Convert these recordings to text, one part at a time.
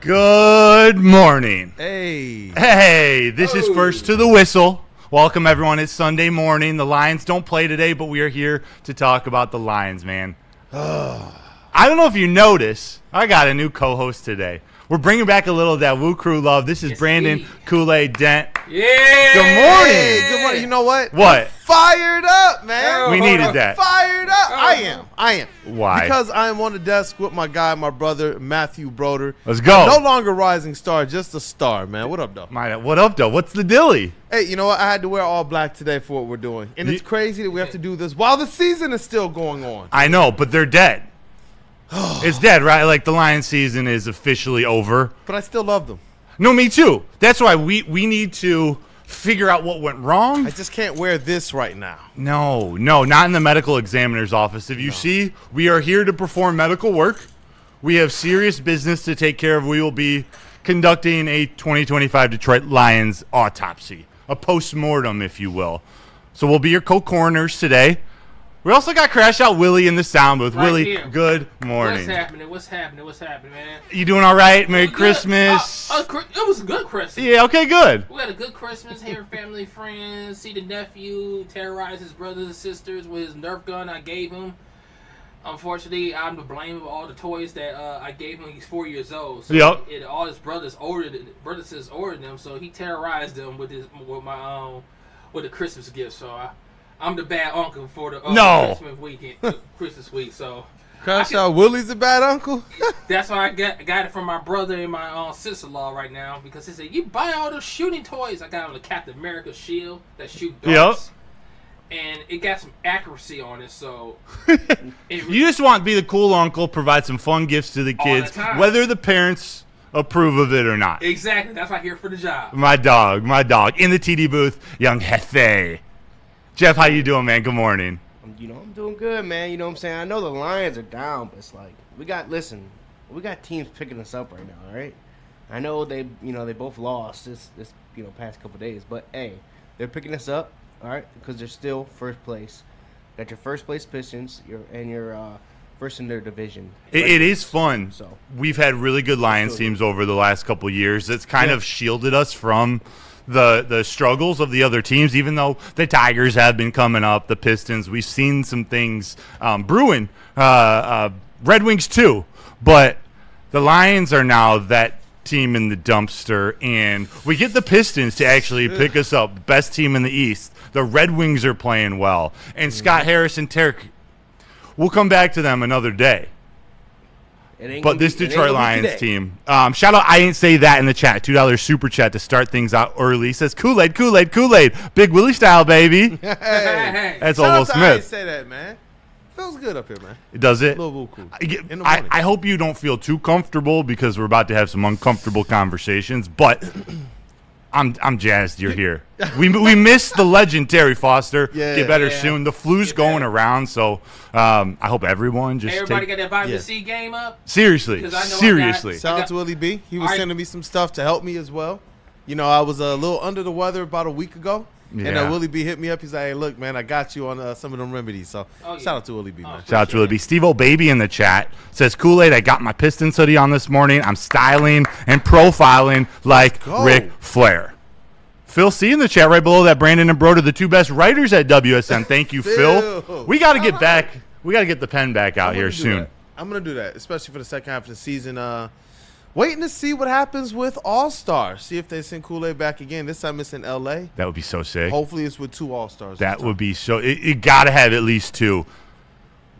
Good morning. Hey, this is First to the Whistle. Welcome, everyone. It's Sunday morning. The Lions don't play today, but we are here to talk about the Lions, man. I don't know if you notice, I got a new co-host today. We're bringing back a little of that Woo Crew love. This is Brandon Kool-Aid Dent. Yeah. Good morning. Good morning. You know what? What? I'm fired up, man. We needed that. Fired up. I am. Why? Because I am on the desk with my guy, my brother, Matthew Broder. Let's go. No longer rising star, just a star, man. What up, though? What up, though? What's the dilly? Hey, you know what? I had to wear all black today for what we're doing. And it's crazy that we have to do this while the season is still going on. I know, but they're dead. It's dead, right? Like, the Lions season is officially over. But I still love them. No, me too. That's why we need to figure out what went wrong. I just can't wear this right now. No, not in the medical examiner's office. If you see, we are here to perform medical work. We have serious business to take care of. We will be conducting a 2025 Detroit Lions autopsy, a post-mortem, if you will. So we'll be your co-coroners today. We also got Crash Out Willy in the sound booth. Right Willy, here. good morning. What's happening, man? You doing all right? Merry Christmas. It was a good Christmas. Yeah, okay, good. We had a good Christmas here, family, friends, see the nephew terrorize his brothers and sisters with his Nerf gun I gave him. Unfortunately, I'm to blame of all the toys that I gave him. He's 4 years old, so all his brothers ordered them, so he terrorized them with a Christmas gift. So I'm the bad uncle for the Christmas week. So Crash Out Willie's a bad uncle? that's why I got it from my brother and my sister-in-law right now, because he said, you buy all those shooting toys. I got him the Captain America shield that shoot darts. And it got some accuracy on it, so... You just want to be the cool uncle, provide some fun gifts to the kids, whether the parents approve of it or not. Exactly. That's why I'm here for the job. My dog. In the TD booth, young Jefe. Jeff, how you doing, man? Good morning. I'm doing good, man. You know what I'm saying? I know the Lions are down, but it's like, we got teams picking us up right now, all right? I know they both lost this past couple days, but hey, they're picking us up, all right, because they're still first place. Got your first place Pistons, you're first in their division. It is fun. So we've had really good Lions teams over the last couple of years. It's kind of shielded us from the struggles of the other teams, even though the Tigers have been coming up, the Pistons. We've seen some things brewing. Red Wings too, but the Lions are now that team in the dumpster, and we get the Pistons to actually pick us up. Best team in the East. The Red Wings are playing well, and Scott Harris and Tarek, we'll come back to them another day. But this Detroit Lions team, shout out, I ain't say that in the chat, $2 super chat to start things out early. He says, Kool-Aid, Big Willie style, baby. Hey. That's almost Smith. I ain't say that, man. Feels good up here, man. Does it? A little cool. I hope you don't feel too comfortable, because we're about to have some uncomfortable conversations, but I'm jazzed you're here. We missed the legend Terry Foster. Get better soon. The flu's going around, so I hope everyone just everybody got that vitamin C game up. Seriously. Shout out to Willie B. He was sending me some stuff to help me as well. You know, I was a little under the weather about a week ago. Yeah. And Willie B hit me up. He's like, hey, look, man, I got you on some of them remedies. So shout out to Willie B, man. Shout out to Willie B. Steve-O Baby in the chat says, Kool-Aid, I got my Pistons hoodie on this morning. I'm styling and profiling like Ric Flair. Phil C in the chat right below that. Brandon and Broder, the two best writers at WSN. Thank you, Phil. We got to get back. We got to get the pen back out here soon. I'm going to do that, especially for the second half of the season. Waiting to see what happens with All-Stars. See if they send Kool-Aid back again. This time it's in L.A. That would be so sick. Hopefully it's with 2 All-Stars. That would be so. It got to have at least 2.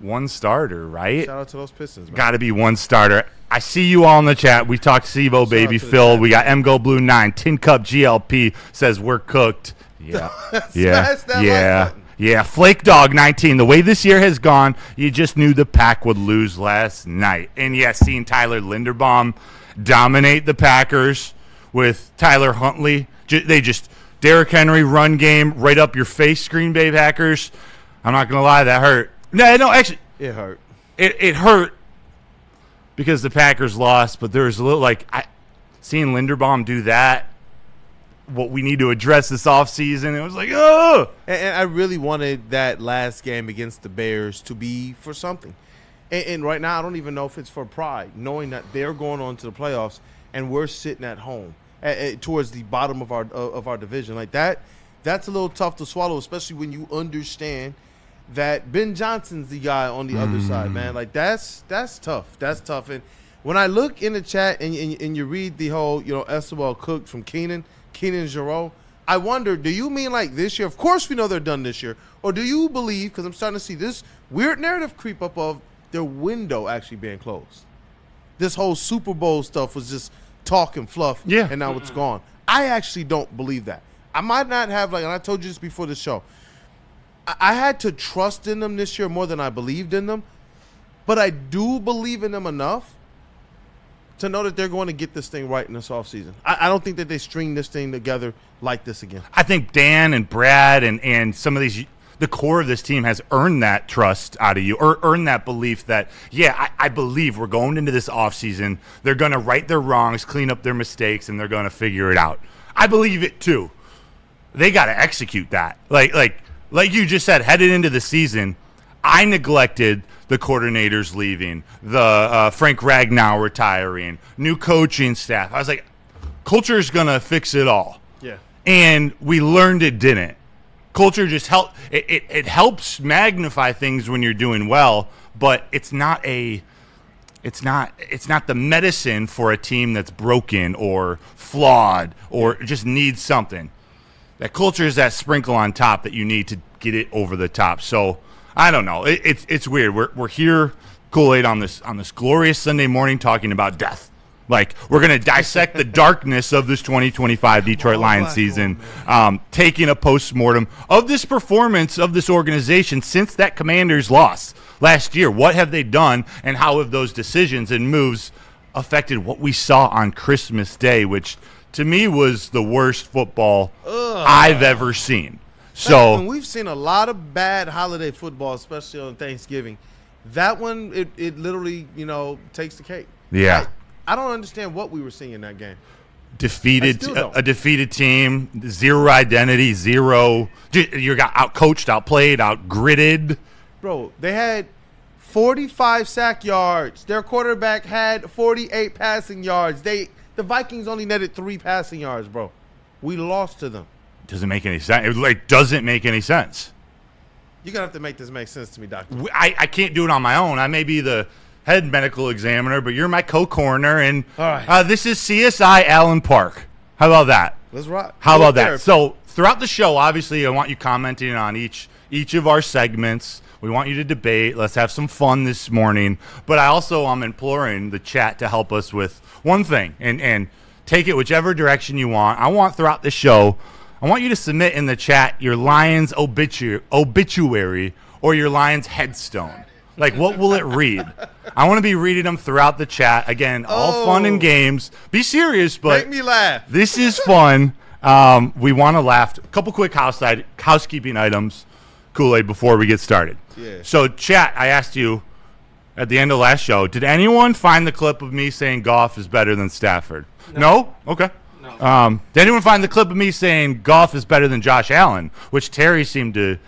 One starter, right? Shout out to those Pistons, man. Got to be one starter. I see you all in the chat. We talked Steve-O Baby, Phil. We got MGO Blue 9. Tin Cup GLP says we're cooked. Yeah. Yeah. Flake Dog 19. The way this year has gone, you just knew the Pack would lose last night. And yes, seeing Tyler Linderbaum dominate the Packers with Tyler Huntley. Derrick Henry run game right up your face, Green Bay Packers. I'm not going to lie, that hurt. No, actually. It hurt. It hurt because the Packers lost, but there was a little seeing Linderbaum do that, what we need to address this offseason, it was like, oh! And I really wanted that last game against the Bears to be for something. And right now, I don't even know if it's for pride, knowing that they're going on to the playoffs and we're sitting at home towards the bottom of our division. Like that's a little tough to swallow, especially when you understand that Ben Johnson's the guy on the other side, man. Like that's tough. That's tough. And when I look in the chat and you read the whole, SOL Cook from Keenan Giroux, I wonder, do you mean like this year? Of course we know they're done this year. Or do you believe, because I'm starting to see this weird narrative creep up of their window actually being closed? This whole Super Bowl stuff was just talk and fluff, and now it's gone. I actually don't believe that. I might not have, and I told you this before the show, I had to trust in them this year more than I believed in them, but I do believe in them enough to know that they're going to get this thing right in this offseason. I don't think that they string this thing together like this again. I think Dan and Brad and some of these, the core of this team has earned that trust out of you, or earned that belief that, I believe we're going into this offseason. They're going to right their wrongs, clean up their mistakes, and they're going to figure it out. I believe it too. They got to execute that. Like you just said, headed into the season, I neglected the coordinators leaving, the Frank Ragnow retiring, new coaching staff. I was like, culture's going to fix it all. Yeah. And we learned it didn't. Culture just it helps magnify things when you're doing well, but it's not the medicine for a team that's broken or flawed or just needs something. That culture is that sprinkle on top that you need to get it over the top. So I don't know. It's weird. We're here, Kool-Aid, on this glorious Sunday morning talking about death. Like, we're going to dissect the darkness of this 2025 Detroit Lions season, taking a postmortem of this performance of this organization since that Commanders loss last year. What have they done, and how have those decisions and moves affected what we saw on Christmas Day, which to me was the worst football I've ever seen. So, and we've seen a lot of bad holiday football, especially on Thanksgiving. That one, it literally, takes the cake. Yeah. I don't understand what we were seeing in that game. A defeated team, zero identity, zero. You got out-coached, outplayed, out-gritted. Bro, they had 45 sack yards. Their quarterback had 48 passing yards. The Vikings only netted 3 passing yards, bro. We lost to them. Doesn't make any sense. It doesn't make any sense. You're going to have to make this make sense to me, doctor. I can't do it on my own. I may be the head medical examiner, but you're my co-coroner, and this is CSI Allen Park. How about that? Let's rock. How about that? So throughout the show, obviously, I want you commenting on each of our segments. We want you to debate. Let's have some fun this morning. But I'm imploring the chat to help us with one thing, and take it whichever direction you want. I want throughout the show, I want you to submit in the chat your Lions obituary or your Lions headstone. Like, what will it read? I want to be reading them throughout the chat. Again, all fun and games. Be serious, but make me laugh. This is fun. We want to laugh. A couple quick housekeeping items, Kool-Aid, before we get started. Yeah. So, chat, I asked you at the end of last show, did anyone find the clip of me saying Goff is better than Stafford? No? Okay. No. Did anyone find the clip of me saying Goff is better than Josh Allen, which Terry seemed to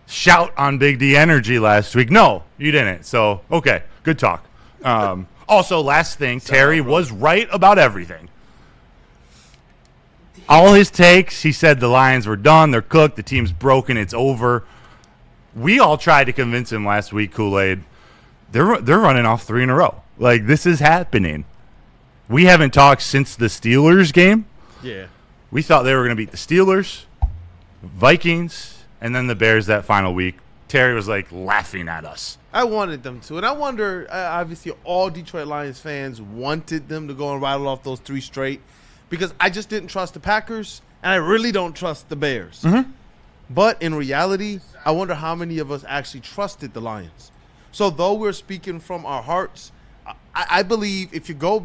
shout on Big D Energy last week? No, you didn't. So, okay, good talk. Also, last thing, Terry was right about everything. All his takes, he said the Lions were done, they're cooked, the team's broken, it's over. We all tried to convince him last week, Kool-Aid. They're running off 3 in a row. Like, this is happening. We haven't talked since the Steelers game. Yeah. We thought they were going to beat the Steelers, Vikings, and then the Bears that final week. Terry was like laughing at us. I wanted them to. And I wonder, obviously, all Detroit Lions fans wanted them to go and rattle off those 3 straight because I just didn't trust the Packers, and I really don't trust the Bears. Mm-hmm. But in reality, I wonder how many of us actually trusted the Lions. So though we're speaking from our hearts, I believe if we could go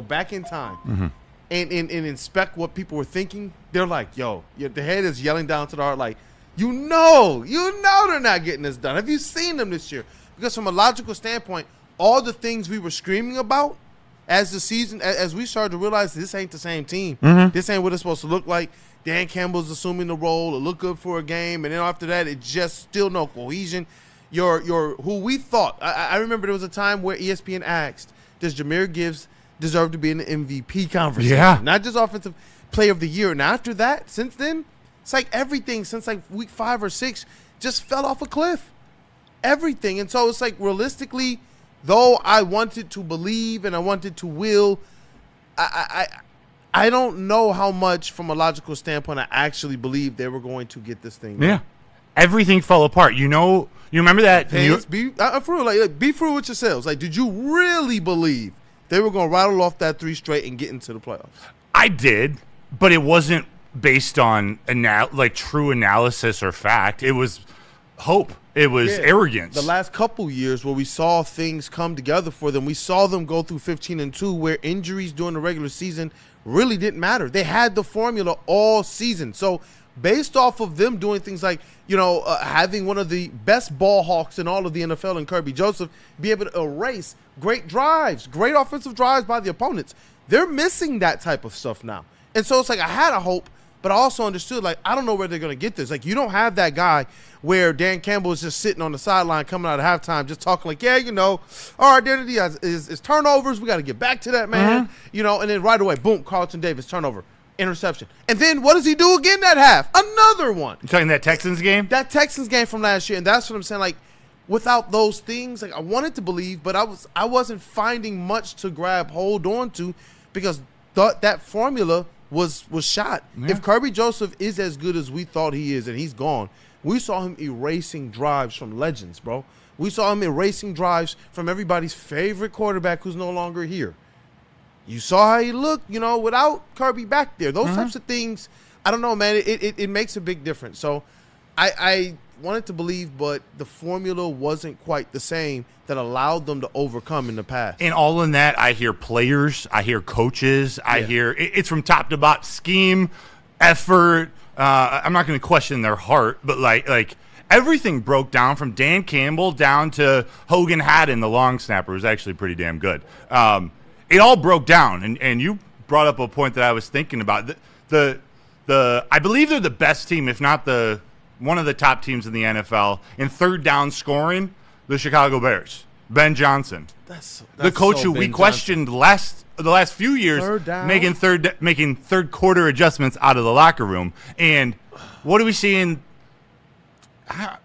back in time mm-hmm. and inspect what people were thinking, they're like, yo, the head is yelling down to the heart like, you know they're not getting this done. Have you seen them this year? Because from a logical standpoint, all the things we were screaming about as the season, as we started to realize this ain't the same team. Mm-hmm. This ain't what it's supposed to look like. Dan Campbell's assuming the role. It looked good for a game. And then after that, it just still no cohesion. Your who we thought. I remember there was a time where ESPN asked, does Jahmyr Gibbs deserve to be in the MVP conversation. Yeah. Not just offensive player of the year. And after that, since then, it's like everything since like week 5 or 6 just fell off a cliff. Everything. And so it's like realistically, though I wanted to believe and I wanted to will, I don't know how much from a logical standpoint I actually believe they were going to get this thing. Yeah. Everything fell apart. You remember that? For real, like, be true with yourselves. Like, did you really believe they were going to rattle off that 3 straight and get into the playoffs? I did, but it wasn't based on true analysis or fact. It was hope. It was arrogance. The last couple years where we saw things come together for them, we saw them go through 15-2 where injuries during the regular season really didn't matter. They had the formula all season. So based off of them doing things like, having one of the best ball hawks in all of the NFL in Kirby Joseph be able to erase great drives, great offensive drives by the opponents, they're missing that type of stuff now. And so it's like I had a hope, but I also understood, like, I don't know where they're going to get this. Like, you don't have that guy where Dan Campbell is just sitting on the sideline coming out of halftime just talking like, our identity is turnovers. We got to get back to that, man. And then right away, boom, Carlton Davis, turnover, interception. And then what does he do again that half? Another one. You talking that Texans game? That Texans game from last year. And that's what I'm saying. Like, without those things, like, I wanted to believe, but I wasn't finding much to hold on to because that formula was shot. Yeah. If Kirby Joseph is as good as we thought he is and he's gone, we saw him erasing drives from legends, bro. We saw him erasing drives from everybody's favorite quarterback who's no longer here. You saw how he looked, without Kirby back there. Those types of things, I don't know, man. It makes a big difference. So I wanted to believe, but the formula wasn't quite the same that allowed them to overcome in the past. And all in that, I hear players, I hear coaches, I hear it's from top to bottom, scheme, effort. I'm not going to question their heart, but like everything broke down from Dan Campbell down to Hogan Haddon, the long snapper, who was actually pretty damn good. It all broke down, and you brought up a point that I was thinking about. I believe they're the best team, if not one of the top teams in the NFL in third down scoring. The Chicago Bears, Ben Johnson, that's the coach who we questioned the last few years, making third quarter adjustments out of the locker room. And what are we seeing? I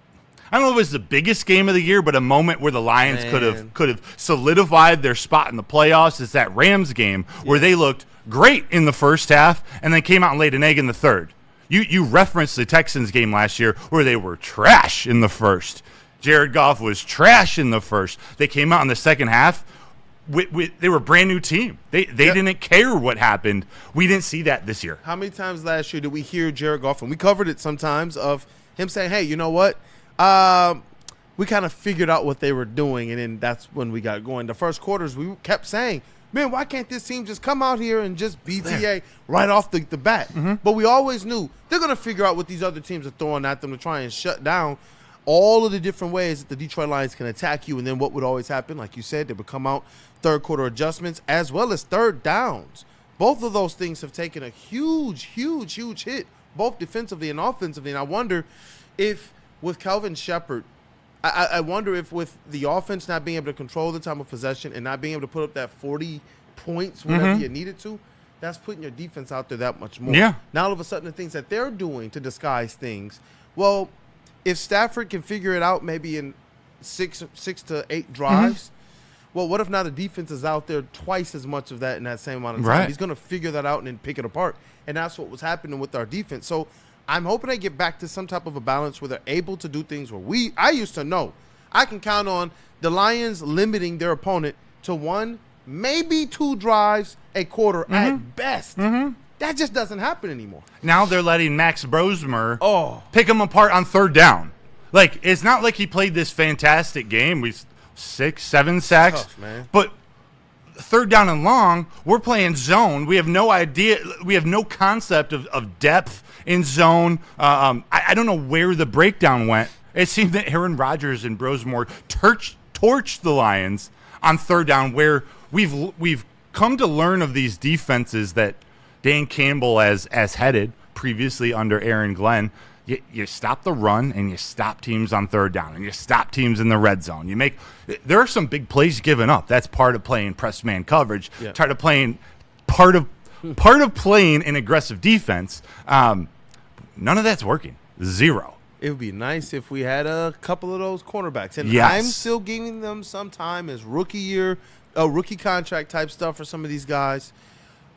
don't know if it was the biggest game of the year, but a moment where the Lions could have solidified their spot in the playoffs is that Rams game where they looked great in the first half and then came out and laid an egg in the third. You referenced the Texans game last year where they were trash in the first. Jared Goff was trash in the first. They came out in the second half. They were a brand new team. They didn't care what happened. We didn't see that this year. How many times last year did we hear Jared Goff, and we covered it sometimes, of him saying, hey, you know what? We kind of figured out what they were doing, and then that's when we got going. The first quarters, we kept saying, man, why can't this team just come out here and just BTA right off the bat? But we always knew they're going to figure out what these other teams are throwing at them to try and shut down all of the different ways that the Detroit Lions can attack you. And then what would always happen, like you said, they would come out third quarter adjustments as well as third downs. Both of those things have taken a huge hit, both defensively and offensively. And I wonder if with Calvin Shepard, I wonder if with the offense not being able to control the time of possession and not being able to put up that 40 points whenever you needed to, that's putting your defense out there that much more. Yeah. Now all of a sudden the things that they're doing to disguise things, well, if Stafford can figure it out maybe in 6 to 8 drives, well, what if now the defense is out there twice as much of that in that same amount of time? Right. He's going to figure that out and then pick it apart. And that's what was happening with our defense. So I'm hoping they get back to some type of a balance where they're able to do things where I used to know I can count on the Lions limiting their opponent to 1, maybe 2 drives a quarter at best. That just doesn't happen anymore. Now they're letting Max Brosmer pick them apart on third down. Like, it's not like he played this fantastic game. We 6, 7 sacks. Tough, man. But third down and long, we're playing zone. We have no idea. We have no concept of depth in zone. I don't know where the breakdown went. It seemed that Aaron Rodgers and Brosmer torched the Lions on third down, where we've come to learn of these defenses that Dan Campbell has headed previously under Aaron Glenn. You stop the run and you stop teams on third down and you stop teams in the red zone. There are some big plays given up. That's part of playing press man coverage. Yeah. Part of playing an aggressive defense. None of that's working. Zero. It would be nice if we had a couple of those cornerbacks. And Yes. I'm still giving them some time as rookie contract type stuff for some of these guys.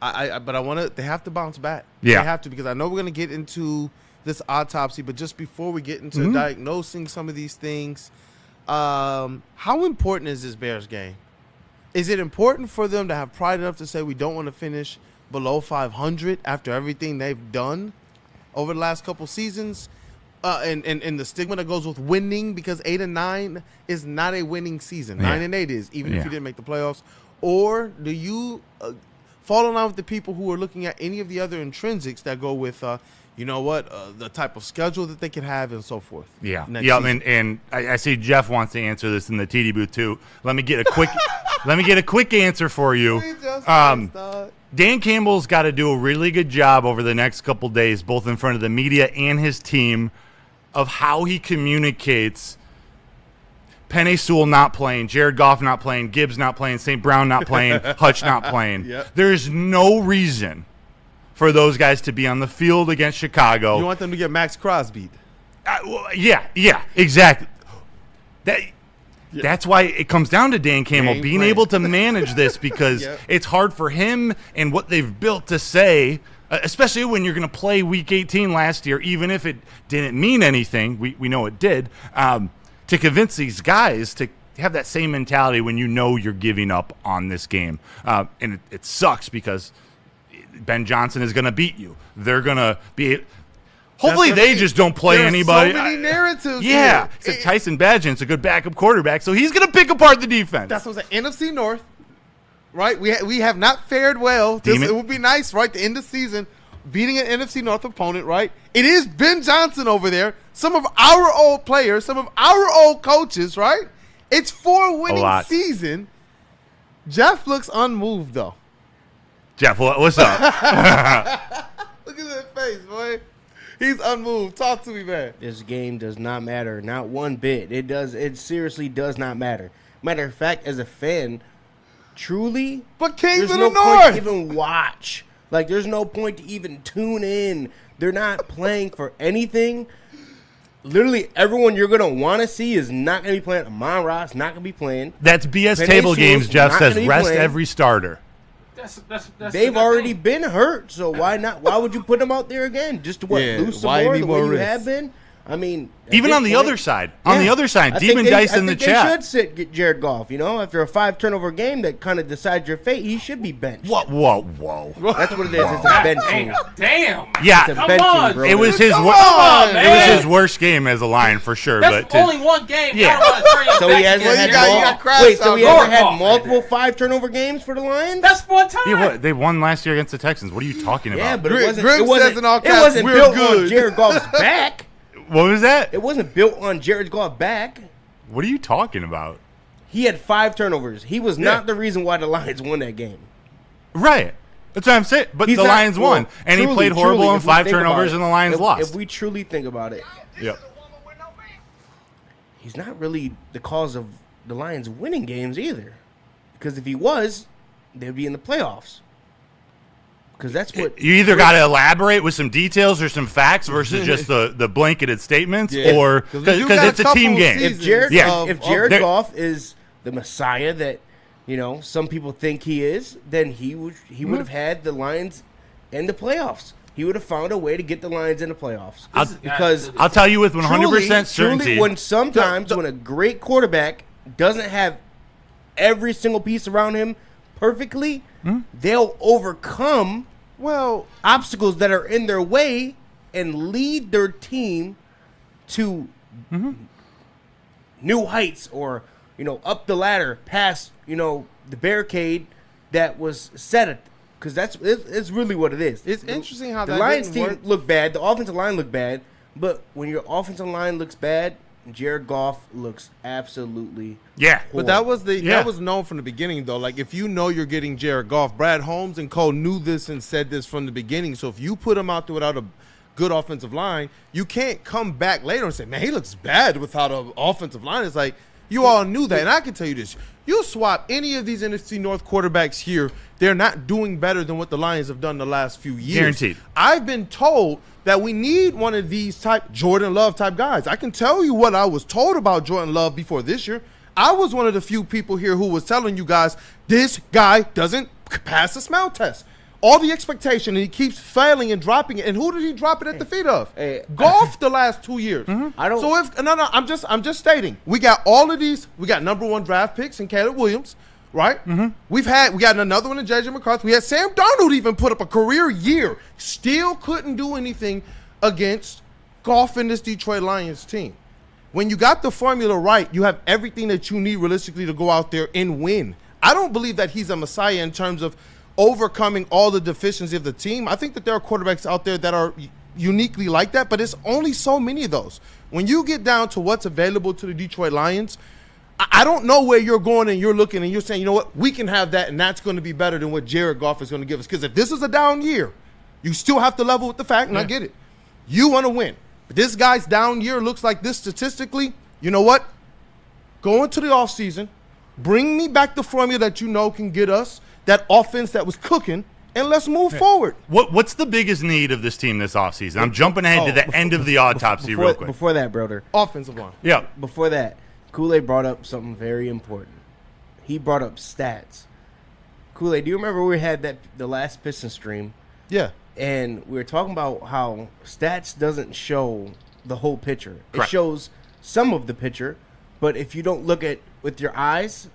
But they have to bounce back. Yeah. They have to, because I know we're going to get into this autopsy, but just before we get into diagnosing some of these things, how important is this Bears game? Is it important for them to have pride enough to say we don't want to finish below 500 after everything they've done over the last couple seasons? And the stigma that goes with winning, because 8-9 is not a winning season. 9-8 is, even if you didn't make the playoffs. Or do you fall in line with the people who are looking at any of the other intrinsics that go with, the type of schedule that they can have and so forth? Yeah. next Yeah. season? And I see Jeff wants to answer this in the TD booth too. Let me get a quick answer for you. Dan Campbell's got to do a really good job over the next couple days, both in front of the media and his team, of how he communicates Penei Sewell not playing, Jared Goff not playing, Gibbs not playing, St. Brown not playing, Hutch not playing. Yep. There's no reason for those guys to be on the field against Chicago. You want them to get Max Crosby? Yeah, exactly. That's why it comes down to Dan Campbell Game being plan. able to manage this, because Yep. it's hard for him and what they've built to say, especially when you're going to play Week 18 last year, even if it didn't mean anything. We know it did. To convince these guys to have that same mentality when you know you're giving up on this game. And it sucks because Ben Johnson is going to beat you. They're going to be – hopefully they just don't play There are anybody. so many narratives Yeah. here. Except Tyson Badgent's a good backup quarterback, so he's going to pick apart the defense. That's what I'm saying. NFC North, right? We have not fared well. It would be nice, right? The end of season, beating an NFC North opponent, right? It is Ben Johnson over there. Some of our old players, some of our old coaches, right? It's 4 winning season. Jeff looks unmoved, though. Jeff, what's up? Look at that face, boy. He's unmoved. Talk to me, man. This game does not matter, not one bit. It seriously does not matter. Matter of fact, as a fan, truly, But Kings there's of no the point North. to even watch. Like, there's no point to even tune in. They're not playing for anything. Literally, everyone you're going to want to see is not going to be playing. Amon-Ra is not going to be playing. That's BS Penei table games, Sewell's Jeff not says. gonna be Rest playing. every starter. They've already been hurt, so why not? Why would you put them out there again? Just to lose some why more any the way more you risk? have been? I mean, at Even this on the point- other side. Yeah. On the other side, I think Demon they- Dice I in the think they chat. should sit Jared Goff. After a 5-turnover game that kind of decides your fate, he should be benched. Whoa. That's what it is. It's a bench team. Damn. Yeah, It's a Come bench on, team, bro. it was his. Come It on, was man. his worst game as a Lion for sure. That's But only one game. Yeah. I don't wanna turn your So back he hasn't against had you. got crashed Wait, so he out. hasn't had Goff. multiple 5-turnover games for the Lions? That's one time. yeah, they won last year against the Texans. What are you talking about? Yeah, but Grim- it wasn't. Grim It wasn't, says in all it caps, wasn't "We're built good." on Jared Goff's back. What was that? It wasn't built on Jared Goff back. What are you talking about? He had 5 turnovers. He was not the reason why the Lions won that game. Right. That's what I'm saying. But He's the not- Lions won, well, and he truly, played horrible on if we 5 think about turnovers, it, and the Lions lost. If we truly think about it, Yep. he's not really the cause of the Lions winning games either. Because if he was, they'd be in the playoffs. Because that's what You either got to elaborate with some details or some facts versus just the blanketed statements, Yeah. or 'Cause we do because got it's a couple team game. seasons if Jared Yeah. if Jared there- Goff is the Messiah that some people think he is, then he would have had the Lions in the playoffs. He would have found a way to get the Lions in the playoffs. Because I'll tell you with 100% certainty. when sometimes when a great quarterback doesn't have every single piece around him perfectly, they'll overcome obstacles that are in their way and lead their team to new heights, or up the ladder past the barricade that was set at. Because it's really what it is. It's interesting how the that Lions didn't team work. look bad. The offensive line looked bad. But when your offensive line looks bad, Jared Goff looks absolutely Yeah. But that was Yeah. that was known from the beginning, though. Like, if you know you're getting Jared Goff, Brad Holmes and Cole knew this and said this from the beginning. So if you put him out there without good offensive line, you can't come back later and say, man, he looks bad without an offensive line. It's like, you all knew that. And I can tell you this. You swap any of these NFC North quarterbacks here, they're not doing better than what the Lions have done the last few years. Guaranteed. I've been told that we need one of these type Jordan Love type guys. I can tell you what I was told about Jordan Love before this year. I was one of the few people here who was telling you guys, this guy doesn't pass the smell test. All the expectation, and he keeps failing and dropping it. And who did he drop it at the feet of? Goff the last 2 years. I don't. So if I'm just stating, we got all of these. We got number 1 draft picks in Caleb Williams, right? We got another one in J.J. McCarthy. We had Sam Darnold even put up a career year, still couldn't do anything against Goff and this Detroit Lions team. When you got the formula right, you have everything that you need realistically to go out there and win. I don't believe that he's a messiah in terms of overcoming all the deficiencies of the team. I think that there are quarterbacks out there that are uniquely like that, but it's only so many of those. When you get down to what's available to the Detroit Lions, I don't know where you're going and you're looking and you're saying, you know what, we can have that and that's going to be better than what Jared Goff is going to give us. Because if this is a down year, you still have to level with the fact, and I get it. You want to win. But this guy's down year looks like this statistically. You know what? Go into the offseason, bring me back the formula that you know can get us that offense that was cooking, and let's move forward. What's the biggest need of this team this offseason? I'm jumping ahead to the end of the autopsy real quick. Before that, Broder. Offensive line. Yeah. Before that, Kool-Aid brought up something very important. He brought up stats. Kool-Aid, do you remember we had the last Piston stream? Yeah. And we were talking about how stats doesn't show the whole picture. Correct. It shows some of the picture, but if you don't look at with your eyes,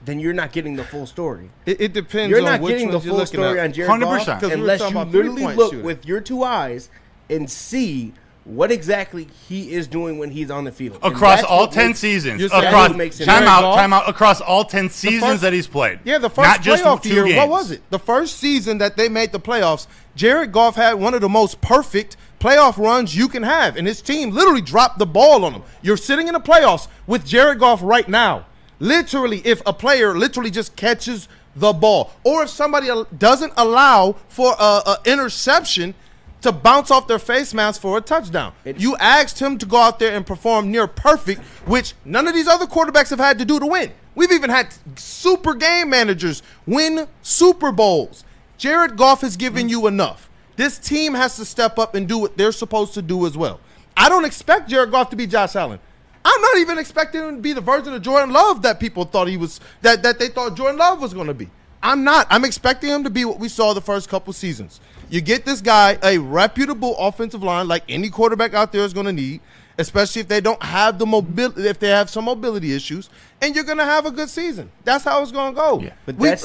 then you're not getting the full story. It depends You're on not which getting the ones you're full looking story at. on Jared 100%. Goff 'Cause we were unless talking you about literally three-point look shooting. with your 2 eyes and see what exactly he is doing when he's on the field. And Across that's all what 10 makes- seasons. You're saying Across, that makes it time Jared out. Across all 10 seasons that he's played. Yeah, the first Not just playoff 2 year, games. what was it? The first season that they made the playoffs, Jared Goff had one of the most perfect playoff runs you can have, and his team literally dropped the ball on him. You're sitting in the playoffs with Jared Goff right now. Literally, if a player literally just catches the ball, or if somebody doesn't allow for an interception to bounce off their face mask for a touchdown. You asked him to go out there and perform near perfect, which none of these other quarterbacks have had to do to win. We've even had super game managers win Super Bowls. Jared Goff has given you enough. This team has to step up and do what they're supposed to do as well. I don't expect Jared Goff to be Josh Allen. I'm not even expecting him to be the version of Jordan Love that people thought he was, that they thought Jordan Love was going to be. I'm not. I'm expecting him to be what we saw the first couple seasons. You get this guy a reputable offensive line like any quarterback out there is going to need, especially if they don't have the mobility, if they have some mobility issues, and you're going to have a good season. That's how it's going to go. Yeah. But let's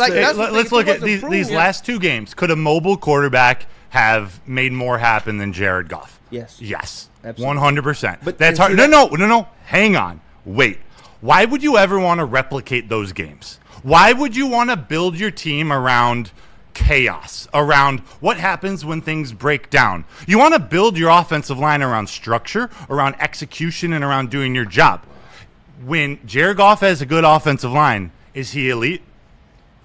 look at these last 2 games. Could a mobile quarterback have made more happen than Jared Goff? Yes. Yes. Absolutely. 100%. But that's hard. No. Hang on. Wait. Why would you ever want to replicate those games? Why would you want to build your team around chaos, around what happens when things break down? You want to build your offensive line around structure, around execution, and around doing your job. When Jared Goff has a good offensive line, is he elite?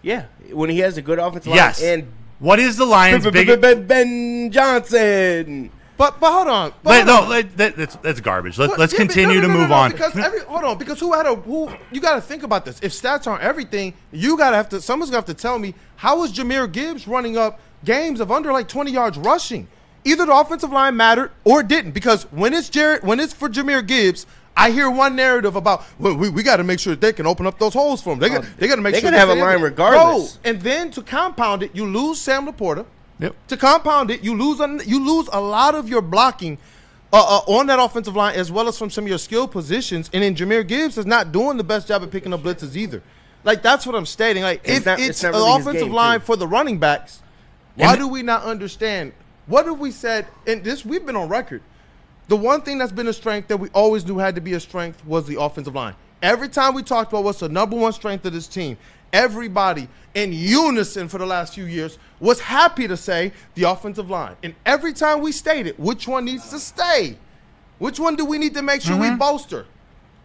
Yeah, when he has a good offensive line. Yes. And What is the Lions' biggest? Ben Johnson. But hold on. That's garbage. Let's continue to move on. Because because you got to think about this. If stats aren't everything, someone's gonna have to tell me how is Jahmyr Gibbs running up games of under like 20 yards rushing? Either the offensive line mattered or it didn't. Because when it's for Jahmyr Gibbs, I hear one narrative about, well, we got to make sure that they can open up those holes for them. They got to make sure they can have a line regardless. Bro, and then to compound it, you lose Sam Laporta. Yep. To compound it, you lose a lot of your blocking on that offensive line, as well as from some of your skill positions. And then Jahmyr Gibbs is not doing the best job at picking up blitzes either. Like, that's what I'm stating. Like, if it's an offensive line for the running backs, why do we not understand? What have we said? And this, we've been on record. The one thing that's been a strength that we always knew had to be a strength was the offensive line. Every time we talked about what's the number one strength of this team, everybody in unison for the last few years was happy to say the offensive line. And every time we stated which one needs to stay, which one do we need to make sure we bolster,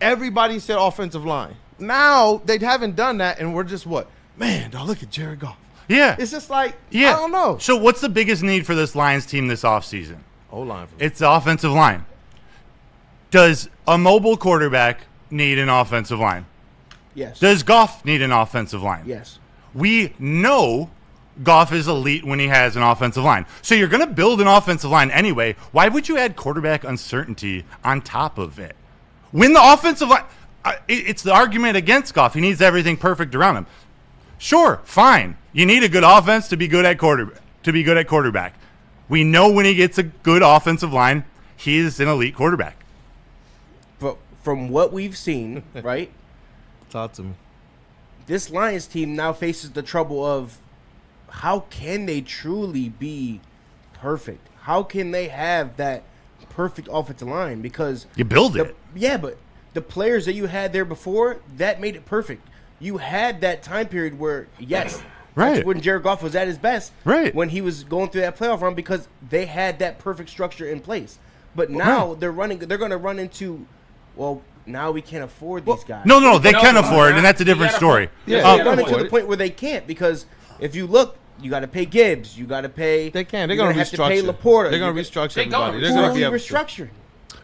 everybody said offensive line. Now they haven't done that, and we're just what? Man, dog, look at Jared Goff. Yeah. It's just like, Yeah. I don't know. So what's the biggest need for this Lions team this offseason? O-line. It's the offensive line. Does a mobile quarterback need an offensive line? Yes. Does Goff need an offensive line? Yes. We know Goff is elite when he has an offensive line. So you're going to build an offensive line anyway. Why would you add quarterback uncertainty on top of it? When the offensive line, it's the argument against Goff. He needs everything perfect around him. Sure, fine. You need a good offense to be good at quarterback. We know when he gets a good offensive line, he is an elite quarterback. But from what we've seen, right? Talk to me. This Lions team now faces the trouble of how can they truly be perfect? How can they have that perfect offensive line? Because you build it. Yeah, but the players that you had there before, that made it perfect. You had that time period where, yes, right, that's when Jared Goff was at his best, right, when he was going through that playoff run because they had that perfect structure in place. But now they're going to run into, well, now we can't afford these guys. No, they can afford it, and that's a different story. Yeah, they're running to the point where they can't because if you look, you got to pay Gibbs, you got to pay. They can. They're going to restructure. Pay Laporta. They're going to restructure everybody. They're going to be restructuring.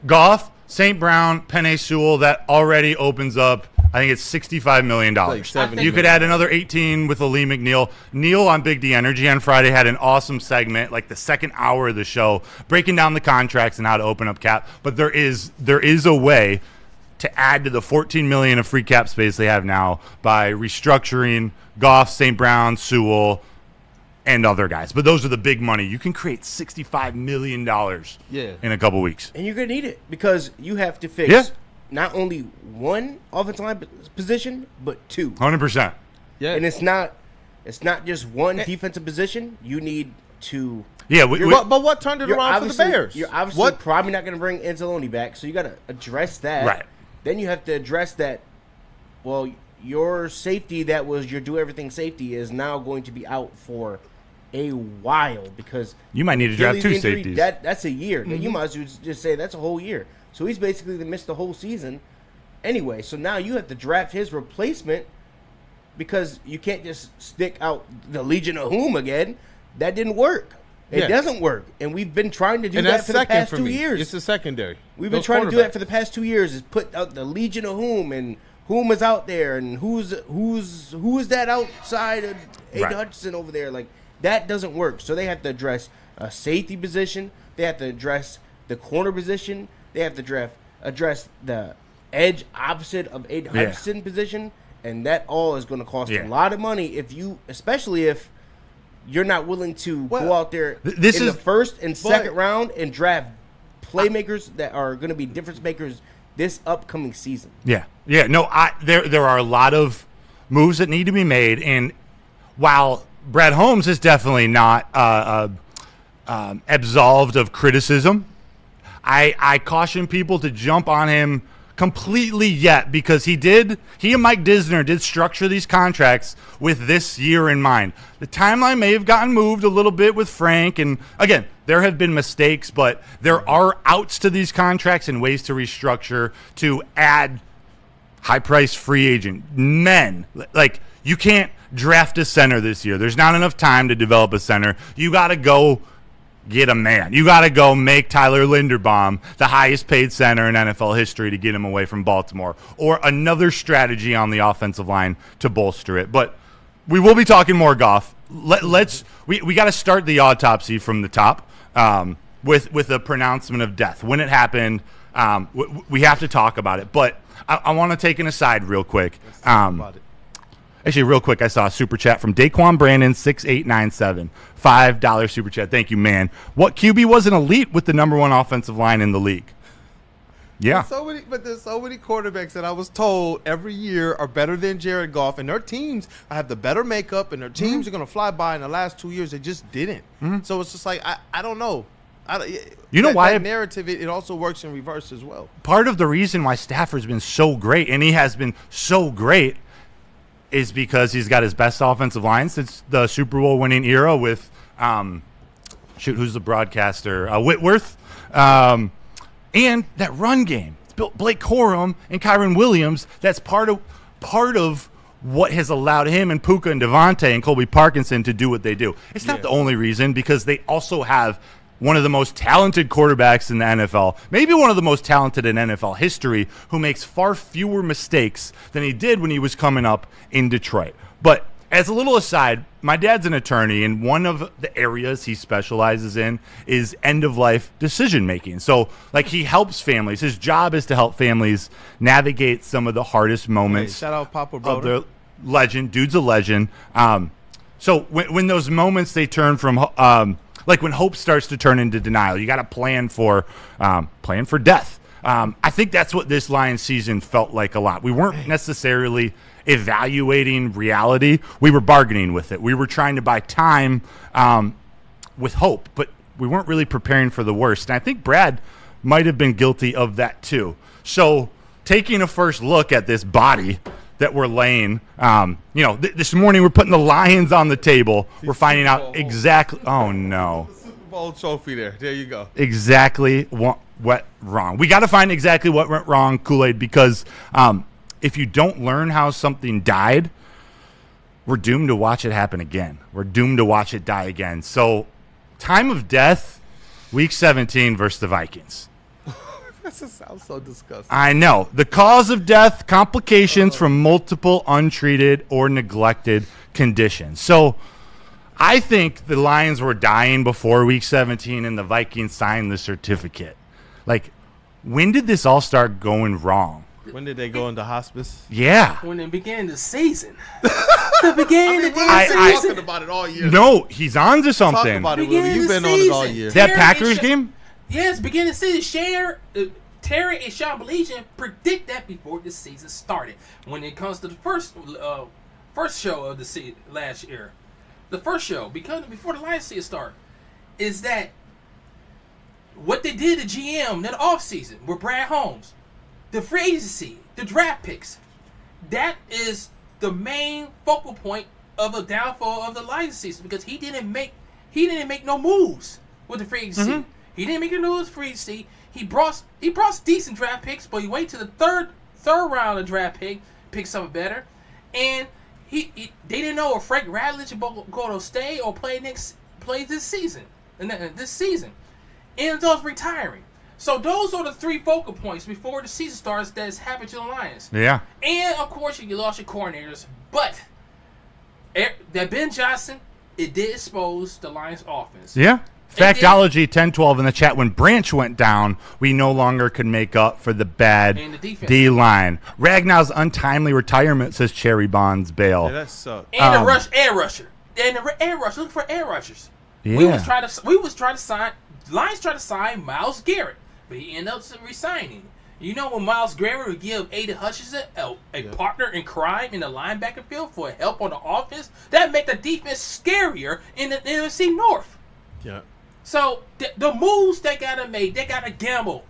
Goff, St. Brown, Penei Sewell, that already opens up, I think it's $65 million. You could add another 18 with Ali McNeil. Neil on Big D Energy on Friday had an awesome segment, like the second hour of the show, breaking down the contracts and how to open up cap. But there is a way to add to the $14 million of free cap space they have now by restructuring Goff, St. Brown, Sewell, and other guys. But those are the big money. You can create $65 million in a couple weeks. And you're going to need it because you have to fix not only one offensive line position, but two. 100%. Yeah. And it's not just one defensive position. You need to. Yeah, but what turned it around for the Bears? You're obviously probably not going to bring Anzalone back, so you got to address that. Right. Then you have to address that, well, your safety that was your do-everything safety is now going to be out for a while because you might need to draft two safeties. That's a year. Mm-hmm. You might as well just say that's a whole year. So he's basically missed the whole season anyway. So now you have to draft his replacement because you can't just stick out the Legion of Whom again. That didn't work. It doesn't work. And we've been trying to do that for the past 2 years. It's the secondary. We've been trying to do that for the past 2 years is put out the Legion of Whom and whom is out there and who is that outside of Aiden Hutchinson over there. Like, that doesn't work. So they have to address a safety position. They have to address the corner position. They have to address the edge opposite of Aiden Hutchinson position. And that all is going to cost a lot of money especially if you're not willing to go out there in the first and second round and draft playmakers that are going to be difference makers this upcoming season. Yeah. No, there are a lot of moves that need to be made. And while Brad Holmes is definitely not absolved of criticism, I caution people to jump on him completely yet because he and Mike Disner did structure these contracts with this year in mind. The timeline may have gotten moved a little bit with Frank, and again, there have been mistakes, but there are outs to these contracts and ways to restructure to add high-priced free agent men. Like, you can't draft a center this year. There's not enough time to develop a center. You got to go get a man. You got to go make Tyler Linderbaum the highest paid center in NFL history to get him away from Baltimore, or another strategy on the offensive line to bolster it. But we will be talking more Goff. We got to start the autopsy from the top with a pronouncement of death. When it happened, we have to talk about it. But I want to take an aside real quick. Actually, real quick, I saw a super chat from Daquan Brandon 6897, $5 super chat. Thank you, man. What QB was an elite with the number one offensive line in the league? Yeah. There's so many quarterbacks that I was told every year are better than Jared Goff, and their teams have the better makeup, and their teams are going to fly by. In the last 2 years, they just didn't. So it's just like I don't know. That narrative, it also works in reverse as well. Part of the reason why Stafford's been so great, and he has been so great, is because he's got his best offensive line since the Super Bowl winning era with, who's the broadcaster? Whitworth. And that run game. It's built Blake Corum and Kyron Williams. That's part of what has allowed him and Puka and Devontae and Colby Parkinson to do what they do. It's not the only reason, because they also have one of the most talented quarterbacks in the NFL, maybe one of the most talented in NFL history, who makes far fewer mistakes than he did when he was coming up in Detroit. But as a little aside, my dad's an attorney, and one of the areas he specializes in is end-of-life decision-making. So, like, he helps families. His job is to help families navigate some of the hardest moments Shout out Papa of Broder. their legend. Dude's a legend. So when those moments, they turn from like when hope starts to turn into denial, you got to plan for death. I think that's what this Lions season felt like a lot. We weren't necessarily evaluating reality. We were bargaining with it. We were trying to buy time with hope, but we weren't really preparing for the worst. And I think Brad might have been guilty of that too. So taking a first look at this body that we're laying, this morning we're putting the Lions on the table. We're finding out exactly. Oh no! Super Bowl trophy there. There you go. Exactly what went wrong. We got to find exactly what went wrong, Kool-Aid, because if you don't learn how something died, we're doomed to watch it happen again. We're doomed to watch it die again. So, time of death, Week 17 versus the Vikings. That sounds so disgusting. I know. The cause of death, complications from multiple untreated or neglected conditions. So I think the Lions were dying before Week 17 and the Vikings signed the certificate. Like, when did this all start going wrong? When did they go into hospice? Yeah. When it began the season. The beginning of the I've been season. talking about it all year. No, he's on to Talk something. about it, Beginning Willie. of You've the been on it all season. year. That Terry Packers and game? Yes, beginning of the season. Terry and Sean Baligian predict that before the season started. When it comes to the first show of the season last year, the first show, because before the Lions season start, is that what they did to GM in the offseason with Brad Holmes, the free agency, the draft picks, that is the main focal point of a downfall of the Lions season, because he didn't make no moves with the free agency. Mm-hmm. He didn't make no moves with free agency. He brought decent draft picks, but he waited to the third round of draft pick something better, and they didn't know if Frank Radlich was going to stay or play this season, ends up retiring. So those are the three focal points before the season starts that's happened to the Lions. Yeah. And of course you lost your coordinators, but that Ben Johnson, it did expose the Lions offense. Yeah. Factology 1012 in the chat. When Branch went down, we no longer could make up for the bad And the defense. D-line. Ragnow's untimely retirement, says Cherry Bonds bail. Yeah, that sucked. And the air rusher. And the air rusher. Look for air rushers. Yeah. We was trying to sign. Lions tried to sign Myles Garrett, but he ended up resigning. You know, when Myles Garrett would give Aiden Hutchinson a partner in crime in the linebacker field for help on the offense, that make the defense scarier in the NFC North. Yeah. So the moves they gotta make, they gotta gamble.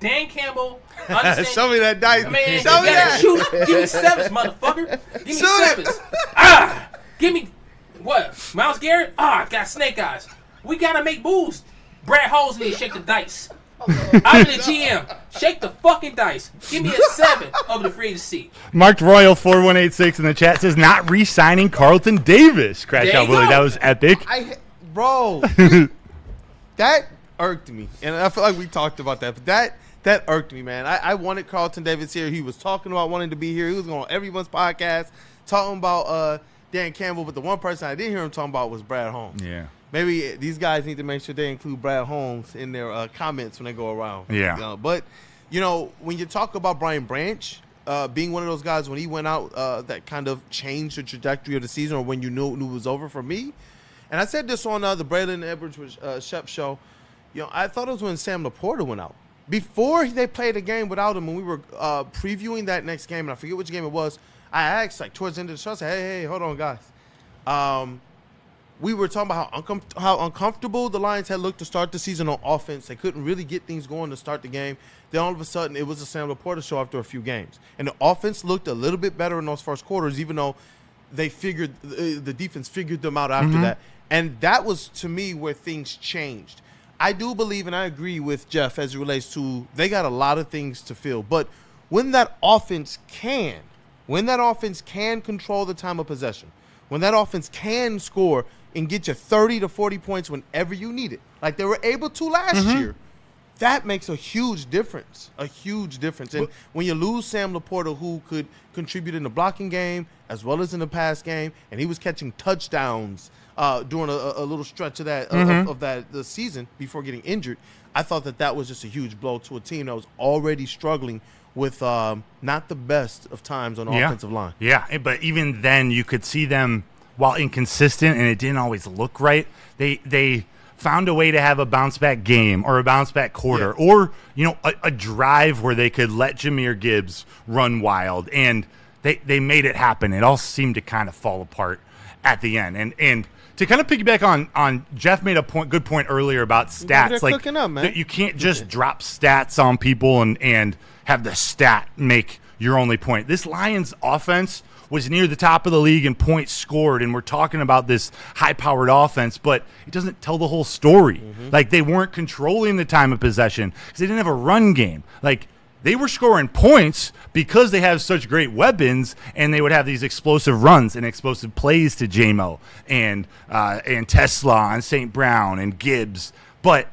Dan Campbell, understand? Show me that dice. Man, Show me you gotta that. shoot. Give me sevens, motherfucker. Give me Shoot it. sevens. Give me what? Myles Garrett? Got snake eyes. We gotta make moves. Brad Holmes needs to shake the dice. I'm the GM. Shake the fucking dice. Give me a 7 of the free agency. Marked Royal 4186 in the chat says not re-signing Carlton Davis. Crash There out, you Willie. go. That was epic. Bro, that irked me, and I feel like we talked about that. But that irked me, man. I wanted Carlton Davis here. He was talking about wanting to be here. He was on everyone's podcast talking about Dan Campbell. But the one person I didn't hear him talking about was Brad Holmes. Yeah. Maybe these guys need to make sure they include Brad Holmes in their comments when they go around. Yeah. But, when you talk about Brian Branch being one of those guys when he went out that kind of changed the trajectory of the season, or when you knew it was over for me. And I said this on the Braylon Edwards Shep show. I thought it was when Sam Laporta went out. Before they played a game without him, when we were previewing that next game, and I forget which game it was, I asked, towards the end of the show, I said, hey, hold on, guys. We were talking about how uncomfortable the Lions had looked to start the season on offense. They couldn't really get things going to start the game. Then all of a sudden, it was a Sam Laporta show after a few games. And the offense looked a little bit better in those first quarters, even though they figured the defense figured them out after that. And that was, to me, where things changed. I do believe, and I agree with Jeff as it relates to, they got a lot of things to fill. But when that offense can control the time of possession, when that offense can score and get you 30 to 40 points whenever you need it, like they were able to last year, that makes a huge difference. A huge difference. And when you lose Sam Laporta, who could contribute in the blocking game as well as in the pass game, and he was catching touchdowns during a little stretch of that the season before getting injured, I thought that was just a huge blow to a team that was already struggling with not the best of times on the offensive line. Yeah, but even then you could see them, while inconsistent and it didn't always look right, they found a way to have a bounce-back game or a bounce-back quarter or, a drive where they could let Jahmyr Gibbs run wild, and they made it happen. It all seemed to kind of fall apart at the end. And to kind of piggyback on Jeff made a good point earlier about stats. They're cooking up, man. You can't just drop stats on people and have the stat make your only point. This Lions offense was near the top of the league in points scored, and we're talking about this high-powered offense, but it doesn't tell the whole story. Like, they weren't controlling the time of possession because they didn't have a run game. Like, they were scoring points because they have such great weapons, and they would have these explosive runs and explosive plays to J-Mo and Tesla and St. Brown and Gibbs. But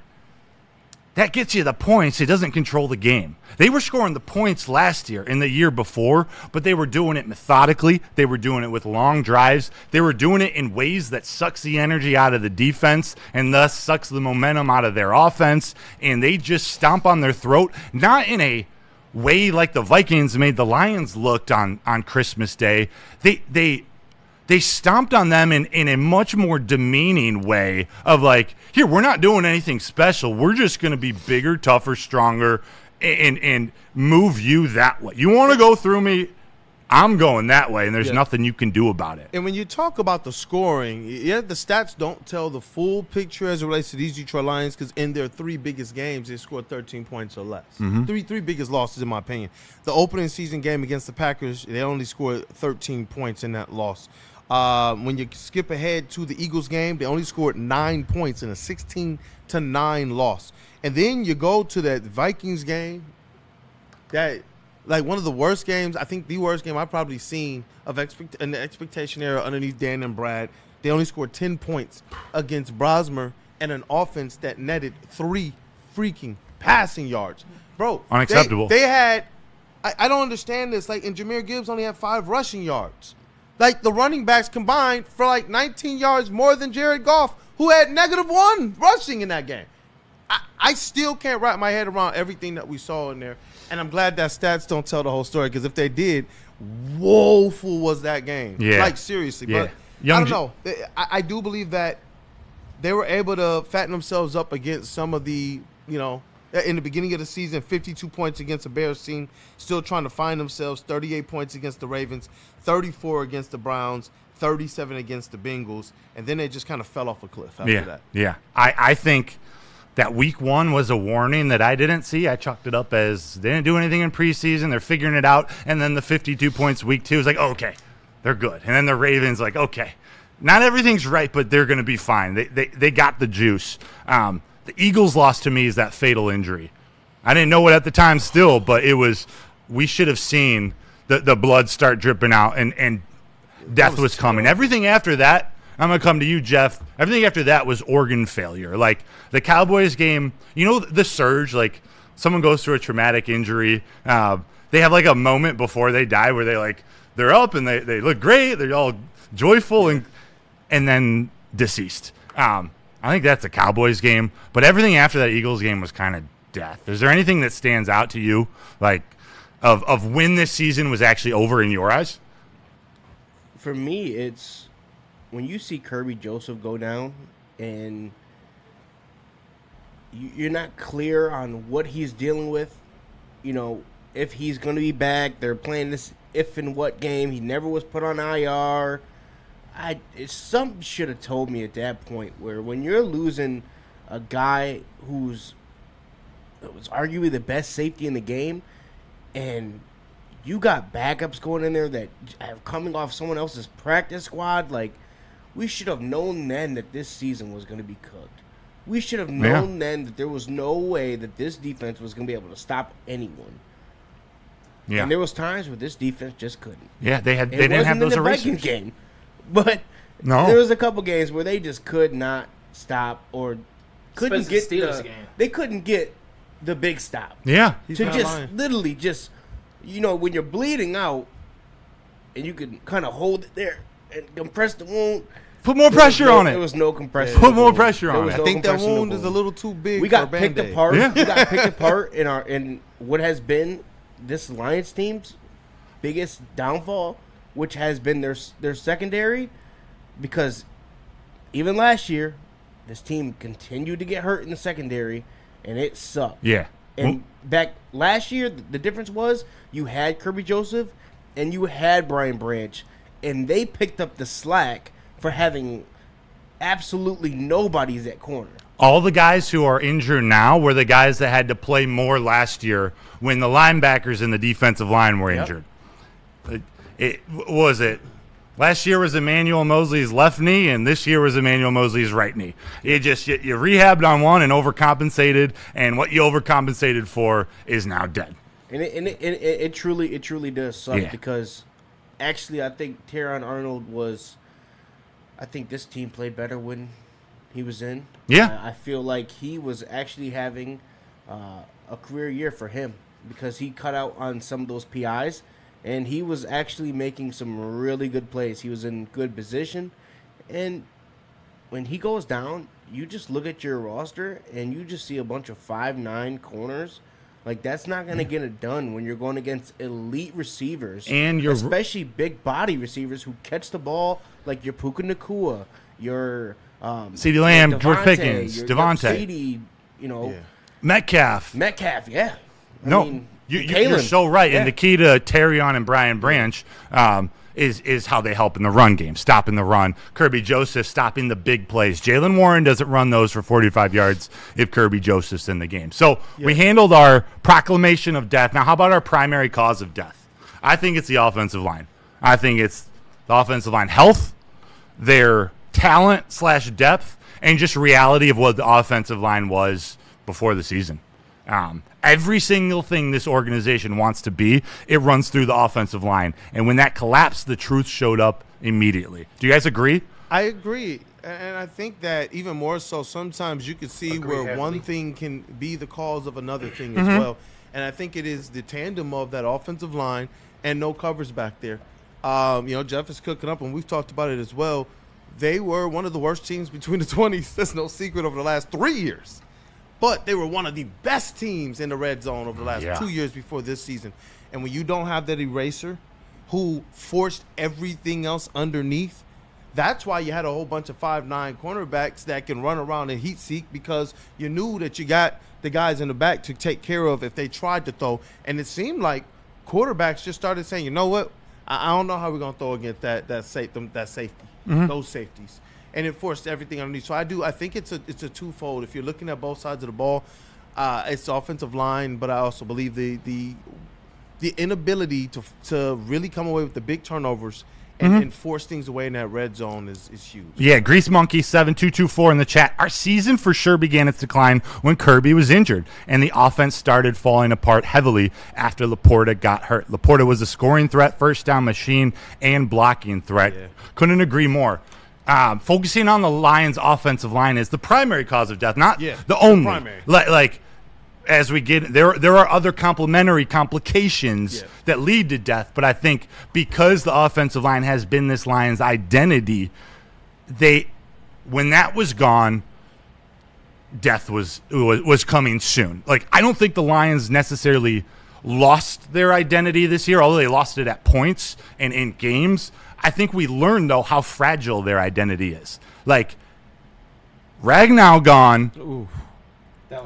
that gets you the points. It doesn't control the game. They were scoring the points last year and the year before, but they were doing it methodically. They were doing it with long drives. They were doing it in ways that sucks the energy out of the defense and thus sucks the momentum out of their offense. And they just stomp on their throat, not in a way like the Vikings made the Lions looked on Christmas Day. They stomped on them in a much more demeaning way of like, here, we're not doing anything special. We're just going to be bigger, tougher, stronger, and move you that way. You want to go through me, I'm going that way, and there's nothing you can do about it. And when you talk about the scoring, the stats don't tell the full picture as it relates to these Detroit Lions, because in their 3 biggest games, they scored 13 points or less. Three biggest losses, in my opinion. The opening season game against the Packers, they only scored 13 points in that loss. When you skip ahead to the Eagles game, they only scored 9 points in a 16-9 loss. And then you go to that Vikings game, that like one of the worst games, I think the worst game I've probably seen in the expectation era underneath Dan and Brad. They only scored 10 points against Brosmer and an offense that netted 3 freaking passing yards. Bro, unacceptable. They had I don't understand this. Like, and Jahmyr Gibbs only had 5 rushing yards. Like, the running backs combined for like 19 yards more than Jared Goff, who had -1 rushing in that game. I still can't wrap my head around everything that we saw in there. And I'm glad that stats don't tell the whole story, because if they did, woeful was that game. Yeah. Like, seriously. Yeah. But I don't know. I do believe that they were able to fatten themselves up against some of the, in the beginning of the season, 52 points against the Bears team, still trying to find themselves, 38 points against the Ravens, 34 against the Browns, 37 against the Bengals, and then they just kind of fell off a cliff after that. Yeah. I think that week 1 was a warning that I didn't see. I chalked it up as they didn't do anything in preseason. They're figuring it out. And then the 52 points week 2 is like, okay, they're good. And then the Ravens like, okay, not everything's right, but they're going to be fine. They got the juice. The Eagles' loss to me is that fatal injury. I didn't know it at the time still, but it was, we should have seen the blood start dripping out and death was coming. Everything after that, I'm going to come to you, Jeff. Everything after that was organ failure. Like, the Cowboys game, the surge, like, someone goes through a traumatic injury. They have, like, a moment before they die where they're up and they look great. They're all joyful and then deceased. I think that's a Cowboys game. But everything after that Eagles game was kind of death. Is there anything that stands out to you, like, of when this season was actually over in your eyes? For me, it's when you see Kirby Joseph go down and you're not clear on what he's dealing with, if he's going to be back. They're playing this if and what game. He never was put on IR. Something should have told me at that point, where when you're losing a guy was arguably the best safety in the game, and you got backups going in there that are coming off someone else's practice squad, like, we should have known then that this season was going to be cooked. We should have known then that there was no way that this defense was going to be able to stop anyone. Yeah. And there was times where this defense just couldn't. Yeah, they didn't have those erasers. Game. But No. there was a couple games where they just could not stop or couldn't Especially get the Steelers game. They couldn't get the big stop. Yeah. He's To not just lying. literally just, when you're bleeding out and you can kind of hold it there and compress the wound. Put more pressure on it. There was no compression. Put more pressure on There it. was I no think that compression wound no is a little too big. We for got a picked Band-Aid. apart. Yeah. We got picked apart in what has been this Lions team's biggest downfall, which has been their secondary, because even last year, this team continued to get hurt in the secondary, and it sucked. Yeah. And back last year, the difference was you had Kirby Joseph and you had Brian Branch, and they picked up the slack for having absolutely nobody's at corner. All the guys who are injured now were the guys that had to play more last year when the linebackers and the defensive line were Yep. injured. What was it? Last year was Emmanuel Mosley's left knee, and this year was Emmanuel Mosley's right knee. You rehabbed on one and overcompensated, and what you overcompensated for is now dead. And it truly does suck, Yeah. because actually I think Teron Arnold I think this team played better when he was in. Yeah. I feel like he was actually having a career year for him, because he cut out on some of those PIs, and he was actually making some really good plays. He was in good position, and when he goes down, you just look at your roster and you just see a bunch of 5'9" corners. Like, that's not going to get it done when you're going against elite receivers, And you're- especially big body receivers who catch the ball, like your Puka Nacua, your CeeDee Lamb, your George Devontae, Pickens, your Devontae. CeeDee, Yeah. Metcalf. Metcalf, yeah. No, you're Kalen. so right. Yeah. And the key to Terrion and Brian Branch is how they help in the run game, stopping the run. Kirby Joseph stopping the big plays. Jalen Warren doesn't run those for 45 yards if Kirby Joseph's in the game. So we handled our proclamation of death. Now, how about our primary cause of death? I think it's the offensive line. I think it's the offensive line health, their talent/depth, and just reality of what the offensive line was before the season. Every single thing this organization wants to be, it runs through the offensive line. And when that collapsed, the truth showed up immediately. Do you guys agree? I agree. And I think that even more so, sometimes you can see Agree where heavily. one thing can be the cause of another thing Mm-hmm. as well. And I think it is the tandem of that offensive line and no covers back there. Jeff is cooking up, and we've talked about it as well. They were one of the worst teams between the 20s. That's no secret over the last 3 years. But they were one of the best teams in the red zone over the last 2 years before this season. And when you don't have that eraser who forced everything else underneath, that's why you had a whole bunch of 5'9" cornerbacks that can run around and heat seek, because you knew that you got the guys in the back to take care of if they tried to throw. And it seemed like quarterbacks just started saying, you know what, I don't know how we're going to throw against that safety, those safeties. And it forced everything underneath. So I think it's a twofold. If you're looking at both sides of the ball, it's the offensive line, but I also believe the inability to really come away with the big turnovers and force things away in that red zone is huge. Yeah, Grease Monkey 7224 in the chat. Our season for sure began its decline when Kirby was injured, and the offense started falling apart heavily after Laporta got hurt. Laporta was a scoring threat, first down machine, and blocking threat. Yeah. Couldn't agree more. Focusing on the Lions' offensive line is the primary cause of death, not the only. Primary. Like as we get there are other complementary complications that lead to death, but I think because the offensive line has been this Lions' identity, when that was gone, death was coming soon. Like, I don't think the Lions necessarily lost their identity this year, although they lost it at points and in games. I think we learned, though, how fragile their identity is. Like, Ragnow gone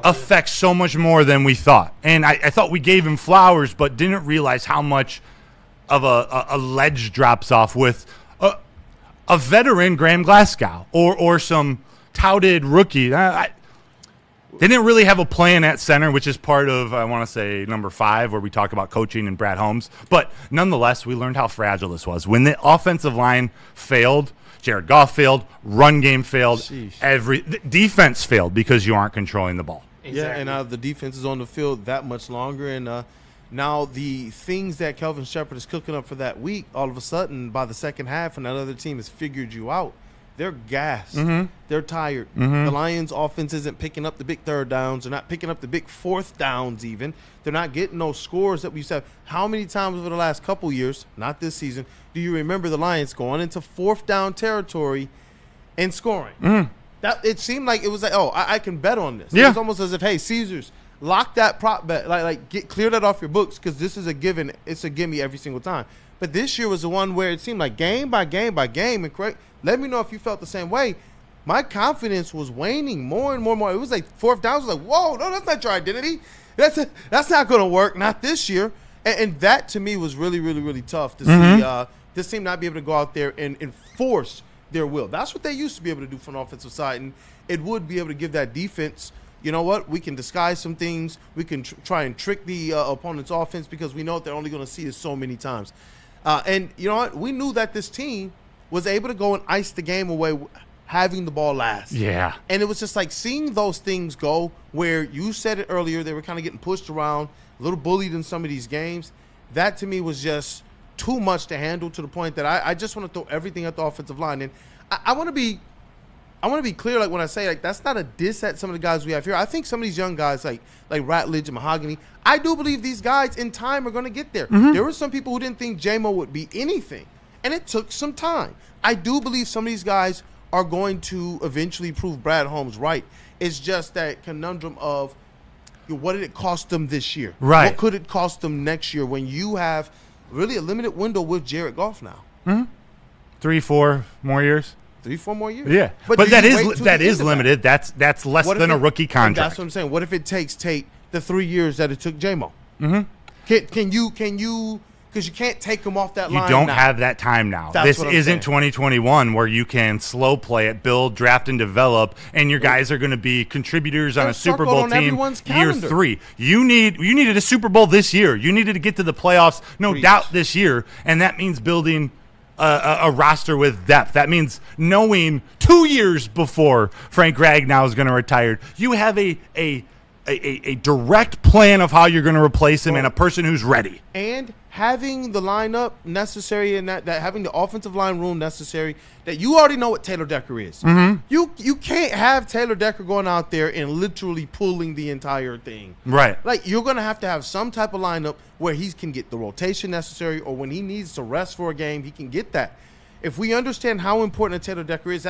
affects so much more than we thought. And I thought we gave him flowers, but didn't realize how much of a ledge drops off with a veteran, Graham Glasgow, or some touted rookie. They didn't really have a plan at center, which is part of, I want to say, number 5, where we talk about coaching and Brad Holmes. But nonetheless, we learned how fragile this was. When the offensive line failed, Jared Goff failed, run game failed, the defense failed because you aren't controlling the ball. Exactly. Yeah, and the defense is on the field that much longer. And Now, the things that Kelvin Shepard is cooking up for that week, all of a sudden, by the second half, and that other team has figured you out, they're gassed. They're tired. The Lions' offense isn't picking up the big third downs. They're not picking up the big fourth downs even. They're not getting those scores that we used to have. How many times over the last couple years, not this season, do you remember the Lions going into fourth down territory and scoring? That it seemed like it was like, oh, I can bet on this. Yeah. It was almost as if, hey, Caesars, lock that prop bet. Clear that off your books because this is a given. It's a gimme every single time. But this year was the one where it seemed like game by game by game. And correct, let me know if you felt the same way. My confidence was waning more and more and more. It was like fourth down. I was like, whoa, no, that's not your identity. That's not going to work. Not this year. And that to me was really, really, really tough to see this team not be able to go out there and enforce their will. That's what they used to be able to do from the offensive side. And it would be able to give that defense, you know what, we can disguise some things. We can try and trick the opponent's offense because we know what they're only going to see it so many times. And you know what? We knew that this team was able to go and ice the game away having the ball last. Yeah. And it was just like seeing those things go where you said it earlier, they were kind of getting pushed around, a little bullied in some of these games. That to me was just too much to handle to the point that I just want to throw everything at the offensive line. And I want to be clear, like when I say like that's not a diss at some of the guys we have here. I think some of these young guys like Ratledge and Mahogany, I do believe these guys in time are going to get there. There were some people who didn't think J-Mo would be anything, and it took some time. I do believe some of these guys are going to eventually prove Brad Holmes right. It's just that conundrum of what did it cost them this year? Right. What could it cost them next year when you have really a limited window with Jared Goff now? 3-4 more years. 3-4 more years. Yeah, but that is limited. That's less than a rookie contract. That's what I'm saying. What if it takes Tate the 3 years that it took J-Mo? Can you? Because you can't take him off that line. You don't have that time now. This isn't 2021 where you can slow play it, build, draft, and develop, and your guys are going to be contributors on a Super Bowl team year 3. You needed a Super Bowl this year. You needed to get to the playoffs, no doubt, this year, and that means building a roster with depth. That means knowing 2 years before Frank Ragnow is going to retire, you have a direct plan of how you're going to replace him and a person who's ready. And having the lineup necessary and that having the offensive line room necessary, that you already know what Taylor Decker is. You can't have Taylor Decker going out there and literally pulling the entire thing. Right. Like, you're going to have some type of lineup where he can get the rotation necessary, or when he needs to rest for a game, he can get that. If we understand how important Taylor Decker is,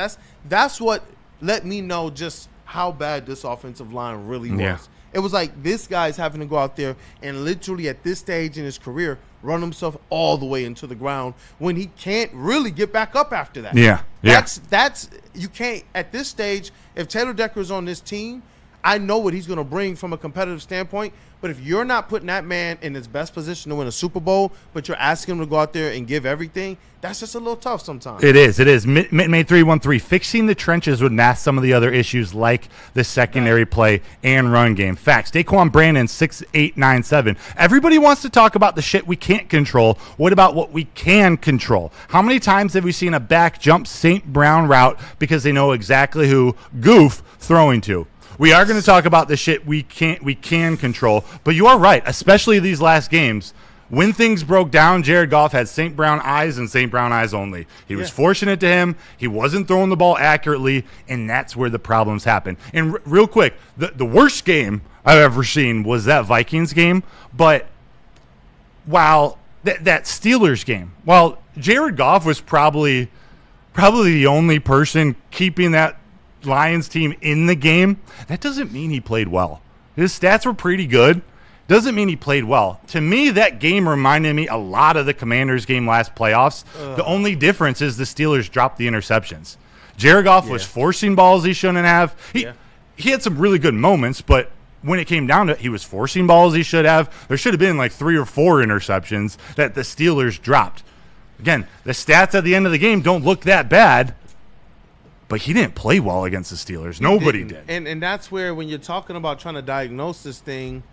that's what let me know just how bad this offensive line really was. Yeah. It was like this guy's having to go out there and literally at this stage in his career run himself all the way into the ground when he can't really get back up after that. Yeah. That's you can't at this stage. If Taylor Decker is on this team, I know what he's going to bring from a competitive standpoint. But if you're not putting that man in his best position to win a Super Bowl, but you're asking him to go out there and give everything, that's just a little tough sometimes. It is. Mid 313. Fixing the trenches would mask some of the other issues like the secondary play and run game. Facts. Daquan Brandon, 6'8", 9'7". Everybody wants to talk about the shit we can't control. What about what we can control? How many times have we seen a back jump St. Brown route because they know exactly who Goof throwing to? We are going to talk about the shit we can control, but you are right, especially these last games. When things broke down, Jared Goff had St. Brown eyes and St. Brown eyes only. He was forcing it to him. He wasn't throwing the ball accurately, and that's where the problems happen. And real quick, the worst game I've ever seen was that Vikings game, but while that Steelers game, while Jared Goff was probably the only person keeping that Lions team in the game, that doesn't mean he played well. His stats were pretty good. Doesn't mean he played well. To me, that game reminded me a lot of the Commanders game last playoffs. The only difference is the Steelers dropped the interceptions. Jared Goff was forcing balls he shouldn't have. He had some really good moments, but when it came down to it, he was forcing balls he should have. There should have been like 3 or 4 interceptions that the Steelers dropped. Again, the stats at the end of the game don't look that bad, but he didn't play well against the Steelers. Nobody did. And that's where when you're talking about trying to diagnose this thing,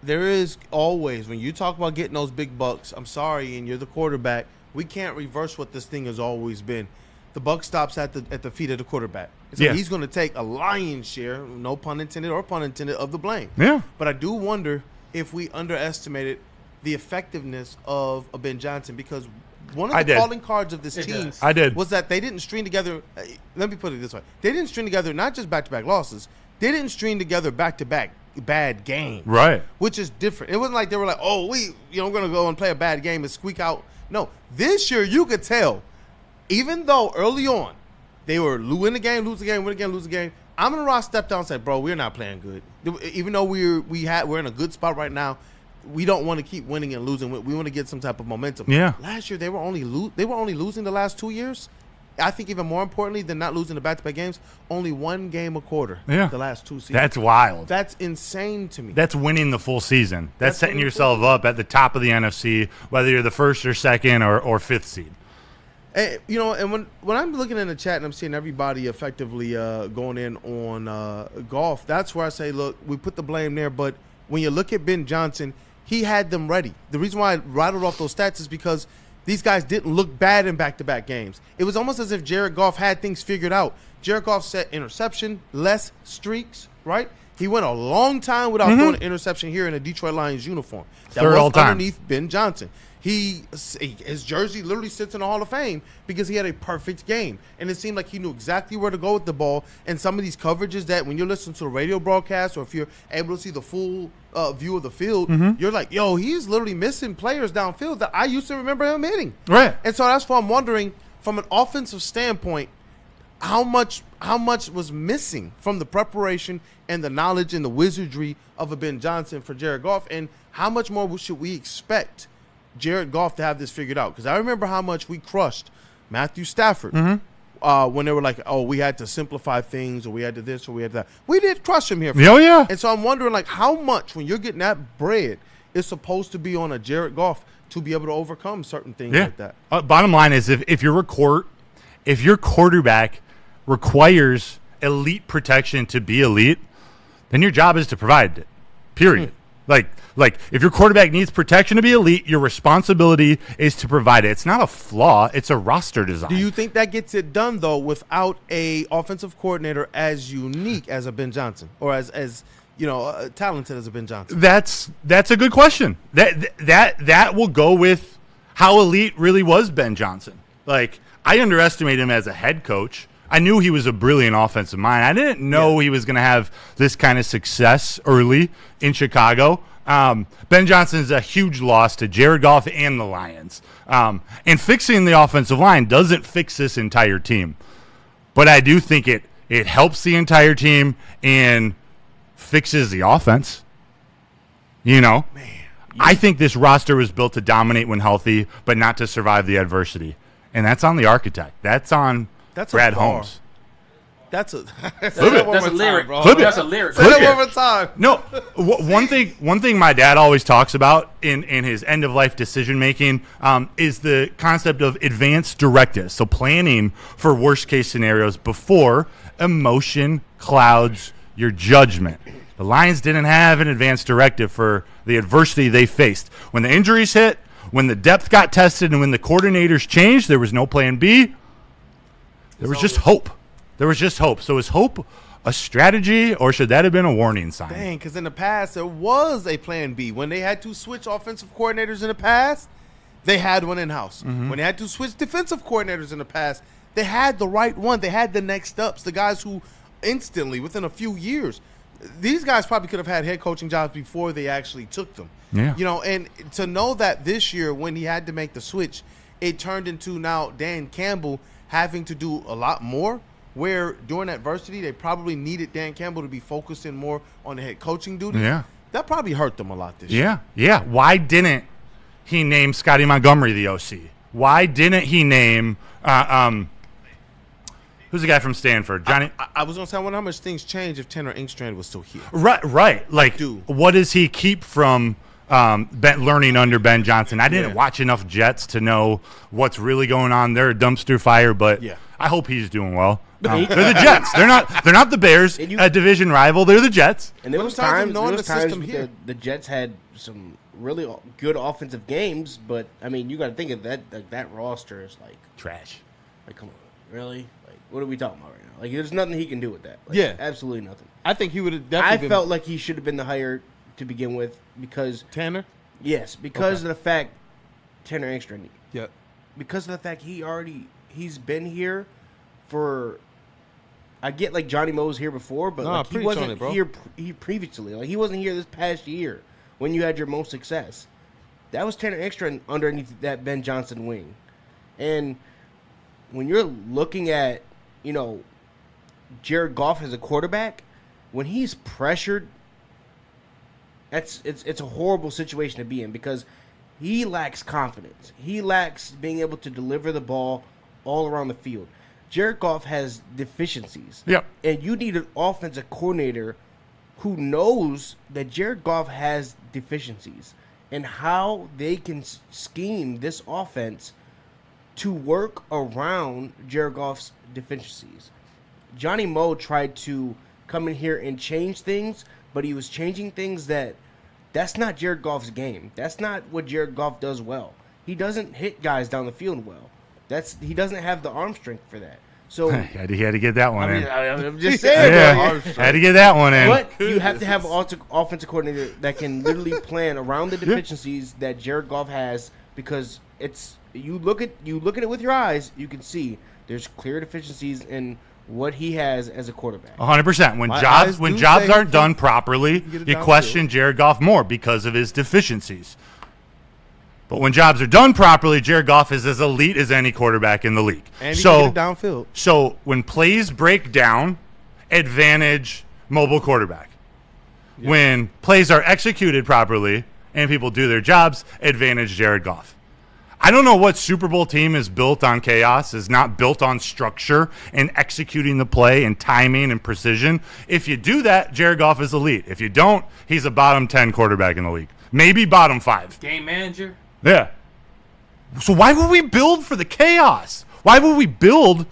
there is always, when you talk about getting those big bucks, I'm sorry, and you're the quarterback, we can't reverse what this thing has always been. The buck stops at the feet of the quarterback. So he's going to take a lion's share, no pun intended or pun intended, of the blame. Yeah. But I do wonder if we underestimated the effectiveness of a Ben Johnson, because one of the did. calling cards of this team does. I did. was that they didn't string together. Let me put it this way: they didn't string together not just back-to-back losses. They didn't string together back-to-back bad games, Right. which is different. It wasn't like they were like, "Oh, we're going to go and play a bad game and squeak out." No, this year you could tell, even though early on they were win the game, lose the game, win the game, lose the game. Amon-Ra stepped down and said, "Bro, we're not playing good. Even though we're in a good spot right now, we don't want to keep winning and losing. We want to get some type of momentum." Yeah. Last year they were only losing the last 2 years. I think even more importantly than not losing the back-to-back games, only one game a quarter. Yeah. The last 2 seasons. That's wild. That's insane to me. That's winning the full season. That's setting winning the yourself up at the top of the NFC, whether you're the first or second or fifth seed. And, and when I'm looking in the chat and I'm seeing everybody effectively going in on Goff, that's where I say, look, we put the blame there. But when you look at Ben Johnson, he had them ready. The reason why I rattled off those stats is because these guys didn't look bad in back-to-back games. It was almost as if Jared Goff had things figured out. Jared Goff set interception, less streaks, right? He went a long time without throwing an interception here in a Detroit Lions uniform. That Third was all-time. underneath Ben Johnson. His jersey literally sits in the Hall of Fame because he had a perfect game. And it seemed like he knew exactly where to go with the ball. And some of these coverages that when you listen to the radio broadcast or if you're able to see the full view of the field, you're like, yo, he's literally missing players downfield that I used to remember him hitting. Right. And so that's why I'm wondering, from an offensive standpoint, how much was missing from the preparation and the knowledge and the wizardry of a Ben Johnson for Jared Goff, and how much more should we expect Jared Goff to have this figured out? Because I remember how much we crushed Matthew Stafford when they were like, oh, we had to simplify things, or we had to this, or we had that. We did crush him here. Oh, yeah. And so I'm wondering, like, how much, when you're getting that bread, is supposed to be on a Jared Goff to be able to overcome certain things like that. Bottom line is, if your quarterback requires elite protection to be elite, then your job is to provide it. Period. Like if your quarterback needs protection to be elite, your responsibility is to provide it. It's not a flaw; it's a roster design. Do you think that gets it done though, without a offensive coordinator as unique as a Ben Johnson, or as talented as a Ben Johnson? That's a good question. That will go with how elite really was Ben Johnson. Like, I underestimated him as a head coach. I knew he was a brilliant offensive mind. I didn't know he was going to have this kind of success early in Chicago. Ben Johnson is a huge loss to Jared Goff and the Lions. And fixing the offensive line doesn't fix this entire team. But I do think it helps the entire team and fixes the offense. Man. I think this roster was built to dominate when healthy, but not to survive the adversity. And that's on the architect. That's on Brad Holmes. That's a lyric, bro. Flip it. That's a lyric. Say that one more time. No, one thing my dad always talks about in his end of life decision making is the concept of advanced directives. So planning for worst case scenarios before emotion clouds your judgment. The Lions didn't have an advanced directive for the adversity they faced. When the injuries hit, when the depth got tested, and when the coordinators changed, there was no plan B. There was just hope. So is hope a strategy, or should that have been a warning sign? Dang, because in the past, there was a plan B. When they had to switch offensive coordinators in the past, they had one in-house. When they had to switch defensive coordinators in the past, they had the right one. They had the next ups, the guys who instantly, within a few years, these guys probably could have had head coaching jobs before they actually took them. Yeah. And to know that this year, when he had to make the switch, it turned into now Dan Campbell having to do a lot more, where during adversity they probably needed Dan Campbell to be focusing more on the head coaching duties. Yeah. That probably hurt them a lot this year. Yeah. Why didn't he name Scotty Montgomery the OC? Why didn't he name who's the guy from Stanford? Johnny. I was going to say, I wonder how much things change if Tanner Inkstrand was still here. Right. Like, what does he keep from learning under Ben Johnson? I didn't watch enough Jets to know what's really going on. They're a dumpster fire, but I hope he's doing well. They're the Jets. They're not the Bears, a division rival. They're the Jets. And there was times the Jets had some really good offensive games, but I mean, you got to think of that. Like, that roster is like trash. Like, come on, really? Like, what are we talking about right now? Like, there's nothing he can do with that. Like, absolutely nothing. I think he would have definitely felt like he should have been the hire to begin with, because Tanner. Yes, because of the fact Tanner Engstrand. Yep. Because of the fact he's been here for. I get like Johnny Mo's here before, but like he wasn't here previously. Like he wasn't here this past year when you had your most success. That was Tanner Engstrand underneath that Ben Johnson wing. And when you're looking at, Jared Goff as a quarterback, when he's pressured, it's a horrible situation to be in because he lacks confidence. He lacks being able to deliver the ball all around the field. Jared Goff has deficiencies. Yep. And you need an offensive coordinator who knows that Jared Goff has deficiencies and how they can scheme this offense to work around Jared Goff's deficiencies. Johnny Mo tried to come in here and change things, but he was changing things that's not Jared Goff's game. That's not what Jared Goff does well. He doesn't hit guys down the field well. He doesn't have the arm strength for that. So he had to get that one in. I'm just saying. Had to get that one in. But you have to have an offensive coordinator that can literally plan around the deficiencies that Jared Goff has, because you look at it with your eyes, you can see there's clear deficiencies in what he has as a quarterback. 100%. When jobs aren't done properly, you question Jared Goff more because of his deficiencies. But when jobs are done properly, Jared Goff is as elite as any quarterback in the league. And he can get it downfield. So when plays break down, advantage mobile quarterback. Yeah. When plays are executed properly and people do their jobs, advantage Jared Goff. I don't know what Super Bowl team is built on chaos, is not built on structure and executing the play and timing and precision. If you do that, Jared Goff is elite. If you don't, he's a bottom 10 quarterback in the league. Maybe bottom 5. Game manager. Yeah. So why would we build for the chaos? Why would we build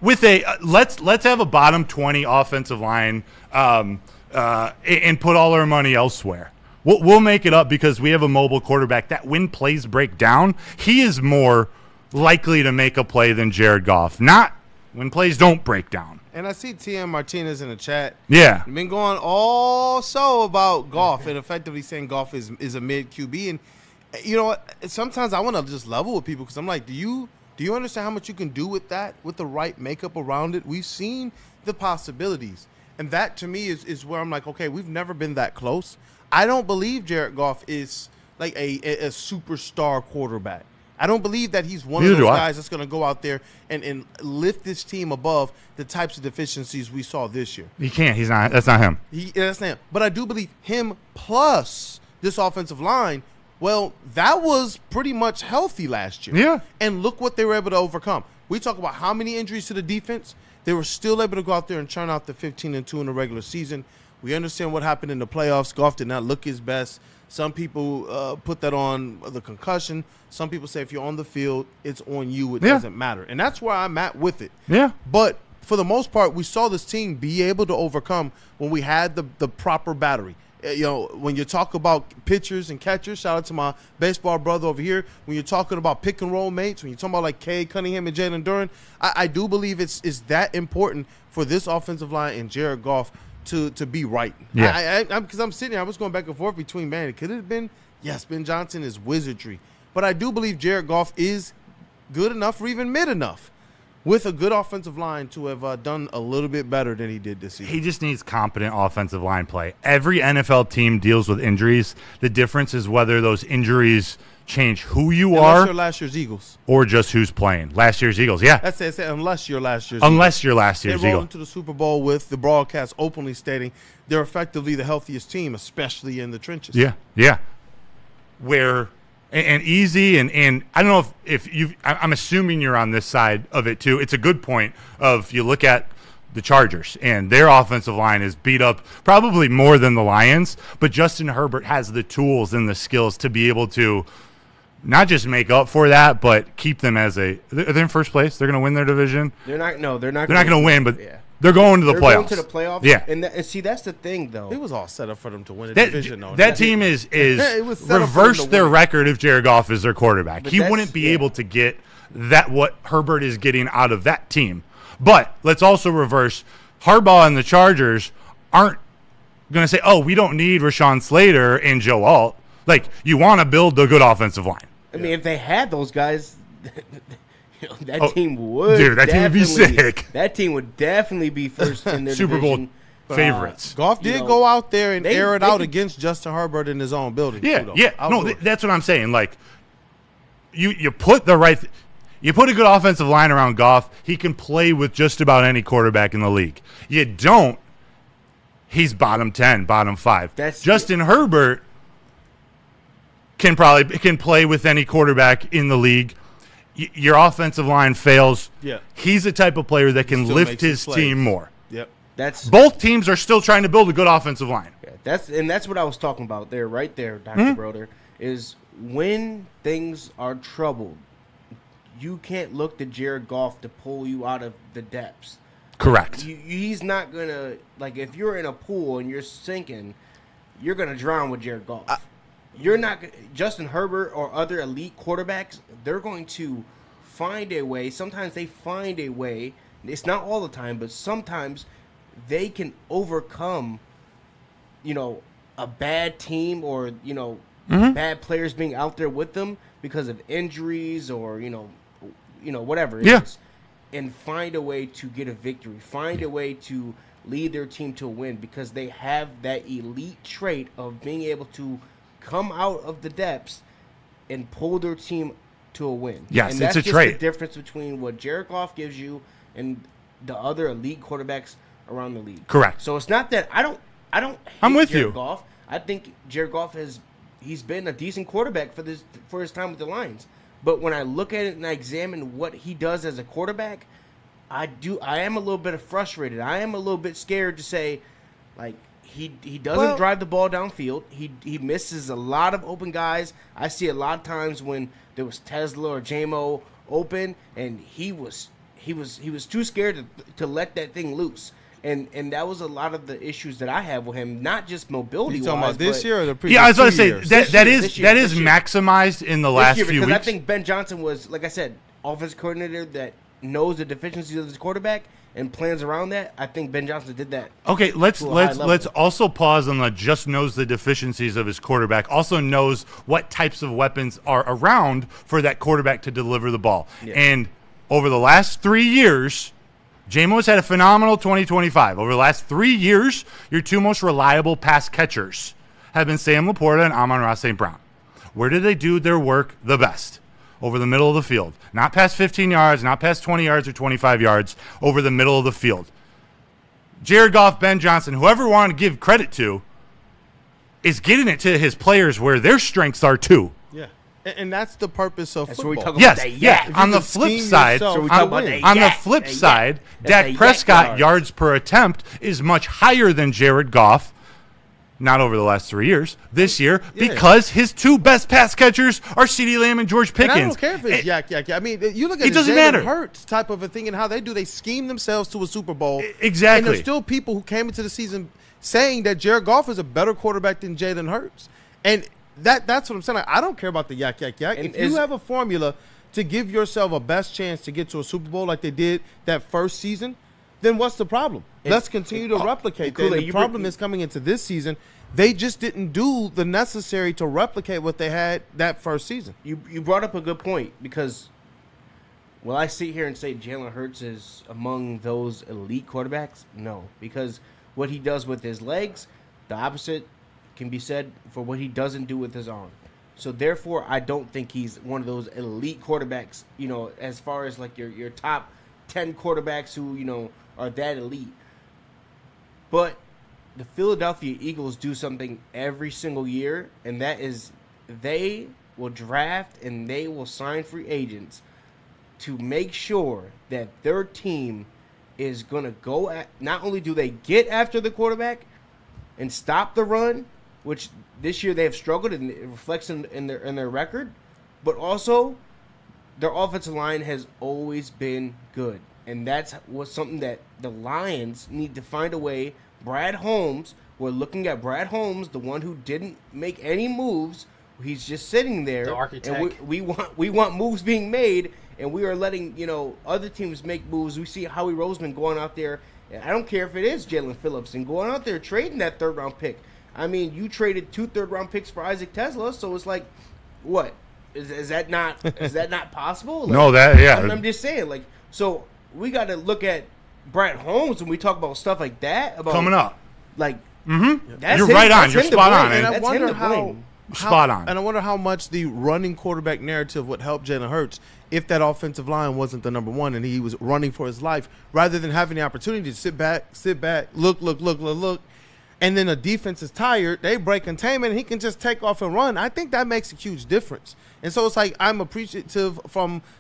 with a let's have a bottom 20 offensive line and put all our money elsewhere? We'll make it up because we have a mobile quarterback that when plays break down, he is more likely to make a play than Jared Goff, not when plays don't break down. And I see TM Martinez in the chat. Yeah. Been going all so about Goff and effectively saying Goff is a mid QB. And you know what? Sometimes I want to just level with people because I'm like, do you understand how much you can do with that, with the right makeup around it? We've seen the possibilities. And that, to me, is where I'm like, okay, we've never been that close. I don't believe Jared Goff is like a superstar quarterback. I don't believe that he's one of those guys that's going to go out there and lift this team above the types of deficiencies we saw this year. He can't. He's not. That's not him. That's not him. But I do believe him plus this offensive line. Well, that was pretty much healthy last year. Yeah. And look what they were able to overcome. We talk about how many injuries to the defense. They were still able to go out there and churn out the 15-2 in the regular season. We understand what happened in the playoffs. Goff did not look his best. Some people put that on the concussion. Some people say if you're on the field, it's on you. It doesn't matter. And that's where I'm at with it. Yeah. But for the most part, we saw this team be able to overcome when we had the proper battery. When you talk about pitchers and catchers, shout out to my baseball brother over here. When you're talking about pick and roll mates, when you're talking about like Cade Cunningham and Jalen Duren, I do believe it's that important for this offensive line and Jared Goff to be right. Yeah. Because I'm sitting here, I was going back and forth between, man, could it have been? Yes, Ben Johnson is wizardry. But I do believe Jared Goff is good enough or even mid enough with a good offensive line to have done a little bit better than he did this season. He just needs competent offensive line play. Every NFL team deals with injuries. The difference is whether those injuries change who you unless are you're last year's Eagles. Or just who's playing. Last year's Eagles, yeah. That's it. Unless you're last year's Unless Eagles. you're last year's They roll Eagles. into the Super Bowl with the broadcast openly stating they're effectively the healthiest team, especially in the trenches. Yeah. Where... And easy, and I don't know if you. I'm assuming you're on this side of it too. It's a good point of you look at the Chargers and their offensive line is beat up probably more than the Lions, but Justin Herbert has the tools and the skills to be able to not just make up for that, but keep them as they're in first place. They're going to win their division. They're not going to win, but they're going to the playoffs. Going to the playoffs. Yeah, and see that's the thing though. It was all set up for them to win a division. Though. That team is reverse their record if Jared Goff is their quarterback. He wouldn't be able to get that what Herbert is getting out of that team. But let's also reverse. Harbaugh and the Chargers aren't going to say, "Oh, we don't need Rashawn Slater and Joe Alt." Like, you want to build a good offensive line. I mean, if they had those guys, that team would. Dude, that team would be sick. That team would definitely be first in their Super Bowl division. favorites. Goff did go out there and air it out could- against Justin Herbert in his own building. Yeah, too, though. yeah. No, Outdoors. that's what I'm saying. Like, you put the right you put a good offensive line around Goff, he can play with just about any quarterback in the league. You don't, he's bottom 10, bottom 5. Justin Herbert can play with any quarterback in the league. Your offensive line fails. Yeah. He's the type of player that can Still lift makes some his plays. team more. Yep. Both teams are still trying to build a good offensive line. Yeah, that's what I was talking about there, right there, Dr. Broder, is when things are troubled, you can't look to Jared Goff to pull you out of the depths. Correct. He's not going to, like, if you're in a pool and you're sinking, you're going to drown with Jared Goff. You're not Justin Herbert or other elite quarterbacks, they're going to find a way. Sometimes they find a way. It's not all the time, but sometimes they can overcome, a bad team or, bad players being out there with them because of injuries or, whatever it is, and find a way to get a victory, find a way to lead their team to a win because they have that elite trait of being able to come out of the depths and pull their team to a win. Yes, and that's it's a just trait. the difference between what Jared Goff gives you and the other elite quarterbacks around the league. Correct. So it's not that I don't hate I'm with Jared you. Goff. I think Jared Goff he's been a decent quarterback for his time with the Lions. But when I look at it and I examine what he does as a quarterback, I am a little bit frustrated. I am a little bit scared to say, like, he doesn't drive the ball downfield. He misses a lot of open guys. I see a lot of times when there was Tesla or JMO open, and he was too scared to let that thing loose. And that was a lot of the issues that I have with him, not just mobility. You talking about this year or the previous? Yeah, I was going to 2 say years? that is this year. maximized in the last few because weeks. I think Ben Johnson was, like I said, offensive coordinator that knows the deficiencies of his quarterback and plans around that. I think Ben Johnson did that. Okay, let's to a high level. also pause on the just knows the deficiencies of his quarterback. Also knows what types of weapons are around for that quarterback to deliver the ball. Yeah. And over the last 3 years, J-Mo's had a phenomenal 2025. Over the last 3 years, your two most reliable pass catchers have been Sam Laporta and Amon-Ra St. Brown. Where do they do their work the best? Over the middle of the field. Not past 15 yards, not past 20 yards or 25 yards, over the middle of the field. Jared Goff, Ben Johnson, whoever you want to give credit to, is getting it to his players where their strengths are too. Yeah. And that's the purpose of That's what we football. talk about. Yes, that yeah. yak. On the can flip scheme side, yourself So we to talk about win. that on the yak, flip that side, yak. That's Dak that Prescott yak yards per attempt is much higher than Jared Goff. Not over the last 3 years. This year, because his two best pass catchers are CeeDee Lamb and George Pickens. And I don't care if it's yak. I mean, you look at It doesn't Jalen matter. Hurts type of a thing and how they do. They scheme themselves to a Super Bowl. Exactly. And there's still people who came into the season saying that Jared Goff is a better quarterback than Jalen Hurts. And that's what I'm saying. Like, I don't care about the yak. And If you have a formula to give yourself a best chance to get to a Super Bowl like they did that first season, then what's the problem? Let's continue to replicate that. Kool-Aid, The problem is coming into this season, they just didn't do the necessary to replicate what they had that first season. You brought up a good point because will I sit here and say Jalen Hurts is among those elite quarterbacks? No, because what he does with his legs, the opposite can be said for what he doesn't do with his arm. So therefore, I don't think he's one of those elite quarterbacks, as far as like your top 10 quarterbacks who, are that elite. But the Philadelphia Eagles do something every single year, and that is they will draft and they will sign free agents to make sure that their team is going to go at, not only do they get after the quarterback and stop the run, which this year they have struggled and it reflects in their record, but also their offensive line has always been good. And that's something that the Lions need to find a way. Brad Holmes, we're looking at Brad Holmes, the one who didn't make any moves. He's just sitting there. The architect. And we want moves being made, and we are letting other teams make moves. We see Howie Roseman going out there. And I don't care if it is Jalen Phillips and going out there trading that third round pick. I mean, you traded 2 third-round picks for Isaac Tesla, so it's like, what? Is that not possible? Like, No, I'm just saying, like, so we got to look at Brett Holmes when we talk about stuff like that. About coming up. Like, You're right on. You're spot on. And I That's wonder him to how blame. Spot on. And I wonder how much the running quarterback narrative would help Jalen Hurts if that offensive line wasn't the number one and he was running for his life, rather than having the opportunity to sit back, look, and then a defense is tired, they break containment, and he can just take off and run. I think that makes a huge difference. And so it's like I'm appreciative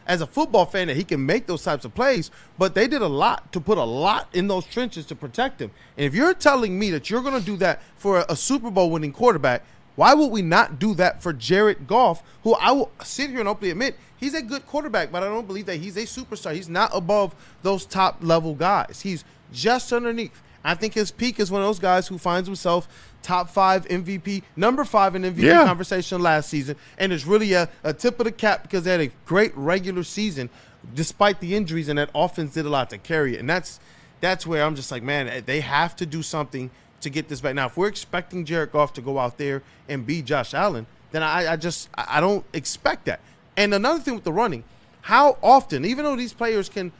as a football fan that he can make those types of plays, but they did a lot to put a lot in those trenches to protect him. And if you're telling me that you're going to do that for a Super Bowl winning quarterback, why would we not do that for Jared Goff, who I will sit here and openly admit he's a good quarterback, but I don't believe that he's a superstar. He's not above those top-level guys. He's just underneath. I think his peak is one of those guys who finds himself top 5 MVP, number 5 in MVP conversation last season, and it's really a tip of the cap because they had a great regular season despite the injuries, and that offense did a lot to carry it. And that's where I'm just like, man, they have to do something to get this back. Now, if we're expecting Jared Goff to go out there and beat Josh Allen, then I don't expect that. And another thing with the running, how often, even though these players can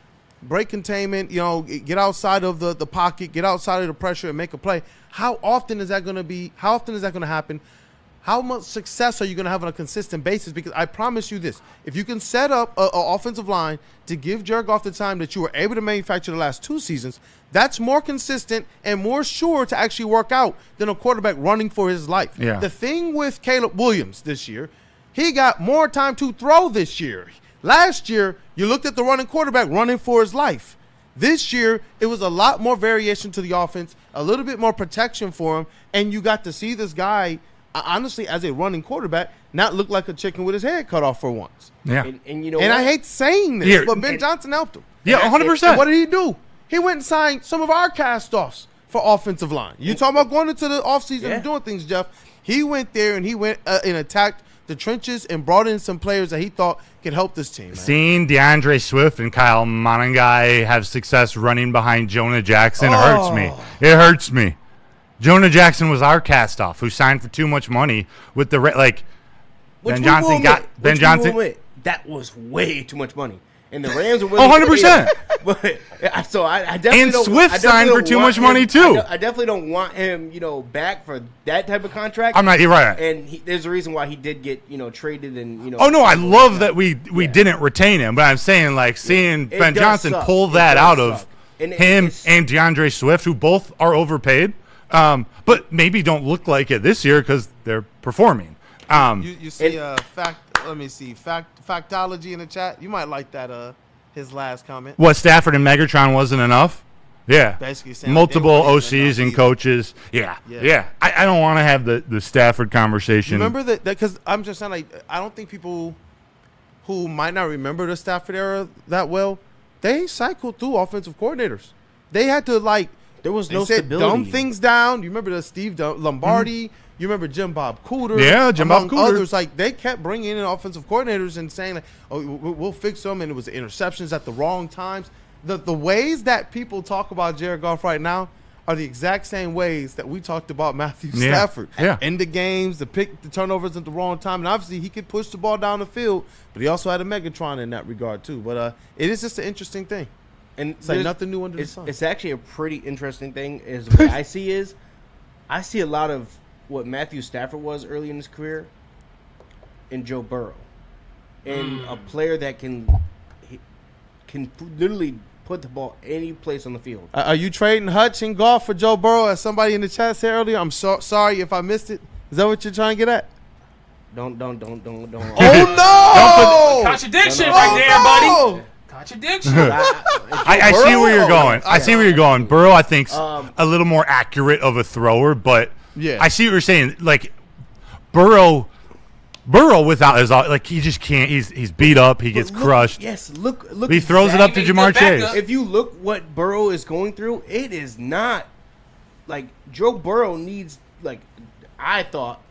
break containment, get outside of the pocket, get outside of the pressure and make a play, how often is that going to happen? How much success are you going to have on a consistent basis? Because I promise you this, if you can set up an offensive line to give Jared Goff the time that you were able to manufacture the last 2 seasons, that's more consistent and more sure to actually work out than a quarterback running for his life. Yeah. The thing with Caleb Williams this year, he got more time to throw this year. Last year, you looked at the running quarterback running for his life. This year, it was a lot more variation to the offense, a little bit more protection for him, and you got to see this guy, honestly, as a running quarterback, not look like a chicken with his head cut off for once. Yeah. And you know And what? I hate saying this, Here, but Ben Johnson helped him. Yeah, 100%. And what did he do? He went and signed some of our cast-offs for offensive line. You talking about going into the offseason and doing things, Jeff. He went there and he went and attacked the trenches and brought in some players that he thought could help this team. Man. Seeing DeAndre Swift and Kyle Monangai have success running behind Jonah Jackson hurts me. It hurts me. Jonah Jackson was our cast-off who signed for too much money with the Ben Johnson got Ben Johnson. That was way too much money. And the Rams are 100%. But so I definitely And don't. Swift I definitely signed for don't too want much him- money, too. I definitely don't want him, back for that type of contract. You're right. And there's a reason why he did get, traded and. Oh no, I love that we didn't retain him, but I'm saying seeing It Ben does Johnson suck. pull It that does out of suck. And him it's- and DeAndre Swift, who both are overpaid, but maybe don't look like it this year because they're performing. You see let me see factology in the chat. You might like that his last comment. What, Stafford and Megatron wasn't enough? Yeah. Basically saying multiple they weren't OCs enough and either. coaches. Yeah. I don't want to have the Stafford conversation. Remember that because I'm just saying, I don't think people who might not remember the Stafford era that well, they cycled through offensive coordinators. They had to there was no they said stability. dumb things down. You remember the Steve Lombardi? Mm-hmm. You remember Jim Bob Cooter? Yeah, Jim Bob Cooter. Others, they kept bringing in offensive coordinators and saying, we'll fix them, and it was interceptions at the wrong times. The ways that people talk about Jared Goff right now are the exact same ways that we talked about Matthew Stafford. Yeah. In the games, the turnovers at the wrong time, and obviously he could push the ball down the field, but he also had a Megatron in that regard too. But it is just an interesting thing. And it's nothing new under the sun. It's actually a pretty interesting thing. Is what I see a lot of what Matthew Stafford was early in his career in Joe Burrow, and a player that can literally put the ball any place on the field. Are you trading Hutch and Goff for Joe Burrow, as somebody in the chat said earlier? I'm sorry if I missed it. Is that what you're trying to get at? Don't. Oh no! Contradiction right there, buddy. Contradiction. I see where you're going. I see where you're going. Burrow, I think, a little more accurate of a thrower, but I see what you're saying. Burrow without his he just can't. He's beat up. He gets crushed. Yes, look. He throws it up to Jamar Chase. If you look what Burrow is going through, it is not Joe Burrow needs I thought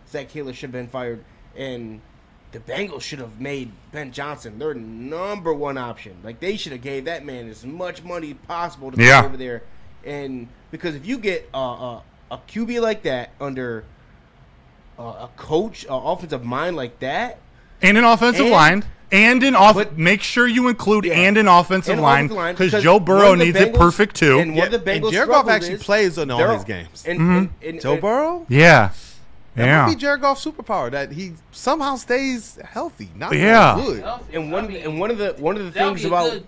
Zach Taylor should have been fired, and the Bengals should have made Ben Johnson their number one option. They should have gave that man as much money possible to come over there, and because if you get a a QB like that under a coach, an offensive mind like that, and an offensive line. And make sure you include and an offensive line because Joe Burrow needs it perfect too. And one of the Bengals Jared Goff actually plays in all his games. And Joe Burrow? Yeah. That might be Jared Goff's superpower that he somehow stays healthy, not good. And one of the things about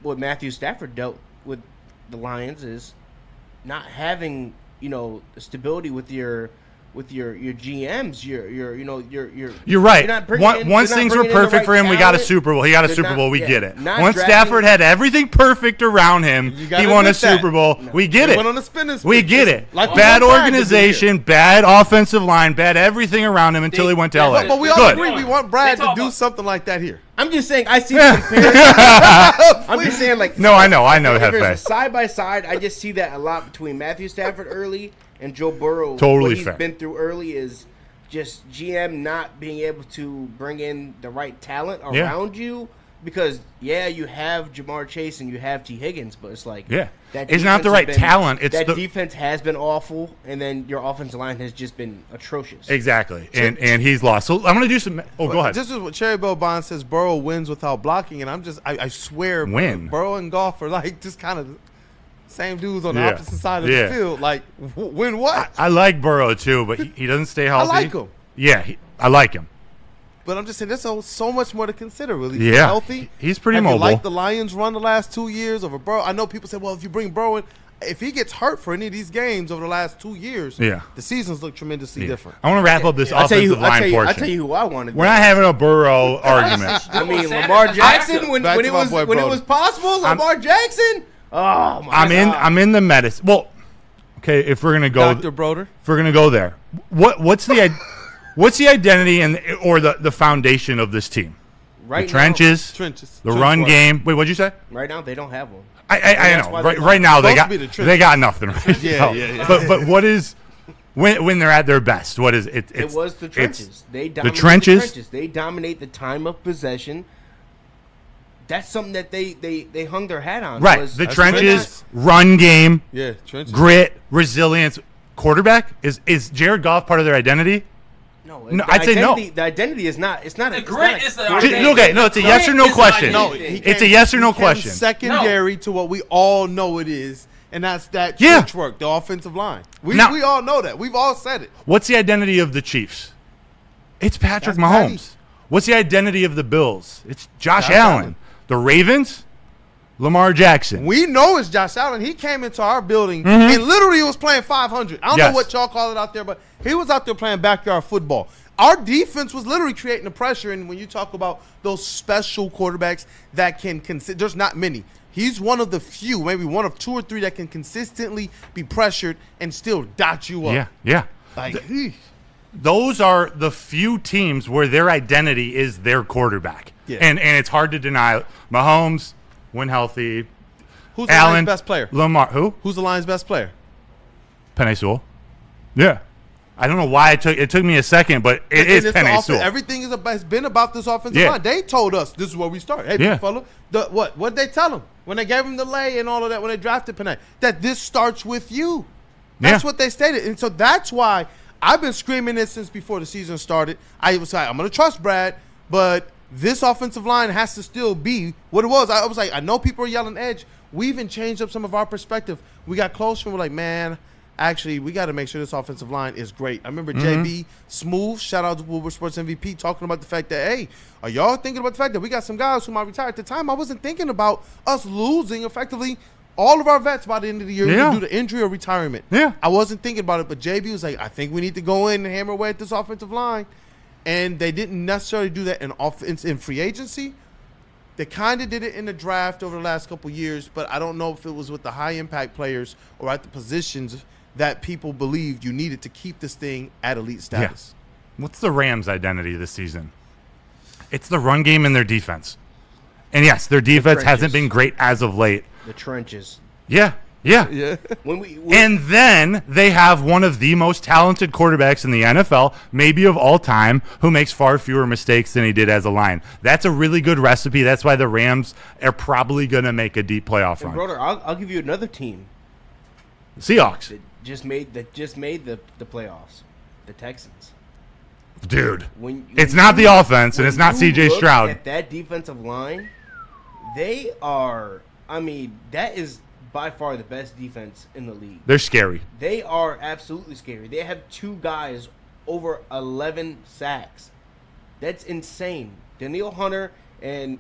what Matthew Stafford dealt with the Lions is not having stability with your GMs, You're right. Once things were perfect for him, we got a talent. Super Bowl. He got a Super Bowl. We get it. drafting- Once Stafford had everything perfect around him, he won a Super Bowl. We get it. Went on a spinning spree. We get it. Like bad organization, bad offensive line, bad everything around him until he went to LA. But we all agree we want Brad to do something like that here. I'm just saying I see the comparison. I'm just saying No, I know, Jefe. Jefe. Side by side, I just see that a lot between Matthew Stafford early and Joe Burrow. Totally what he's fair. been through early is just GM not being able to bring in the right talent around you because you have Jamar Chase and you have T. Higgins, but it's like it's not the right talent. It's that defense has been awful, and then your offensive line has just been atrocious. Exactly, and he's lost. So I'm going to do some. Oh, go ahead. This is what Cherry Bell Bond says. Burrow wins without blocking, and I swear, Burrow and Goff are like just kind of same dudes on the opposite side of the field. Like, win what? I like Burrow too, but he doesn't stay healthy. I like him. Yeah, I like him. But I'm just saying, there's so much more to consider. Really, yeah, healthy. He's pretty Have mobile. You like the Lions run the last 2 years over Burrow? I know people say, well, if you bring Burrow in, if he gets hurt for any of these games over the last 2 years, the seasons look tremendously different. I want to wrap up this offensive line portion. I'll tell you who I wanted. We're not having a Burrow argument. I mean, Lamar Jackson when it was possible. Lamar Jackson. Oh my God. I'm in the medicine. Well, okay, if we're gonna go, Dr. Broder, if we're gonna go there, what's the identity or the foundation of this team? Right, the trenches, the run game. Wait, what'd you say? Right now they don't have one. I know. Right now they got nothing. Right? Yeah. But what is when they're at their best? What is it? It was the trenches. They dominate the trenches. They dominate the time of possession. That's something that they hung their hat on. Right. The trenches, run game, trenches. Grit, resilience. Quarterback is Jared Goff part of their identity? No, I'd say no. The identity is not. It's not. The grit is the okay. No, it's a yes or no question. No, it's a yes or no question. Secondary to what we all know it is, and that's that trench work, the offensive line. We all know that. We've all said it. What's the identity of the Chiefs? It's Patrick Mahomes. What's the identity of the Bills? It's Josh Allen. The Ravens, Lamar Jackson. We know it's Josh Allen. He came into our building and literally was playing 500. I don't know what y'all call it out there, but he was out there playing backyard football. Our defense was literally creating the pressure, and when you talk about those special quarterbacks that can there's not many. He's one of the few, maybe one of 2 or 3 that can consistently be pressured and still dot you up. Yeah. Like, those are the few teams where their identity is their quarterback. Yeah. And it's hard to deny. Mahomes, when healthy. Who's the Allen, Lions' best player? Lamar. Who? Who's the Lions' best player? Penei Sewell. Yeah. I don't know why it took me a second, but it is Penei Sewell. Everything has been about this offensive line. They told us this is where we start. Hey, big fella. What'd they tell him when they gave him the lay and all of that when they drafted Penei? That this starts with you. That's what they stated. And so that's why I've been screaming this since before the season started. I was like, I'm going to trust Brad, but this offensive line has to still be what it was. I was like, I know people are yelling edge. We even changed up some of our perspective. We got closer and we're like, man, actually, we got to make sure this offensive line is great. I remember JB Smooth, shout out to Woodward Sports MVP, talking about the fact that, hey, are y'all thinking about the fact that we got some guys who might retire? At the time, I wasn't thinking about us losing effectively all of our vets by the end of the year due to injury or retirement. Yeah. I wasn't thinking about it, but JB was like, I think we need to go in and hammer away at this offensive line. And they didn't necessarily do that in free agency. They kind of did it in the draft over the last couple of years, but I don't know if it was with the high-impact players or at the positions that people believed you needed to keep this thing at elite status. Yeah. What's the Rams' identity this season? It's the run game and their defense. And, yes, their defense hasn't been great as of late. The trenches. Yeah. And then they have one of the most talented quarterbacks in the NFL, maybe of all time, who makes far fewer mistakes than he did as a Lion. That's a really good recipe. That's why the Rams are probably going to make a deep playoff run. Broder, I'll give you another team. Seahawks. just made the playoffs. The Texans. Dude, When it's not the offense, and when it's not you C.J. look Stroud. At that defensive line, they are. I mean, that is by far the best defense in the league. They're scary. They are absolutely scary. They have 2 guys over 11 sacks. That's insane. Daniil Hunter and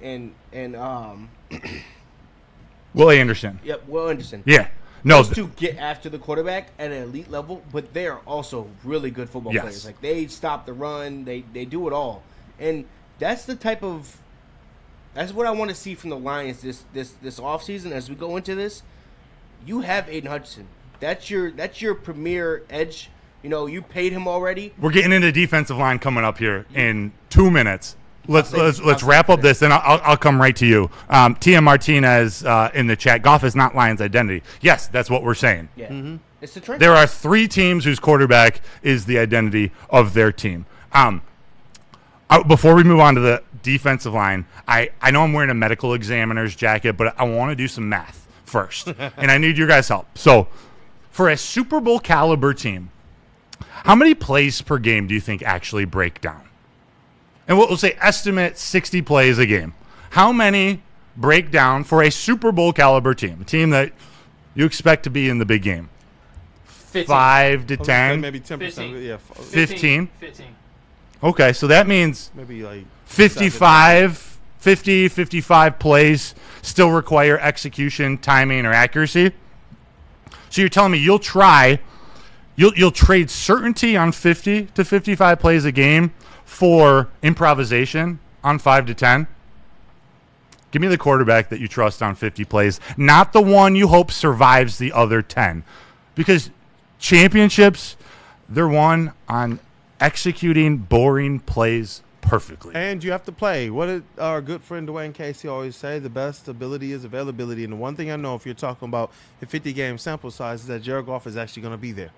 Will Anderson. Will Anderson. Yeah. No. Those 2 get after the quarterback at an elite level, but they are also really good football Yes. players. Like they stop the run, they do it all, and that's the type of that's what I want to see from the Lions this offseason as we go into this. You have Aiden Hutchinson. That's your premier edge. You know, you paid him already. We're getting into defensive line coming up here in 2 minutes. Let's wrap up this, and I'll come right to you. TM Martinez in the chat. Goff is not Lions' identity. Yes, that's what we're saying. Yeah, it's the trend. There are 3 teams whose quarterback is the identity of their team. Before we move on to the defensive line, I know I'm wearing a medical examiner's jacket, but I want to do some math first, and I need your guys' help. So, for a Super Bowl caliber team, how many plays per game do you think actually break down? And we'll say estimate 60 plays a game. How many break down for a Super Bowl caliber team, a team that you expect to be in the big game? 15. 5 to I was gonna say 10, maybe 10%. 15. Yeah, 15. 15. Okay, so that means maybe like 55 plays still require execution, timing, or accuracy. So you're telling me you'll trade certainty on 50 to 55 plays a game for improvisation on 5 to 10? Give me the quarterback that you trust on 50 plays, not the one you hope survives the other 10. Because championships, they're won on executing boring plays perfectly. And you have to play. What did our good friend Dwayne Casey always say? The best ability is availability. And the one thing I know, if you're talking about a 50-game sample size, is that Jared Goff is actually going to be there.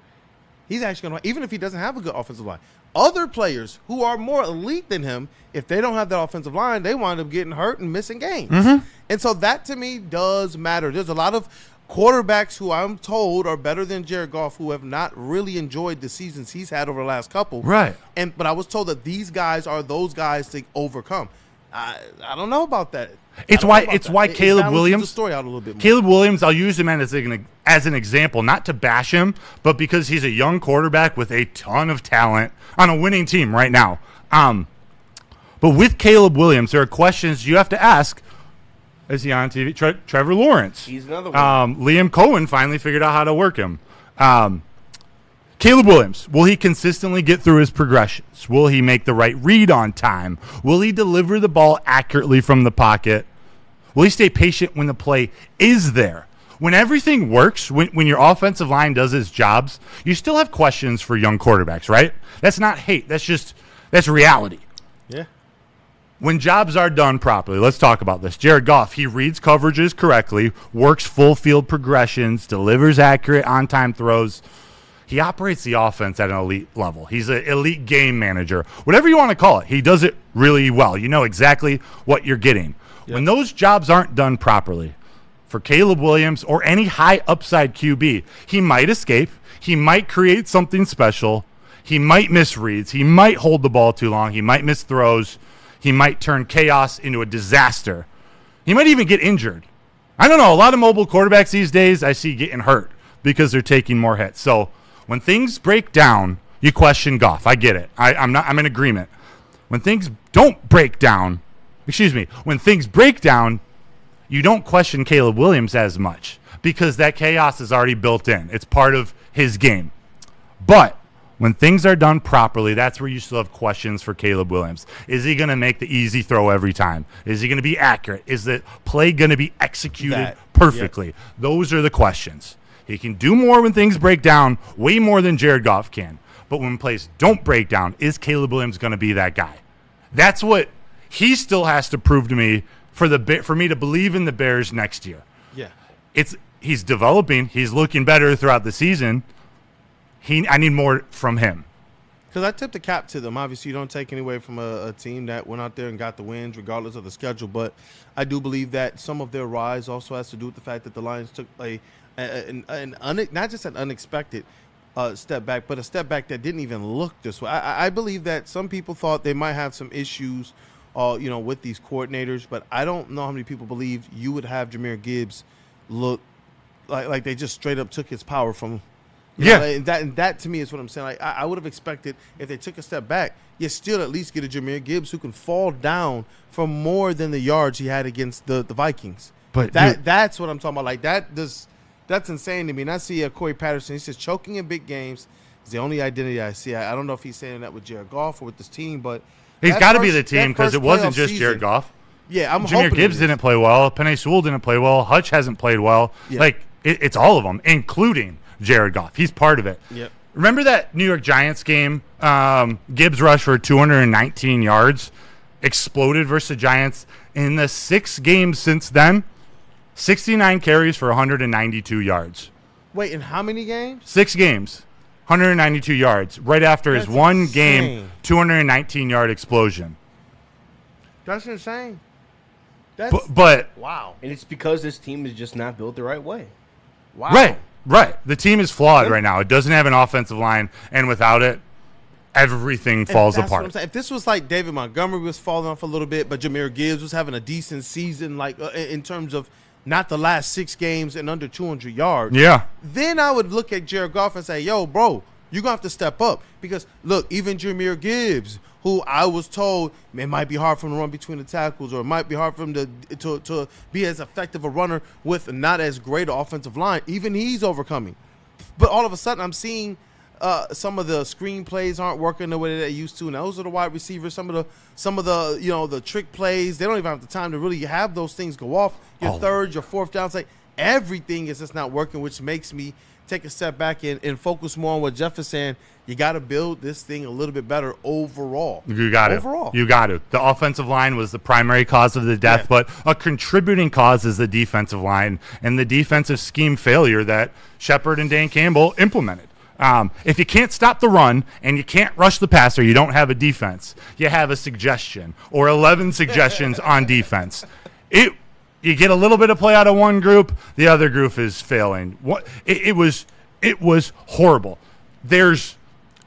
He's actually going to, even if he doesn't have a good offensive line. Other players who are more elite than him, if they don't have that offensive line, they wind up getting hurt and missing games. And so that, to me, does matter. There's a lot of quarterbacks who I'm told are better than Jared Goff who have not really enjoyed the seasons he's had over the last couple. Right. But I was told that these guys are those guys to overcome. I don't know about that. It's why Caleb Williams. The story out a little bit more. Caleb Williams, I'll use him as an example, not to bash him, but because he's a young quarterback with a ton of talent on a winning team right now. But with Caleb Williams, there are questions you have to ask. Is he on TV? Trevor Lawrence. He's another one. Liam Cohen finally figured out how to work him. Caleb Williams, will he consistently get through his progressions? Will he make the right read on time? Will he deliver the ball accurately from the pocket? Will he stay patient when the play is there? When everything works, when your offensive line does its jobs, you still have questions for young quarterbacks, right? That's not hate. That's reality. Yeah. When jobs are done properly, let's talk about this. Jared Goff, he reads coverages correctly, works full field progressions, delivers accurate on-time throws. He operates the offense at an elite level. He's an elite game manager. Whatever you want to call it, he does it really well. You know exactly what you're getting. Yep. When those jobs aren't done properly, for Caleb Williams or any high upside QB, he might escape. He might create something special. He might miss reads. He might hold the ball too long. He might miss throws. He might turn chaos into a disaster. He might even get injured. I don't know. A lot of mobile quarterbacks these days I see getting hurt because they're taking more hits. So when things break down, you question Goff. I get it. I'm in agreement. When things don't break down, when things break down, you don't question Caleb Williams as much because that chaos is already built in. It's part of his game. But when things are done properly, that's where you still have questions for Caleb Williams. Is he going to make the easy throw every time? Is he going to be accurate? Is the play going to be executed perfectly? Yep. Those are the questions. He can do more when things break down, way more than Jared Goff can. But when plays don't break down, is Caleb Williams going to be that guy? That's what he still has to prove to me for me to believe in the Bears next year. Yeah. He's developing. He's looking better throughout the season. I need more from him. Because I tip the cap to them. Obviously, you don't take any away from a team that went out there and got the wins regardless of the schedule. But I do believe that some of their rise also has to do with the fact that the Lions took not just an unexpected step back, but a step back that didn't even look this way. I believe that some people thought they might have some issues, with these coordinators. But I don't know how many people believe you would have Jahmyr Gibbs look like they just straight up took his power from him. And that to me is what I'm saying. Like I would have expected if they took a step back, you still at least get a Jahmyr Gibbs who can fall down for more than the yards he had against the Vikings. But that's what I'm talking about. Like that's insane to me. And I see Corey Patterson. He says choking in big games is the only identity I see. I don't know if he's saying that with Jared Goff or with this team, but he's got to be the team because it wasn't just season, Jared Goff. Yeah, I'm Jahmyr Gibbs didn't play well. Penei Sewell didn't play well. Hutch hasn't played well. Yeah. Like it's all of them, including Jared Goff. He's part of it. Yep. Remember that New York Giants game? Gibbs rushed for 219 yards, exploded versus the Giants. In the 6 games since then, 69 carries for 192 yards. Wait, in how many games? 6 games, 192 yards. Right after his one game, 219-yard explosion. That's insane. But wow. And it's because this team is just not built the right way. Wow. Right. The team is flawed right now. It doesn't have an offensive line, and without it, everything falls apart. If this was like David Montgomery was falling off a little bit, but Jahmyr Gibbs was having a decent season, like in terms of not the last 6 games and under 200 yards, then I would look at Jared Goff and say, yo, bro, you're going to have to step up. Because, look, even Jahmyr Gibbs, who I was told it might be hard for him to run between the tackles or it might be hard for him to be as effective a runner with not as great an offensive line, even he's overcoming. But all of a sudden I'm seeing some of the screenplays aren't working the way that they used to. And those are the wide receivers. Some of the the trick plays, they don't even have the time to really have those things go off. Your third, your fourth down, it's like everything is just not working, which makes me take a step back and focus more on what Jeff is saying. You got to build this thing a little bit better overall. You got to. The offensive line was the primary cause of the death, but a contributing cause is the defensive line and the defensive scheme failure that Shepard and Dan Campbell implemented. If you can't stop the run and you can't rush the passer, you don't have a defense. You have a suggestion or 11 suggestions on defense. You get a little bit of play out of one group, the other group is failing. It was horrible.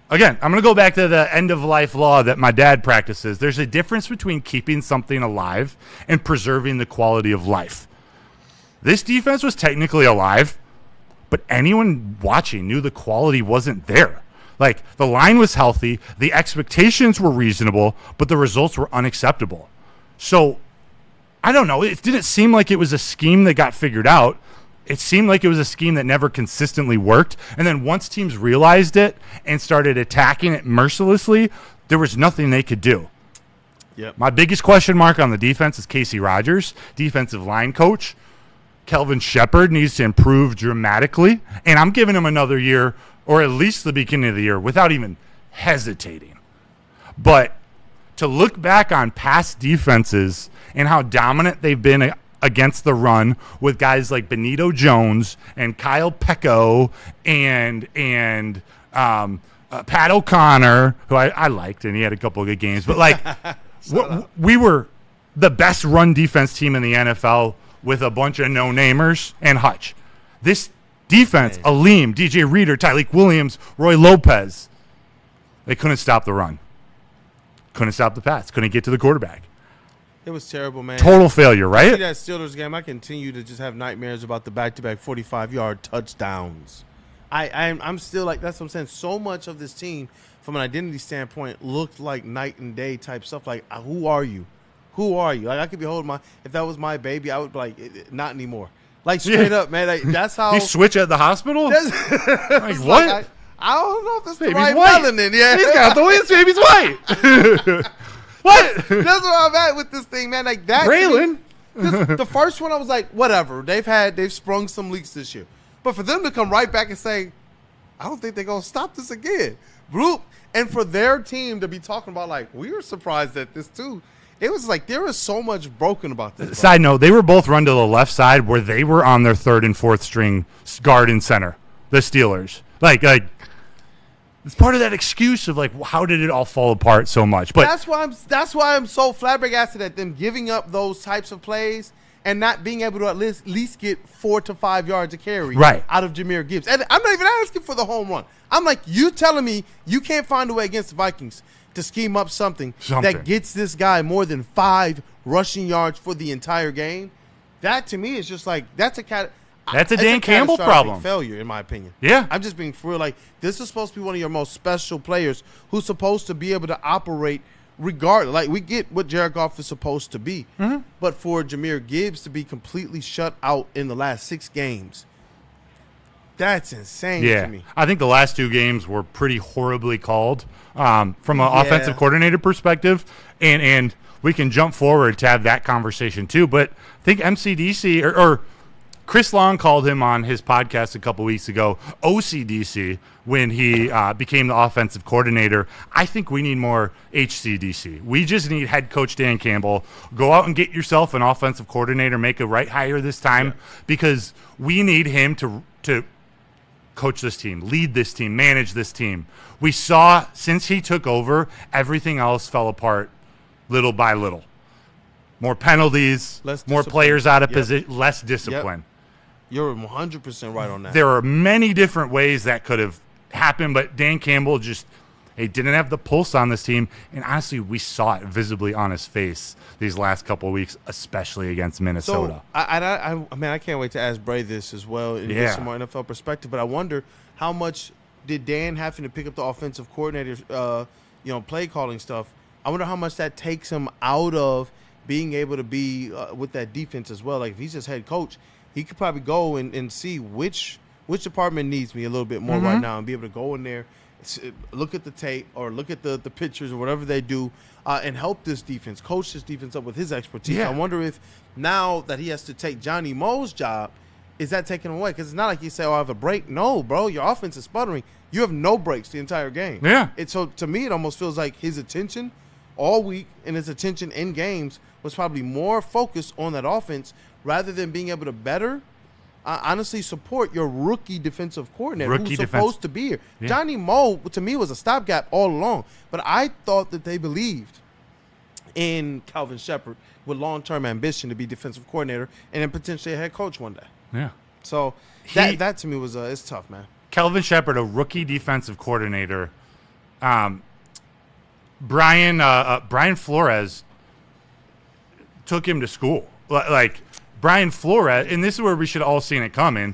Again, I'm going to go back to the end-of-life law that my dad practices. There's a difference between keeping something alive and preserving the quality of life. This defense was technically alive, but anyone watching knew the quality wasn't there. Like, the line was healthy, the expectations were reasonable, but the results were unacceptable. So, I don't know. It didn't seem like it was a scheme that got figured out. It seemed like it was a scheme that never consistently worked. And then once teams realized it and started attacking it mercilessly, there was nothing they could do. Yep. My biggest question mark on the defense is Casey Rogers, defensive line coach. Kelvin Shepard needs to improve dramatically. And I'm giving him another year, or at least the beginning of the year, without even hesitating. But to look back on past defenses and how dominant they've been against the run with guys like Benito Jones and Kyle Pecco and Pat O'Connor, who I liked, and he had a couple of good games. But, like, we were the best run defense team in the NFL with a bunch of no-namers and Hutch. This defense, Aleem, DJ Reader, Tyleek Williams, Roy Lopez, they couldn't stop the run. Couldn't stop the pass. Couldn't get to the quarterback. It was terrible, man. Total failure, right? See that Steelers game, I continue to just have nightmares about the back-to-back 45-yard touchdowns. I'm still like, that's what I'm saying. So much of this team, from an identity standpoint, looked like night and day type stuff. Like, who are you? Who are you? Like, I could be holding if that was my baby, I would be like, not anymore. Like, straight up, man. Like, that's how. You switch at the hospital? Like, what? Like, I don't know if that's the right melanin. Yeah. He's got this baby's white. What? That's where I'm at with this thing, man. Like that. Braylon. The first one, I was like, whatever. They've sprung some leaks this year. But for them to come right back and say, I don't think they're going to stop this again. Bloop. And for their team to be talking about, like, we were surprised at this too. It was like there was so much broken about this. Side note, they were both run to the left side where they were on their third and fourth string guard and center, the Steelers. Like it's part of that excuse of like, how did it all fall apart so much? But that's why I'm so flabbergasted at them giving up those types of plays and not being able to at least get 4 to 5 yards of carry out of Jahmyr Gibbs. And I'm not even asking for the home run. I'm like, you telling me you can't find a way against the Vikings to scheme up something that gets this guy more than 5 rushing yards for the entire game? That to me is just like that's a Dan Campbell problem. Failure, in my opinion. Yeah. I'm just being for real. Like, this is supposed to be one of your most special players who's supposed to be able to operate regardless. Like, we get what Jared Goff is supposed to be. Mm-hmm. But for Jahmyr Gibbs to be completely shut out in the last 6 games, that's insane to me. I think the last 2 games were pretty horribly called from an offensive coordinator perspective. And we can jump forward to have that conversation too. But I think MCDC or Chris Long called him on his podcast a couple weeks ago, OCDC, when he became the offensive coordinator. I think we need more HCDC. We just need head coach Dan Campbell. Go out and get yourself an offensive coordinator, make a right hire this time, because we need him to coach this team, lead this team, manage this team. We saw since he took over, everything else fell apart little by little. More penalties, more players out of position, less discipline. You're 100% right on that. There are many different ways that could have happened, but Dan Campbell just didn't have the pulse on this team. And honestly, we saw it visibly on his face these last couple of weeks, especially against Minnesota. So, I can't wait to ask Bray this as well and get some more NFL perspective. But I wonder how much did Dan having to pick up the offensive coordinator, play calling stuff. I wonder how much that takes him out of being able to be with that defense as well. Like, if he's just head coach, he could probably go and see which department needs me a little bit more right now and be able to go in there, look at the tape or look at the pictures or whatever they do and help this defense, coach this defense up with his expertise. I wonder if now that he has to take Johnny Moe's job, is that taken away? Because it's not like you say, I have a break. No, bro, your offense is sputtering. You have no breaks the entire game. Yeah. So to me, it almost feels like his attention all week and his attention in games was probably more focused on that offense rather than being able to better, honestly, support your rookie defensive coordinator who's supposed to be here. Yeah. Johnny Moe, to me, was a stopgap all along. But I thought that they believed in Calvin Shepard with long-term ambition to be defensive coordinator and then potentially a head coach one day. Yeah. So that to me was it's tough, man. Calvin Shepard, a rookie defensive coordinator. Brian Flores took him to school. Like, Brian Flores, and this is where we should all seen it coming,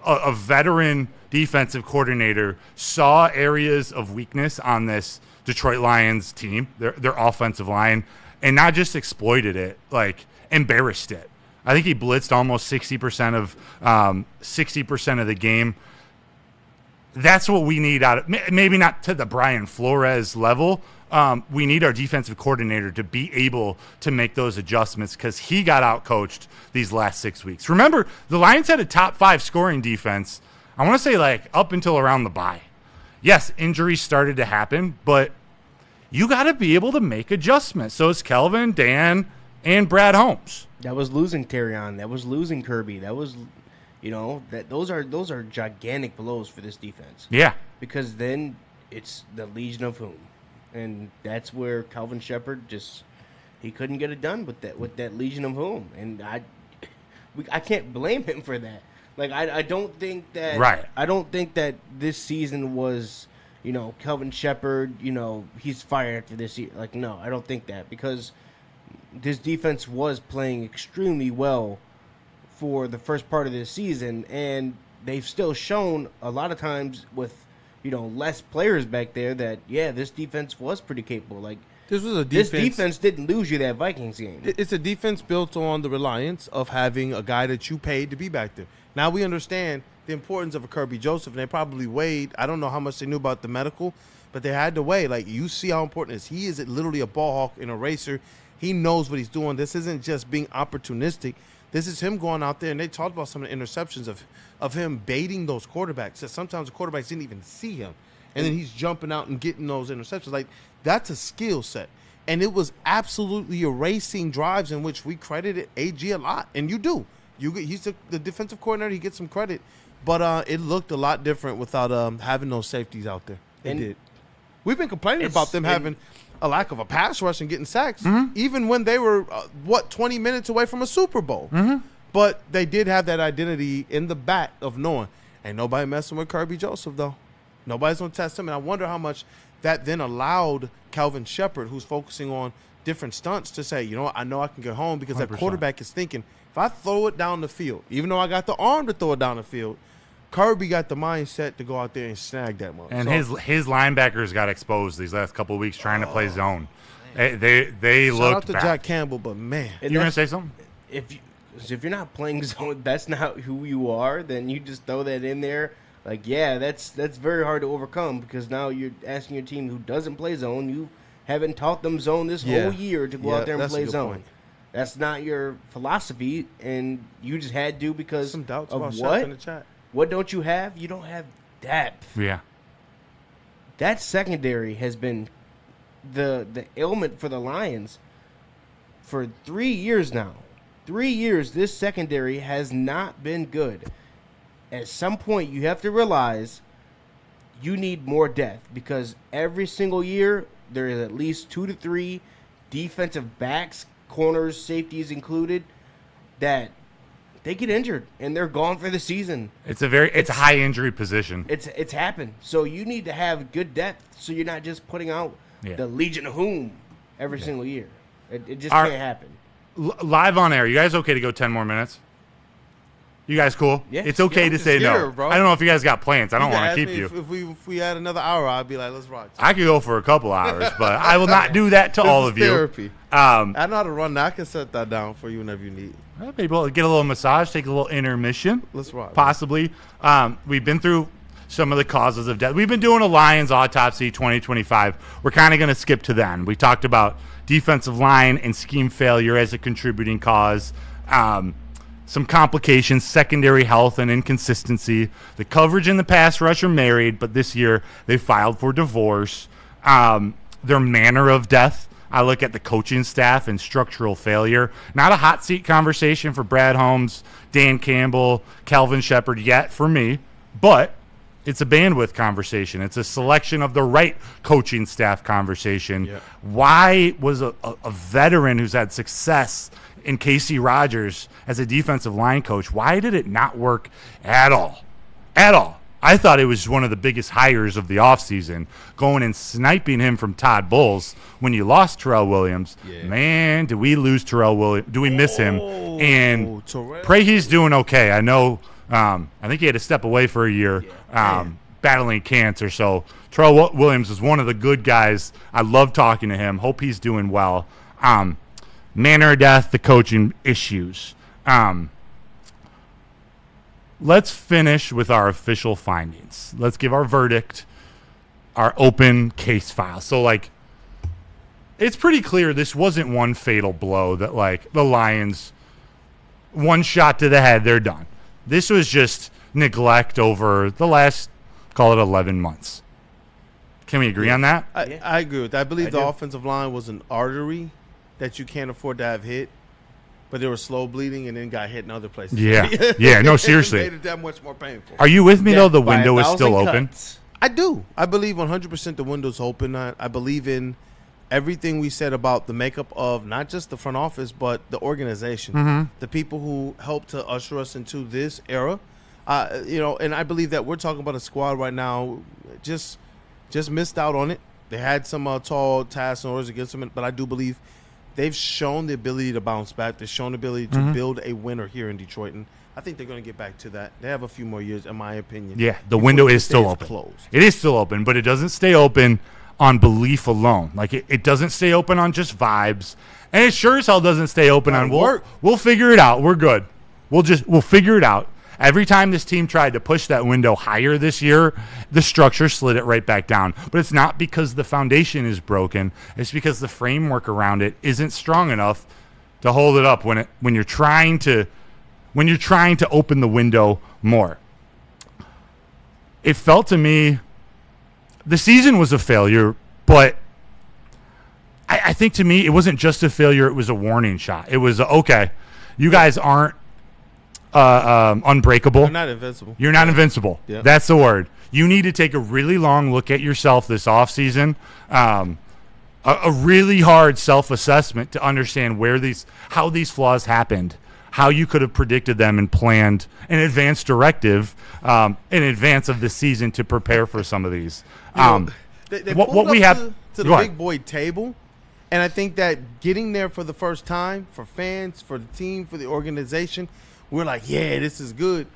a veteran defensive coordinator saw areas of weakness on this Detroit Lions team, their offensive line, and not just exploited it, like embarrassed it. I think he blitzed almost 60% of the game. That's what we need out of, maybe not to the Brian Flores level. We need our defensive coordinator to be able to make those adjustments because he got out-coached these last 6 weeks. Remember, the Lions had a top 5 scoring defense, I want to say like up until around the bye. Yes, injuries started to happen, but you got to be able to make adjustments. So it's Kelvin, Dan, and Brad Holmes. That was losing Terrion. That was losing Kirby. That was, those are gigantic blows for this defense. Yeah. Because then it's the Legion of Whom. And that's where Calvin Shepard he couldn't get it done with that Legion of Whom. And I can't blame him for that. Like, I don't think that I don't think that this season was, Calvin Shepard, he's fired after this year. Like, no, I don't think that, because this defense was playing extremely well for the first part of this season, and they've still shown a lot of times with less players back there that, this defense was pretty capable. Like, this defense didn't lose you that Vikings game. It's a defense built on the reliance of having a guy that you paid to be back there. Now we understand the importance of a Kirby Joseph, and they probably weighed, I don't know how much they knew about the medical, but they had to weigh. Like, you see how important it is. He is literally a ball hawk and a racer. He knows what he's doing. This isn't just being opportunistic. This is him going out there, and they talked about some of the interceptions of him baiting those quarterbacks. That sometimes the quarterbacks didn't even see him, and then he's jumping out and getting those interceptions. Like, that's a skill set, and it was absolutely erasing drives in which we credited AG a lot, and you do. He's the defensive coordinator. He gets some credit, but it looked a lot different without having those safeties out there. They did. We've been complaining about them having a lack of a pass rush and getting sacks, even when they were, 20 minutes away from a Super Bowl. But they did have that identity in the back of knowing, ain't nobody messing with Kirby Joseph, though. Nobody's going to test him. And I wonder how much that then allowed Calvin Shepard, who's focusing on different stunts, to say, you know what, I know I can get home because 100%. that quarterback is thinking, if I throw it down the field, even though I got the arm to throw it down the field, Kirby got the mindset to go out there and snag that mother. And his linebackers got exposed these last couple of weeks trying to play zone. They Shout looked out to bad. Jack Campbell, but man. You were going to say something? If you're not playing zone, that's not who you are. Then you just throw that in there. Like, yeah, that's very hard to overcome because now you're asking your team who doesn't play zone. You haven't taught them zone this whole year to go out there and play zone. Point. That's not your philosophy, and you just had to because some doubts of about what? in the chat. What don't you have? You don't have depth. Yeah. That secondary has been the ailment for the Lions for 3 years now. 3 years, this secondary has not been good. At some point, you have to realize you need more depth because every single year there is at least 2 to 3 defensive backs, corners, safeties included, that they get injured and they're gone for the season. It's a high injury position. It's happened. So you need to have good depth so you're not just putting out the Legion of Whom every single year. It just can't happen. Live on air. You guys okay to go 10 more minutes? You guys cool? Yeah. It's okay to say here, no. bro. I don't know if you guys got plans. I don't want ask to keep me you. If we had another hour, I'd be like, let's rock. I could go for a couple hours, but I will not do that to all This of is you. therapy. I know how to run that. I can set that down for you whenever you need. Maybe we'll get a little massage, take a little intermission. Let's rock. Possibly. We've been through some of the causes of death. We've been doing a Lions Autopsy 2025. We're kind of going to skip to then. We talked about defensive line and scheme failure as a contributing cause. Some complications, secondary health and inconsistency. The coverage and the pass rush are married, but this year they filed for divorce. Their manner of death, I look at the coaching staff and structural failure. Not a hot seat conversation for Brad Holmes, Dan Campbell, Calvin Shepard yet for me, but it's a bandwidth conversation. It's a selection of the right coaching staff conversation. Yep. Why was a veteran who's had success in Casey Rogers as a defensive line coach, why did it not work at all? At all. I thought it was one of the biggest hires of the offseason, going and sniping him from Todd Bowles when you lost Terrell Williams. Yeah. Man, do we lose Terrell Williams? Do we miss him? And pray he's doing okay. I know I think he had to step away for a year battling cancer. So Terrell Williams is one of the good guys. I love talking to him. Hope he's doing well. Manner of death, the coaching issues. Let's finish with our official findings. Let's give our verdict, our open case file. So, it's pretty clear this wasn't one fatal blow that, the Lions, one shot to the head, they're done. This was just neglect over the last, call it 11 months. Can we agree on that? I agree with that. I believe the offensive line was an artery that you can't afford to have hit, but they were slow bleeding and then got hit in other places. Yeah, yeah, no, seriously. It made it that much more painful. Are you with me, though? The window is still open? I do. I believe 100% the window's open. I believe in everything we said about the makeup of not just the front office, but the organization, the people who helped to usher us into this era. And I believe that we're talking about a squad right now just missed out on it. They had some tall tasks and orders against them, but I do believe they've shown the ability to bounce back. They've shown the ability to build a winner here in Detroit, and I think they're going to get back to that. They have a few more years, in my opinion. Yeah, the window is still open. Closed. It is still open, but it doesn't stay open on belief alone. It doesn't stay open on just vibes, and it sure as hell doesn't stay open on work. We'll figure it out. We're good. We'll figure it out. Every time this team tried to push that window higher this year, the structure slid it right back down. But it's not because the foundation is broken. It's because the framework around it isn't strong enough to hold it up when you're trying to open the window more. It felt to me the season was a failure, but I think to me it wasn't just a failure, it was a warning shot. It was okay, you guys aren't unbreakable. You're not invincible. You're not invincible. Yeah. That's the word. You need to take a really long look at yourself this offseason. A really hard self-assessment to understand how these flaws happened, how you could have predicted them and planned an advanced directive in advance of the season to prepare for some of these. They what pulled we up have to the go ahead. big boy table, and I think that getting there for the first time for fans, for the team, for the organization, we're like, yeah, this is good.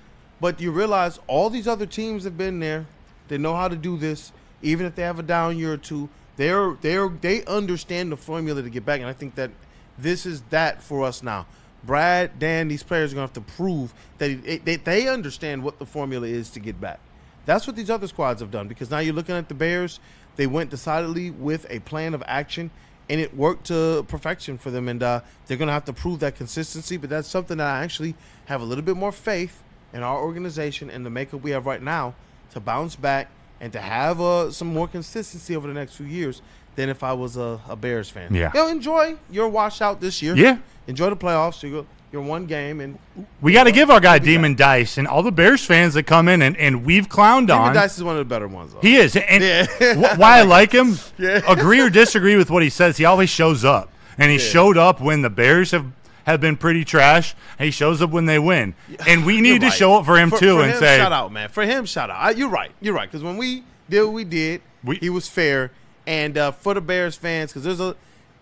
But you realize all these other teams have been there. They know how to do this, even if they have a down year or two. They understand the formula to get back, and I think that this is that for us now. Brad, Dan, these players are going to have to prove that they understand what the formula is to get back. That's what these other squads have done, because now you're looking at the Bears. They went decidedly with a plan of action, and it worked to perfection for them, and they're going to have to prove that consistency, but that's something that I actually have a little bit more faith in our organization and the makeup we have right now to bounce back and to have some more consistency over the next few years than if I was a Bears fan. Yeah. Enjoy your washout this year. Yeah. Enjoy the playoffs. You're one game. And We got to give our guy Demon Dice and all the Bears fans that come in and we've clowned Demon on. Dice is one of the better ones, though. He is. And Yeah. why I like him, Yeah. agree or disagree with what he says, he always shows up. And he showed up when the Bears have been pretty trash. And he shows up when they win. And we need to You're show up for him, too, for and him, say, shout out, man. For him, shout out. You're right. Because when we did what we did, he was fair. And for the Bears fans, because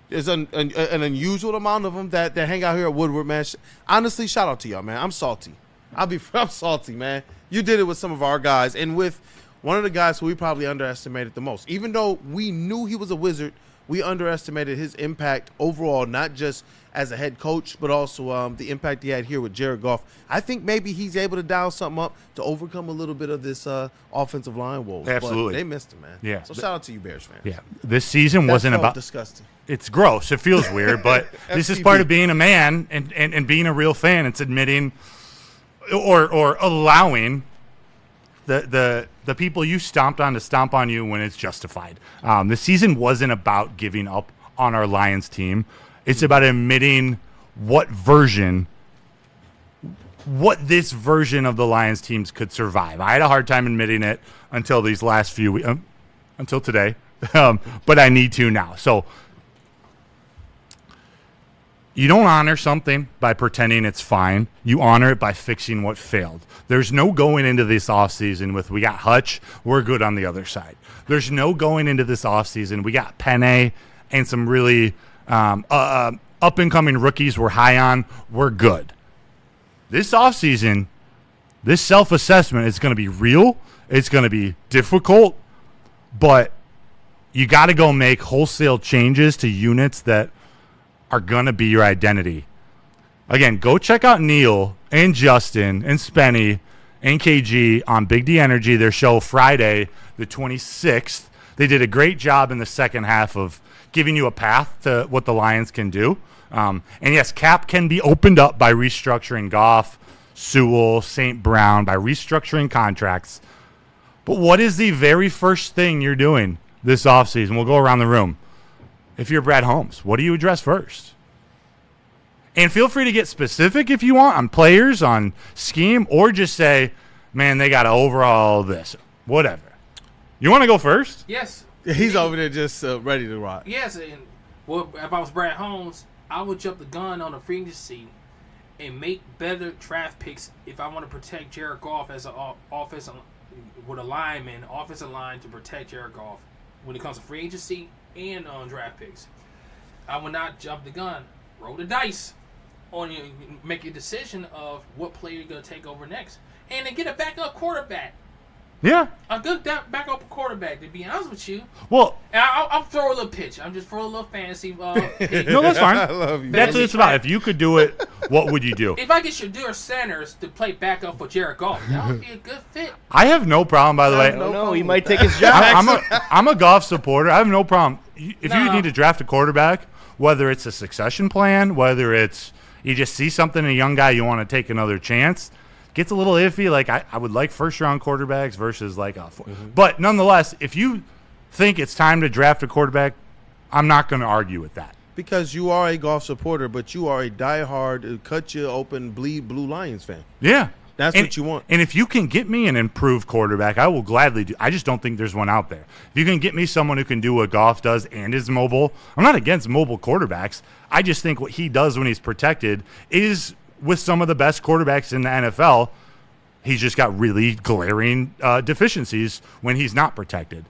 there's an unusual amount of them that hang out here at Woodward, man. Honestly, shout out to y'all, man. I'm salty. I'm salty, man. You did it with some of our guys and with one of the guys who we probably underestimated the most. Even though we knew he was a wizard, we underestimated his impact overall, not just as a head coach, but also the impact he had here with Jared Goff. I think maybe he's able to dial something up to overcome a little bit of this offensive line woes. Absolutely. But they missed him, man. Yeah. So shout out to you, Bears fans. yeah, this season That wasn't felt about – disgusting. it's gross. It feels weird, but this is part of being a man and being a real fan. It's admitting or allowing the people you stomped on to stomp on you when it's justified. The season wasn't about giving up on our Lions team. It's about admitting what this version of the Lions teams could survive. I had a hard time admitting it until these last few weeks, until today, but I need to now. So you don't honor something by pretending it's fine. You honor it by fixing what failed. There's no going into this offseason with, we got Hutch, we're good on the other side. There's no going into this offseason, we got Penne and some really up-and-coming rookies we're high on, we're good. This offseason, this self-assessment is going to be real. It's going to be difficult, but you got to go make wholesale changes to units that are going to be your identity. Again, go check out Neil and Justin and Spenny and KG on Big D Energy, their show Friday, the 26th. They did a great job in the second half of giving you a path to what the Lions can do. And yes, cap can be opened up by restructuring Goff, Sewell, St. Brown, by restructuring contracts. But what is the very first thing you're doing this offseason? We'll go around the room. If you're Brad Holmes, what do you address first? And feel free to get specific if you want on players, on scheme, or just say, man, they got to overhaul this. Whatever. You want to go first? Yes. He's over there just ready to rock. Yes, and well, if I was Brad Holmes, I would jump the gun on the free agency and make better draft picks if I want to protect Jared Goff as an offensive with a lineman, offensive line to protect Jared Goff when it comes to free agency and on draft picks. I would not jump the gun. Roll the dice on you. Make a decision of what player you're going to take over next, and then get a backup quarterback. Yeah. A good backup quarterback, to be honest with you. Well, And I'll throw a little pitch. I'm just throwing a little fantasy. Pick. no, that's fine. I love you. That's what it's about. If you could do it, what would you do? If I get Shadur Sanders to play backup for Jared Goff, that would be a good fit. I have no problem, by the way. I don't know. He might take his job. I'm a Goff supporter. I have no problem. If you No. need to draft a quarterback, whether it's a succession plan, whether it's you just see something in a young guy you want to take another chance, gets a little iffy. Like I would like first-round quarterbacks versus like a But nonetheless, if you think it's time to draft a quarterback, I'm not going to argue with that. Because you are a Goff supporter, but you are a diehard, cut you open, bleed blue Lions fan. Yeah. That's what you want. And if you can get me an improved quarterback, I will gladly do. I just don't think there's one out there. If you can get me someone who can do what Goff does and is mobile, I'm not against mobile quarterbacks. I just think what he does when he's protected is with some of the best quarterbacks in the NFL. He's just got really glaring deficiencies when he's not protected.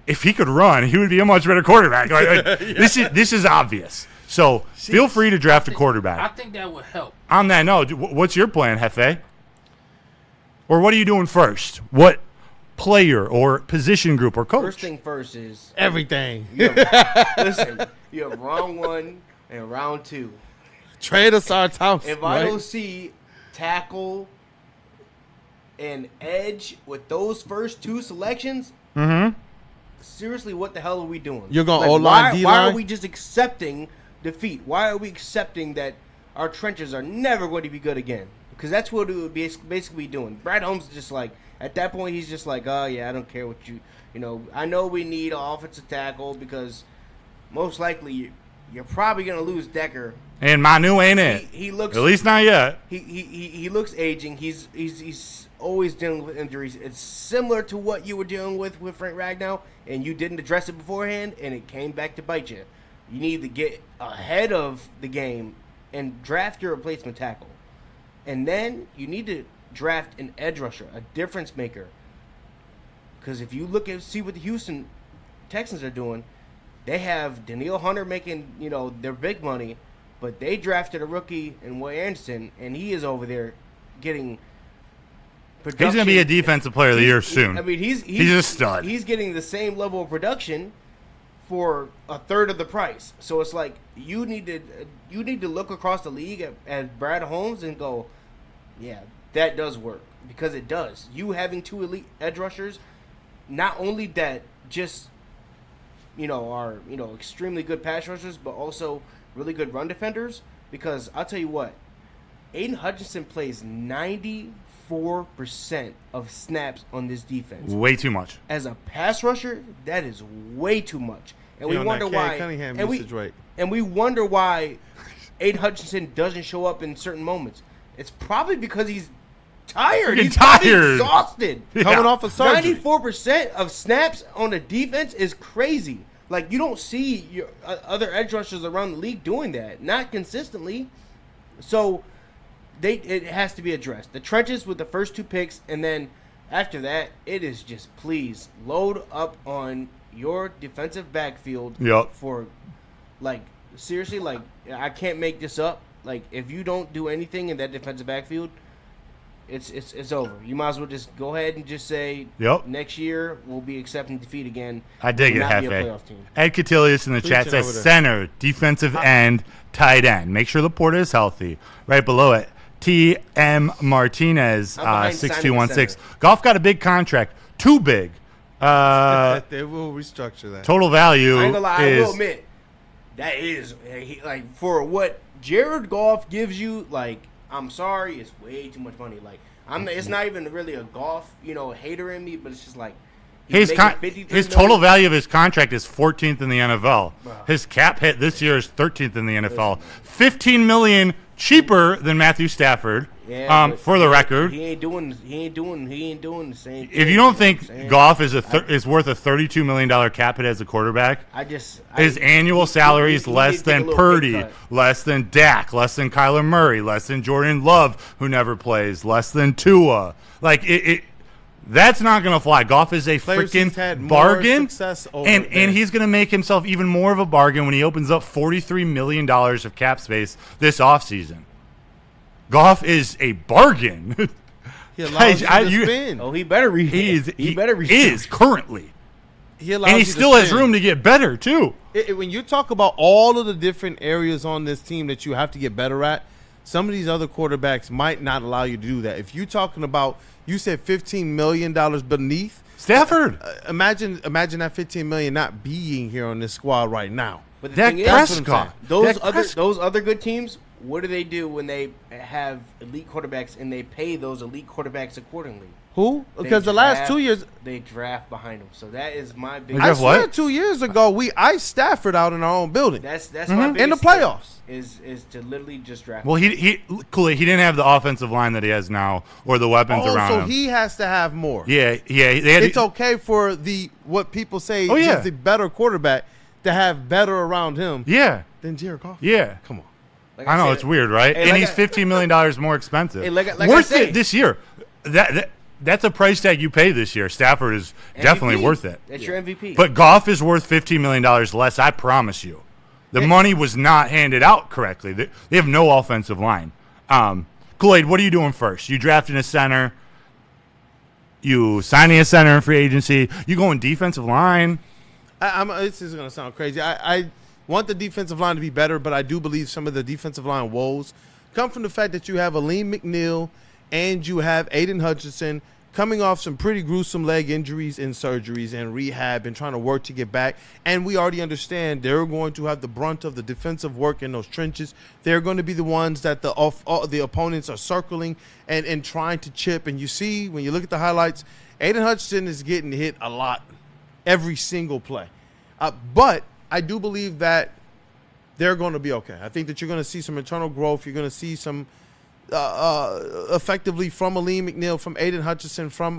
If he could run, he would be a much better quarterback. This is obvious. So feel free to draft a quarterback. I think that would help. On that note, what's your plan, Jefe? Or what are you doing first? What player or position group or coach? First thing first is everything. Listen, you have round 1 and round 2. Trade Asar Thompson. If I don't see tackle and edge with those first 2 selections, seriously, what the hell are we doing? You're going O-line, D-line? Why are we just accepting defeat? Why are we accepting that our trenches are never going to be good again? Because that's what it would be basically doing. Brad Holmes is just like, at that point, he's just like, oh, yeah, I don't care what you know, I know we need an offensive tackle because most likely you're probably going to lose Decker. And Manu ain't it. He looks, at least not yet. He looks aging. He's always dealing with injuries. It's similar to what you were dealing with Frank Ragnow, and you didn't address it beforehand, and it came back to bite you. You need to get ahead of the game and draft your replacement tackle. And then you need to draft an edge rusher, a difference maker. Because if you see what the Houston Texans are doing, they have Danielle Hunter making, their big money, but they drafted a rookie in Way Anderson, and he is over there getting production. He's going to be a defensive player of the year soon. He's a stud. He's getting the same level of production for a third of the price. So it's like you need to look across the league at Brad Holmes and go, yeah, that does work, because it does. You having 2 elite edge rushers, not only that just are extremely good pass rushers, but also really good run defenders. Because I'll tell you what, Aiden Hutchinson plays 94% of snaps on this defense. Way too much. As a pass rusher, that is way too much. And we wonder why. And we wonder why Aiden Hutchinson doesn't show up in certain moments. It's probably because he's tired. He's tired, exhausted. Coming off of surgery. 94% of snaps on the defense is crazy. Like, you don't see your other edge rushers around the league doing that, not consistently. So it has to be addressed. The trenches with the first 2 picks, and then after that, it is just, please load up on your defensive backfield. Yep. For, like, seriously, like, I can't make this up. Like, if you don't do anything in that defensive backfield, it's over. You might as well just go ahead and just say, yep, next year we'll be accepting defeat again. I dig it, Jefe. Ed Catilius in the chat says center, defensive end, tight end. Make sure Laporta is healthy. Right below it, T.M. Martinez, 6216. Goff got a big contract. Too big. They will restructure that. Total value I ain't gonna lie, I will admit, that is, like, for what Jared Goff gives you, like, I'm sorry, it's way too much money. Like, it's not even really a Goff, hater in me, but it's just like his total value of his contract is 14th in the NFL. Bro. His cap hit this year is 13th in the NFL. $15 million cheaper than Matthew Stafford. Yeah, for the record, he ain't doing the same thing. If you don't think Goff is worth a $32 million cap hit as a quarterback, his annual salary is less than Purdy, less than Dak, less than Kyler Murray, less than Jordan Love, who never plays, less than Tua. Like that's not going to fly. Goff is a freaking bargain, and he's going to make himself even more of a bargain when he opens up $43 million of cap space this offseason. Goff is a bargain. He allows you to spin. Oh, he better he is currently. He still has room to get better too. When you talk about all of the different areas on this team that you have to get better at, some of these other quarterbacks might not allow you to do that. If you're talking about, you said $15 million beneath Stafford. Imagine that $15 million not being here on this squad right now. But the thing is, those other good teams what do they do when they have elite quarterbacks and they pay those elite quarterbacks accordingly? Who? They Because the last 2 years, they draft behind them. So that is my big. They I draft swear what? 2 years ago we iced Stafford out in our own building. That's my biggest In the thing playoffs. is to literally just draft. Well, Kool-Aid, he didn't have the offensive line that he has now or the weapons around so him. he has to have more. Yeah. They had It's okay for what people say yeah. is the better quarterback to have better around him Yeah. than Jared Goff. Yeah. Come on. Like I know said, it's weird, right? Hey, and like he's $15 million more expensive. Hey, like I worth say- it this year. That's a price tag you pay this year. Stafford is definitely MVP. worth it. That's your MVP. But Goff is worth $15 million less, I promise you. The money was not handed out correctly. They have no offensive line. Kool-Aid, what are you doing first? You drafting a center. You signing a center in free agency. You going defensive line. This is going to sound crazy. I want the defensive line to be better, but I do believe some of the defensive line woes come from the fact that you have Aleem McNeil and you have Aiden Hutchinson coming off some pretty gruesome leg injuries and surgeries and rehab and trying to work to get back. And we already understand they're going to have the brunt of the defensive work in those trenches. They're going to be the ones that the opponents are circling and trying to chip. And you see, when you look at the highlights, Aiden Hutchinson is getting hit a lot every single play. But I do believe that they're going to be okay. I think that you're going to see some internal growth. You're going to see some effectively from Aleem McNeil, from Aiden Hutchinson, from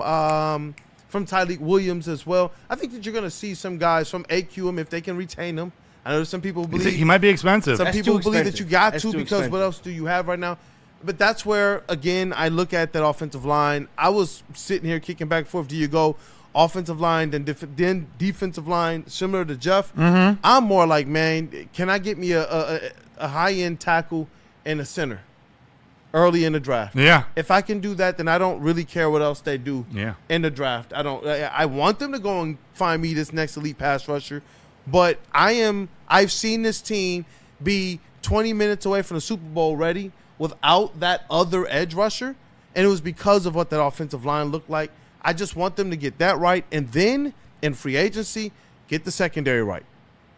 Tyleik Williams as well. I think that you're going to see some guys from AQM if they can retain them. I know some people believe He might be expensive. some That's people too believe that expensive. you got That's to too because what expensive. else do you have right now? But that's where, again, I look at that offensive line. I was sitting here kicking back and forth. Do you go offensive line then defensive line, similar to Jeff? Mm-hmm. I'm more like, man, can I get me a high-end tackle and a center early in the draft? Yeah. If I can do that, then I don't really care what else they do Yeah. in the draft. I want them to go and find me this next elite pass rusher, but I've seen this team be 20 minutes away from the Super Bowl ready without that other edge rusher, and it was because of what that offensive line looked like. I just want them to get that right, and then in free agency, get the secondary right.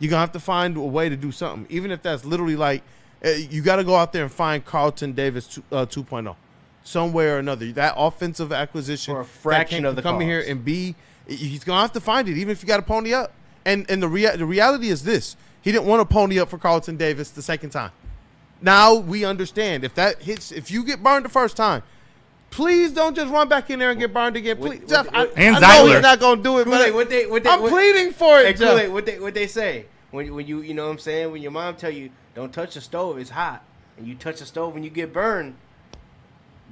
You're going to have to find a way to do something, even if that's literally like you got to go out there and find Carlton Davis 2.0 somewhere or another. That offensive acquisition For a fraction that of the come in here cost. and be, he's going to have to find it, even if you got to pony up. And the reality is this. He didn't want to pony up for Carlton Davis the second time. Now we understand if you get burned the first time, please don't just run back in there and get burned again. Please, Jeff, I And know Zeidler. he's not going to do it, Kool-Aid, but I'm pleading for Hey, it, Jeff. Kool-Aid, what they say when you know what I'm saying, when your mom tell you don't touch the stove, it's hot, and you touch the stove and you get burned.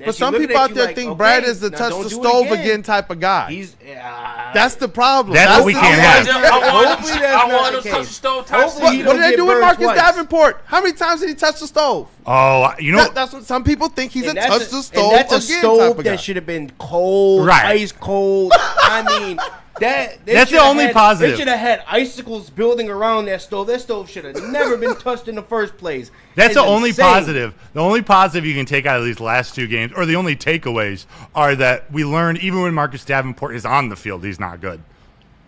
But some people out there think Brad is the touch the stove again type of guy. He's That's the problem. That's what we can't have. Hopefully that's I not want the to touch case. the stove type Hopefully thing. he What don't did they get do with burned Marcus twice. Davenport? How many times did he touch the stove? Oh, you know. That's what some people think he's a touch the and stove that's a again stove type of guy. that should have been cold, Right. ice cold. I mean, they That's the shoulda only had- positive. They should have had icicles building around that stove. That stove should have never been touched in the first place. That's That the is only insane. positive. The only positive you can take out of these last two games, or the only takeaways, are that we learned even when Marcus Davenport is on the field, he's not good.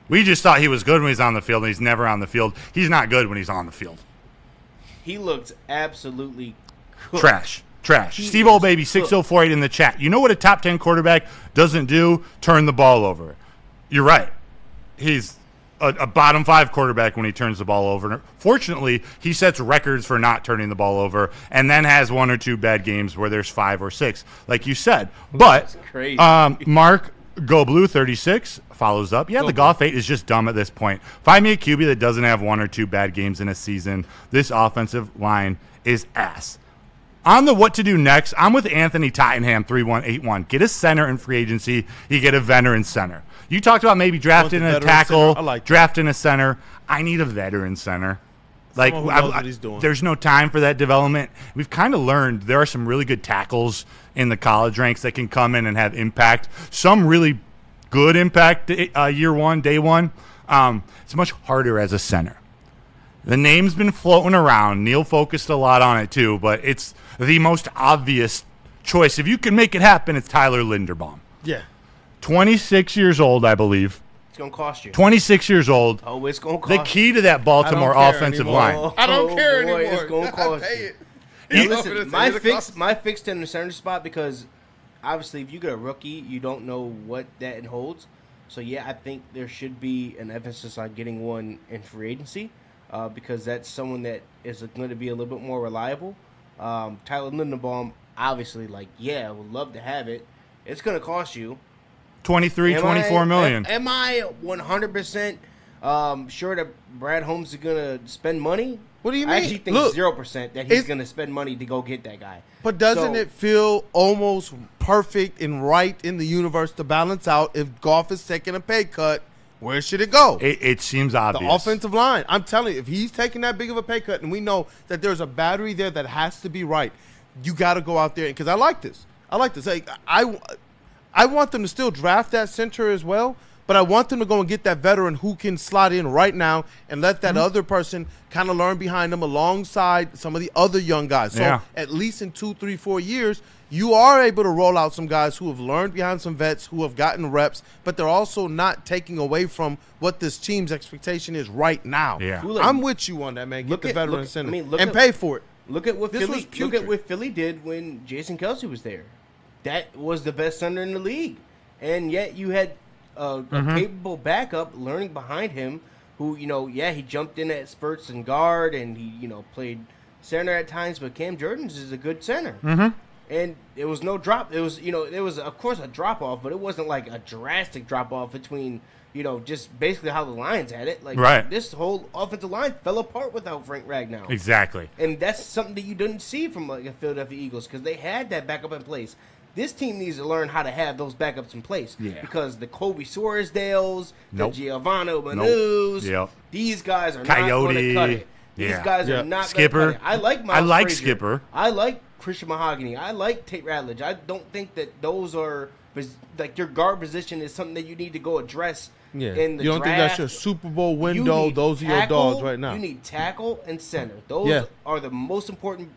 We just thought he was good when he's on the field, and he's never on the field. He's not good when he's on the field. He looked absolutely cooked. Trash. He Steve is Old Baby 6048 in the chat. You know what a top 10 quarterback doesn't do? Turn the ball over. You're right. He's a bottom 5 quarterback when he turns the ball over. Fortunately, he sets records for not turning the ball over, and then has 1 or 2 bad games where there's 5 or 6, like you said. But That's crazy. Mark Go Blue 36 follows up. Yeah, the Goff 8 is just dumb at this point. Find me a QB that doesn't have 1 or 2 bad games in a season. This offensive line is ass. On the what to do next, I'm with Anthony Tottenham 3181. Get a center in free agency. You get a veteran center. You talked about maybe drafting the a veteran tackle, center? I like that. drafting a center. I need a veteran center. Like Someone who knows what he's doing. There's no time for that development. We've kind of learned there are some really good tackles in the college ranks that can come in and have impact. Some really good impact year one, day one. It's much harder as a center. The name's been floating around. Neil focused a lot on it too, but it's the most obvious choice. If you can make it happen, it's Tyler Linderbaum. Yeah. 26 years old, I believe. It's gonna cost you. 26 years old. Oh, it's gonna cost The key to that Baltimore I don't care offensive anymore. line. I don't care boy, anymore. It's gonna cost Pay you. it. Now listen, my fix in the center spot, because obviously if you get a rookie, you don't know what that holds. So yeah, I think there should be an emphasis on getting one in free agency, because that's someone that is going to be a little bit more reliable. Tyler Linderbaum, obviously, would love to have it. It's going to cost you 24 million. Am I 100% sure that Brad Holmes is going to spend money? What do you mean? I actually think 0% that he's going to spend money to go get that guy. But doesn't it feel almost perfect and right in the universe to balance out if Goff is taking a pay cut? Where should it go? It seems obvious. The offensive line. I'm telling you, if he's taking that big of a pay cut, and we know that there's a battery there that has to be right, you got to go out there. Because I like this. Like, I want them to still draft that center as well, but I want them to go and get that veteran who can slot in right now and let that other person kind of learn behind them alongside some of the other young guys. So at least in 2, 3, 4 years, you are able to roll out some guys who have learned behind some vets, who have gotten reps, but they're also not taking away from what this team's expectation is right now. Yeah. I'm with you on that, man. Get the veteran center and pay for it. Look at what Philly did when Jason Kelce was there. That was the best center in the league, and yet you had a capable backup learning behind him, who he jumped in at spurts and guard, and he played center at times. But Cam Jordan's is a good center, and it was no drop. It was there was of course a drop off, but it wasn't like a drastic drop off between just basically how the Lions had it. Like this whole offensive line fell apart without Frank Ragnow. Exactly, and that's something that you didn't see from the Philadelphia Eagles, because they had that backup in place. This team needs to learn how to have those backups in place. Yeah. Because the Kobe Suarsdales, the Giovanni Manus, these guys are not going to cut it. These guys are not going to cut it. I like Miles Frazier. Skipper. I like Christian Mahogany. I like Tate Ratledge. I don't think that those are like your guard position is something that you need to go address in the draft. You don't think that's your Super Bowl window? Those are your dogs right now. You need tackle and center. Those are the most important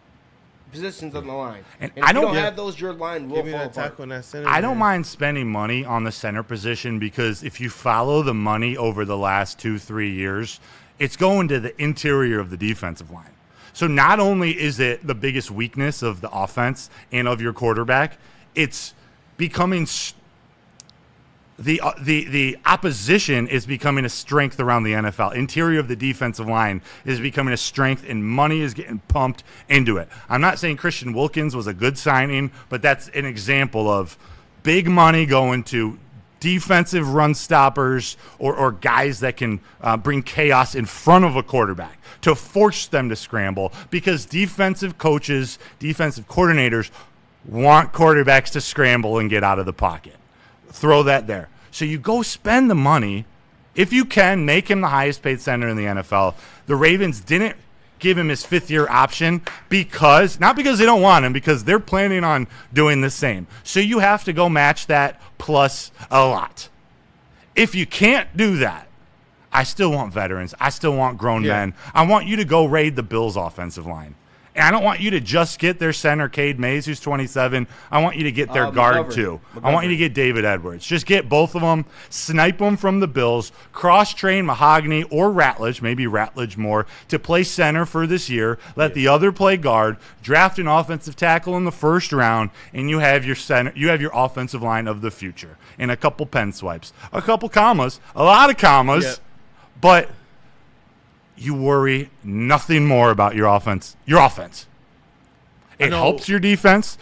positions on the line. And if you don't have those, your line will fall apart. I don't mind spending money on the center position, because if you follow the money over the last 2-3 years, it's going to the interior of the defensive line. So not only is it the biggest weakness of the offense and of your quarterback, it's becoming the opposition is becoming a strength around the NFL. Interior of the defensive line is becoming a strength, and money is getting pumped into it. I'm not saying Christian Wilkins was a good signing, but that's an example of big money going to defensive run stoppers or guys that can bring chaos in front of a quarterback to force them to scramble, because defensive coaches, defensive coordinators want quarterbacks to scramble and get out of the pocket. Throw that there. So you go spend the money. If you can, make him the highest paid center in the NFL. The Ravens didn't give him his 5th-year option not because they don't want him, because they're planning on doing the same. So you have to go match that plus a lot. If you can't do that, I still want veterans. I still want grown men. I want you to go raid the Bills' offensive line. And I don't want you to just get their center, Cade Mays, who's 27. I want you to get their guard, too. I want you to get David Edwards. Just get both of them, snipe them from the Bills, cross-train Mahogany or Ratledge, maybe Ratledge more, to play center for this year. Let the other play guard, draft an offensive tackle in the first round, and you have your center. You have your offensive line of the future. And a couple pen swipes, a couple commas, a lot of commas, but you worry nothing more about your offense. It helps your defense.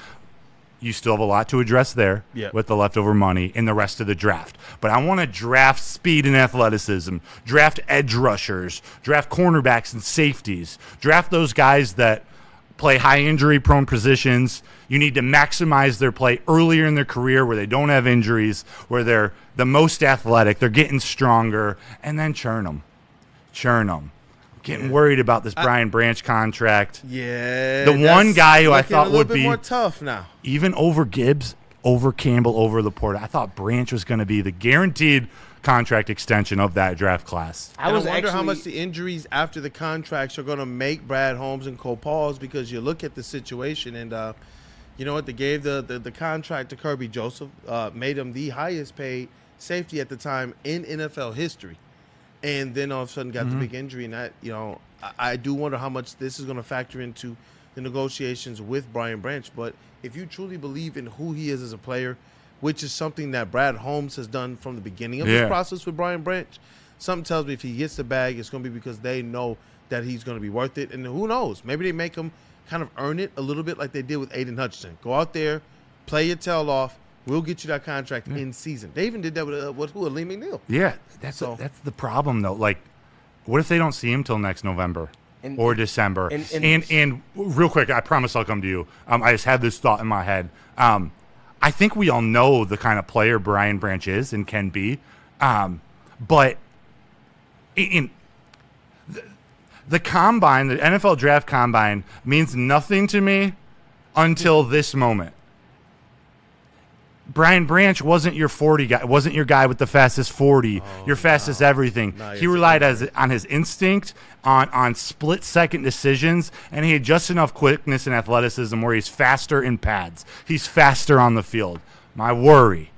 You still have a lot to address there with the leftover money in the rest of the draft. But I want to draft speed and athleticism, draft edge rushers, draft cornerbacks and safeties, draft those guys that play high injury-prone positions. You need to maximize their play earlier in their career where they don't have injuries, where they're the most athletic, they're getting stronger, and then churn them. Getting worried about this Brian Branch contract. Yeah. The one guy who I thought would be more tough now. Even over Gibbs, over Campbell, over Laporta. I thought Branch was going to be the guaranteed contract extension of that draft class. I wonder how much the injuries after the contracts are going to make Brad Holmes and Cole Pauls, because you look at the situation and you know what? They gave the contract to Kirby Joseph, made him the highest paid safety at the time in NFL history. And then all of a sudden got the big injury, and that I do wonder how much this is going to factor into the negotiations with Brian Branch. But if you truly believe in who he is as a player, which is something that Brad Holmes has done from the beginning of this process with Brian Branch, something tells me if he gets the bag, it's going to be because they know that he's going to be worth it. And who knows? Maybe they make him kind of earn it a little bit like they did with Aiden Hutchinson. Go out there, play your tail off. We'll get you that contract in season. They even did that with Lee McNeil. Yeah, that's the problem, though. Like, what if they don't see him till next November or December? And real quick, I promise I'll come to you. I just had this thought in my head. I think we all know the kind of player Brian Branch is and can be. But in the combine, the NFL draft combine, means nothing to me until this moment. Brian Branch wasn't your 40 guy, wasn't your guy with the fastest 40, your fastest everything. He relied on his instinct, on split-second decisions, and he had just enough quickness and athleticism where he's faster in pads. He's faster on the field. My worry,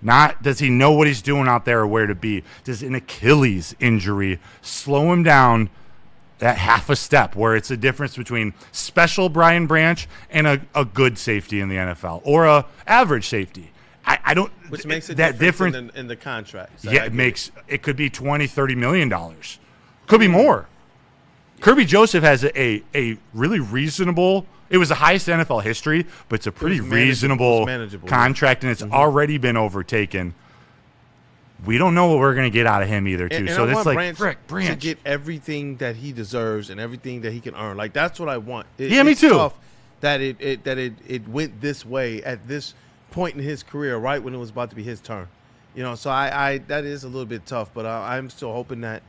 not does he know what he's doing out there or where to be. Does an Achilles injury slow him down that half a step where it's a difference between special Brian Branch and a good safety in the NFL or a average safety? I don't. Which makes it that different in the contract. So it could be $20-30 million. Could be more. Kirby Joseph has a really reasonable. It was the highest in NFL history, but it's a pretty reasonable contract, and it's already been overtaken. We don't know what we're going to get out of him either, too. And so it's like Branch to get everything that he deserves and everything that he can earn. Like, that's what I want. Me too. Tough that it went this way at this point in his career, right when it was about to be his turn. So I that is a little bit tough, but I'm still hoping that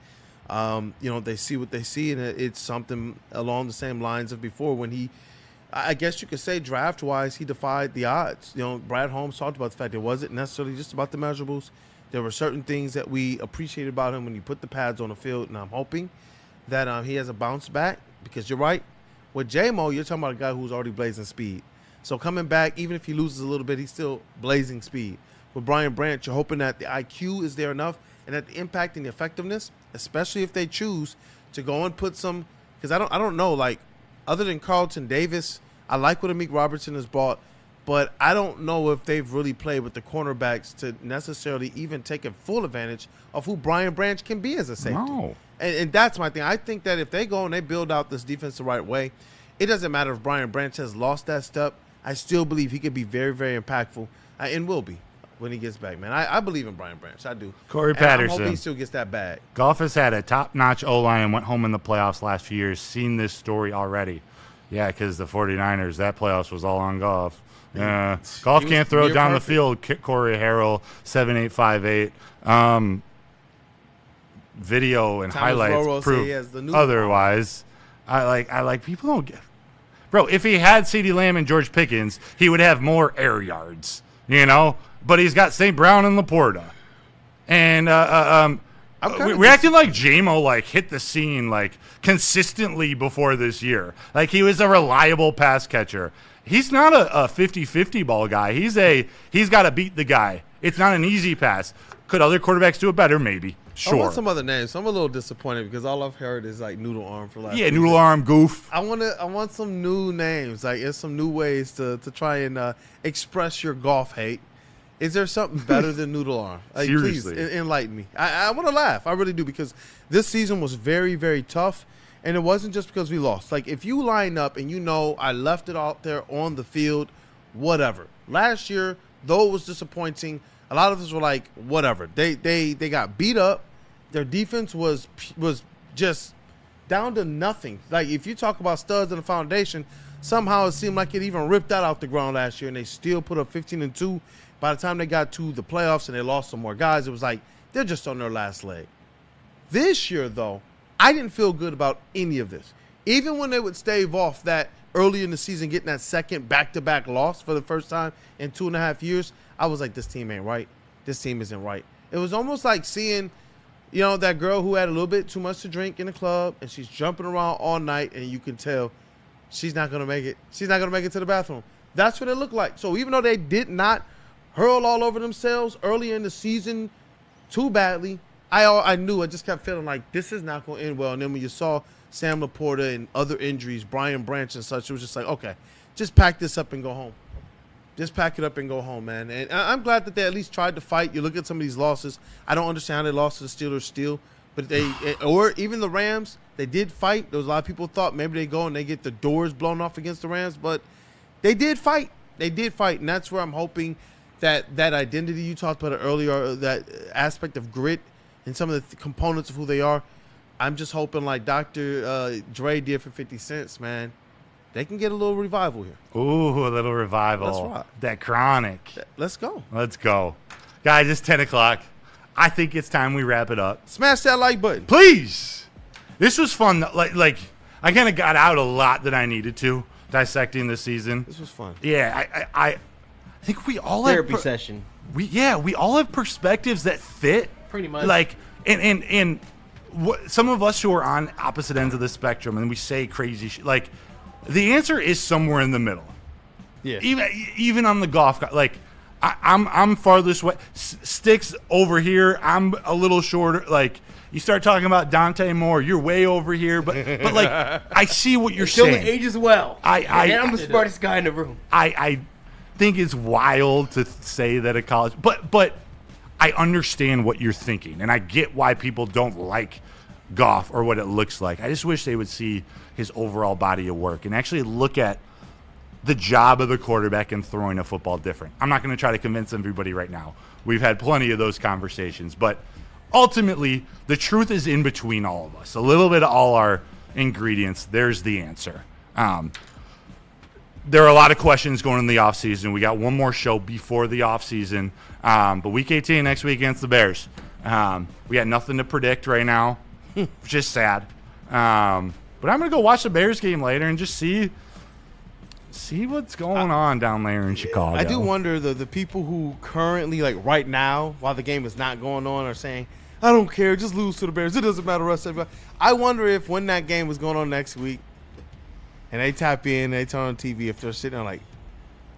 they see what they see, and it's something along the same lines of before when he. I guess you could say draft-wise, he defied the odds. Brad Holmes talked about the fact it wasn't necessarily just about the measurables. There were certain things that we appreciated about him when he put the pads on the field, and I'm hoping that he has a bounce back because you're right. With J-Mo, you're talking about a guy who's already blazing speed. So coming back, even if he loses a little bit, he's still blazing speed. With Brian Branch, you're hoping that the IQ is there enough and that the impact and the effectiveness, especially if they choose to go and put some – because I don't know, like, other than Carlton Davis, I like what Amik Robertson has brought, but I don't know if they've really played with the cornerbacks to necessarily even take a full advantage of who Brian Branch can be as a safety. No. And that's my thing. I think that if they go and they build out this defense the right way, it doesn't matter if Brian Branch has lost that step. I still believe he could be very, very impactful and will be when he gets back, man. I believe in Brian Branch. I do. Corey Patterson. I'm hoping he still gets that bag. Goff has had a top-notch O-line and went home in the playoffs last few years. Seen this story already. Yeah, because the 49ers, that playoffs was all on Goff. Yeah, Goff can't throw it down the field. Corey Harrell, 7.858. Video and highlights prove otherwise. I like people don't get. Bro, if he had CeeDee Lamb and George Pickens, he would have more air yards, But he's got St. Brown and Laporta. And we're acting like J-Mo hit the scene consistently before this year. Like he was a reliable pass catcher. He's not a 50-50 ball guy. He's got to beat the guy. It's not an easy pass. Could other quarterbacks do it better? Maybe. Sure. I want some other names. I'm a little disappointed because all I've heard is Noodle Arm for last. Yeah, Noodle Arm, Goof. I want some new names. There's some new ways to try and express your golf hate. Is there something better than Noodle Arm? Seriously. Please enlighten me. I want to laugh. I really do because this season was very, very tough, and it wasn't just because we lost. If you line up and I left it out there on the field, whatever. Last year, though it was disappointing, a lot of us were like, whatever. They got beat up. Their defense was just down to nothing. If you talk about studs in the foundation, somehow it seemed like it even ripped that out the ground last year, and they still put up 15-2. By the time they got to the playoffs and they lost some more guys, it was like they're just on their last leg. This year, though, I didn't feel good about any of this. Even when they would stave off that early in the season, getting that second back-to-back loss for the first time in 2.5 years, I was like, this team ain't right. This team isn't right. It was almost like seeing, that girl who had a little bit too much to drink in the club, and she's jumping around all night, and you can tell she's not going to make it. She's not going to make it to the bathroom. That's what it looked like. So even though they did not hurl all over themselves earlier in the season too badly, I knew. I just kept feeling like this is not going to end well. And then when you saw Sam Laporta and other injuries, Brian Branch and such, it was just like, okay, just pack this up and go home. Just pack it up and go home, man. And I'm glad that they at least tried to fight. You look at some of these losses. I don't understand how they lost to the Steelers still. But or even the Rams, they did fight. There was a lot of people thought maybe they go and they get the doors blown off against the Rams. But they did fight. They did fight. And that's where I'm hoping that identity you talked about earlier, that aspect of grit and some of the components of who they are, I'm just hoping like Dr. Dre did for 50 Cents, man. They can get a little revival here. Ooh, a little revival. That's right. That chronic. Let's go. Let's go. Guys, it's 10 o'clock. I think it's time we wrap it up. Smash that like button. Please. This was fun. Like I kind of got out a lot that I needed to dissecting this season. This was fun. Yeah, I think we all Therapy have session. We all have perspectives that fit. Pretty much. Like and some of us who are on opposite ends of the spectrum and we say crazy shit. Like the answer is somewhere in the middle. Yeah. Even on the Goff, like I'm farthest way. Sticks over here. I'm a little shorter. Like you start talking about Dante Moore, you're way over here. But like I see what you're Still saying. the age as well. I'm the smartest guy in the room. I think it's wild to say that at college, but I understand what you're thinking, and I get why people don't like Goff or what it looks like. I just wish they would see his overall body of work and actually look at the job of the quarterback in throwing a football different. I'm not going to try to convince everybody right now. We've had plenty of those conversations, but ultimately the truth is in between all of us. A little bit of all our ingredients. There's the answer. There are a lot of questions going in the offseason. We got one more show before the offseason, but week 18 next week against the Bears. We got nothing to predict right now, which is sad. But I'm going to go watch the Bears game later and just see what's going on down there in Chicago. I do wonder, the people who currently, like right now, while the game is not going on, are saying, I don't care, just lose to the Bears. It doesn't matter to us. Everybody. I wonder if when that game was going on next week, and they tap in, they turn on TV, if they're sitting there like,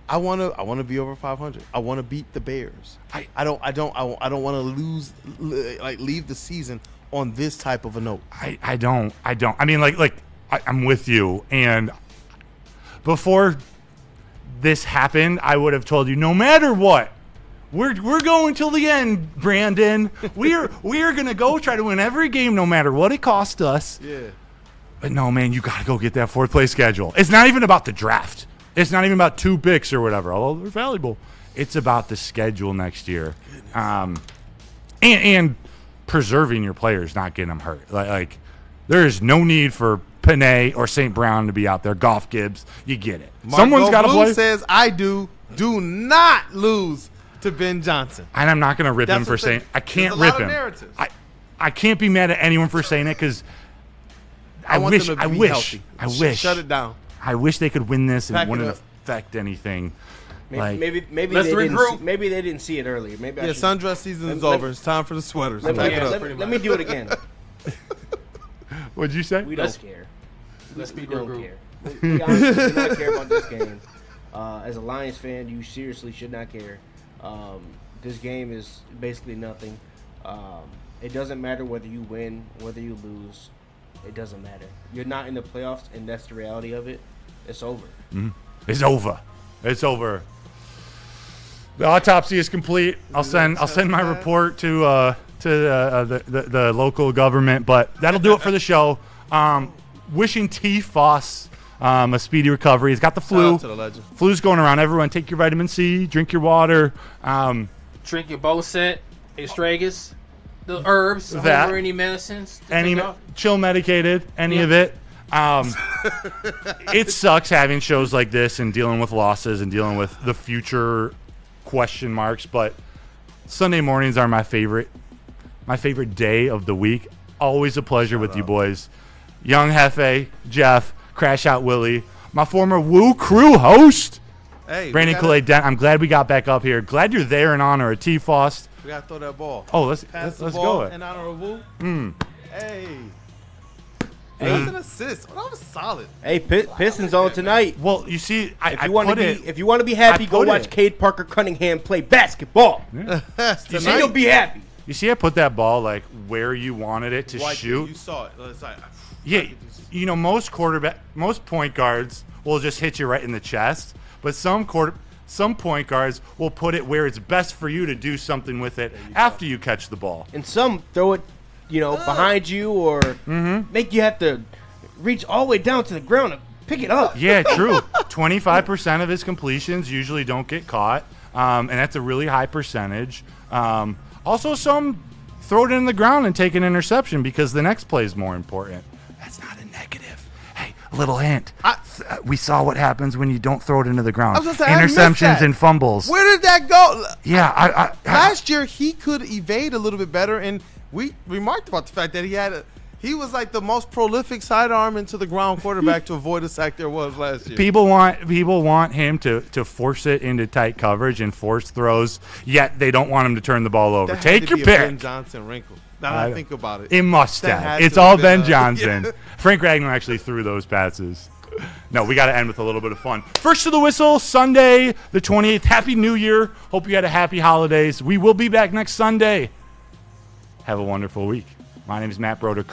I want to be over 500. I want to beat the Bears. I don't want to lose, like leave the season on this type of a note. I don't. I mean, I'm with you. And before this happened, I would have told you, no matter what, we're going till the end, Brandon. we are going to go try to win every game, no matter what it cost us. Yeah. But no, man, you got to go get that fourth place schedule. It's not even about the draft. It's not even about 2 picks or whatever, although they're valuable. It's about the schedule next year, and preserving your players, not getting them hurt. Like there is no need for Panay or St. Brown to be out there. Goff, Gibbs, you get it. Someone's got to play. Says I do not lose to Ben Johnson. And I'm not going to rip him for saying. I can't rip him. I can't be mad at anyone for saying it because I wish. Shut it down. I wish they could win this and it wouldn't affect anything. Maybe they didn't see it earlier. Sundress season is over. It's time for the sweaters. Let me do it again. What'd you say? We don't care. Let's be don't group. care. We honestly do not care about this game. As a Lions fan, you seriously should not care. This game is basically nothing. It doesn't matter whether you win, whether you lose. It doesn't matter. You're not in the playoffs, and that's the reality of it. It's over. Mm-hmm. It's over. It's over. The autopsy is complete. I'll send my report to the local government, but that'll do it for the show. Wishing T. Foss a speedy recovery. He's got the flu. To the legend. Flu's going around. Everyone, take your vitamin C, drink your water. Drink your Bocet, Astragus, the herbs, that, or any medicines. Chill medicated, of it. It sucks having shows like this and dealing with losses and dealing with the future question marks, but Sunday mornings are my favorite day of the week. Always a pleasure with you boys. Young Jefe, Jeff, Crash Out Willy, my former Woo Crew host, Brandon Kool-Aid Dent. I'm glad we got back up here. Glad you're there in honor of T-Foss. We got to throw that ball. Oh, let's go. go. In honor of Woo. Hey. That's an assist. Oh, that was solid. Hey, Pistons on tonight. Well, you see, if you want to be happy, go watch Cade Parker Cunningham play basketball. Yeah. Tonight you'll be happy. You see, I put that ball like where you wanted it to shoot. You saw it. It's like, Yeah, most point guards will just hit you right in the chest, but some point guards will put it where it's best for you to do something with it after you catch the ball. And some throw it, behind you or make you have to reach all the way down to the ground and pick it up. Yeah, true. 25% of his completions usually don't get caught, and that's a really high percentage. Also, some throw it in the ground and take an interception because the next play is more important. That's not a negative. Hey, a little hint. We saw what happens when you don't throw it into the ground. I was gonna say, interceptions and fumbles. Where did that go? Yeah, last year he could evade a little bit better, and we remarked about the fact that he was like the most prolific sidearm into the ground quarterback to avoid a sack there was last year. People want him to force it into tight coverage and force throws, yet they don't want him to turn the ball over. That Take had to your be a pick. Ben Johnson wrinkle. Now that I think about it. It must That have. had It's to all have been Ben Johnson. yeah. Frank Ragnow actually threw those passes. No, we got to end with a little bit of fun. First to the whistle, Sunday the 28th. Happy New Year. Hope you had a happy holidays. We will be back next Sunday. Have a wonderful week. My name is Matt Broder.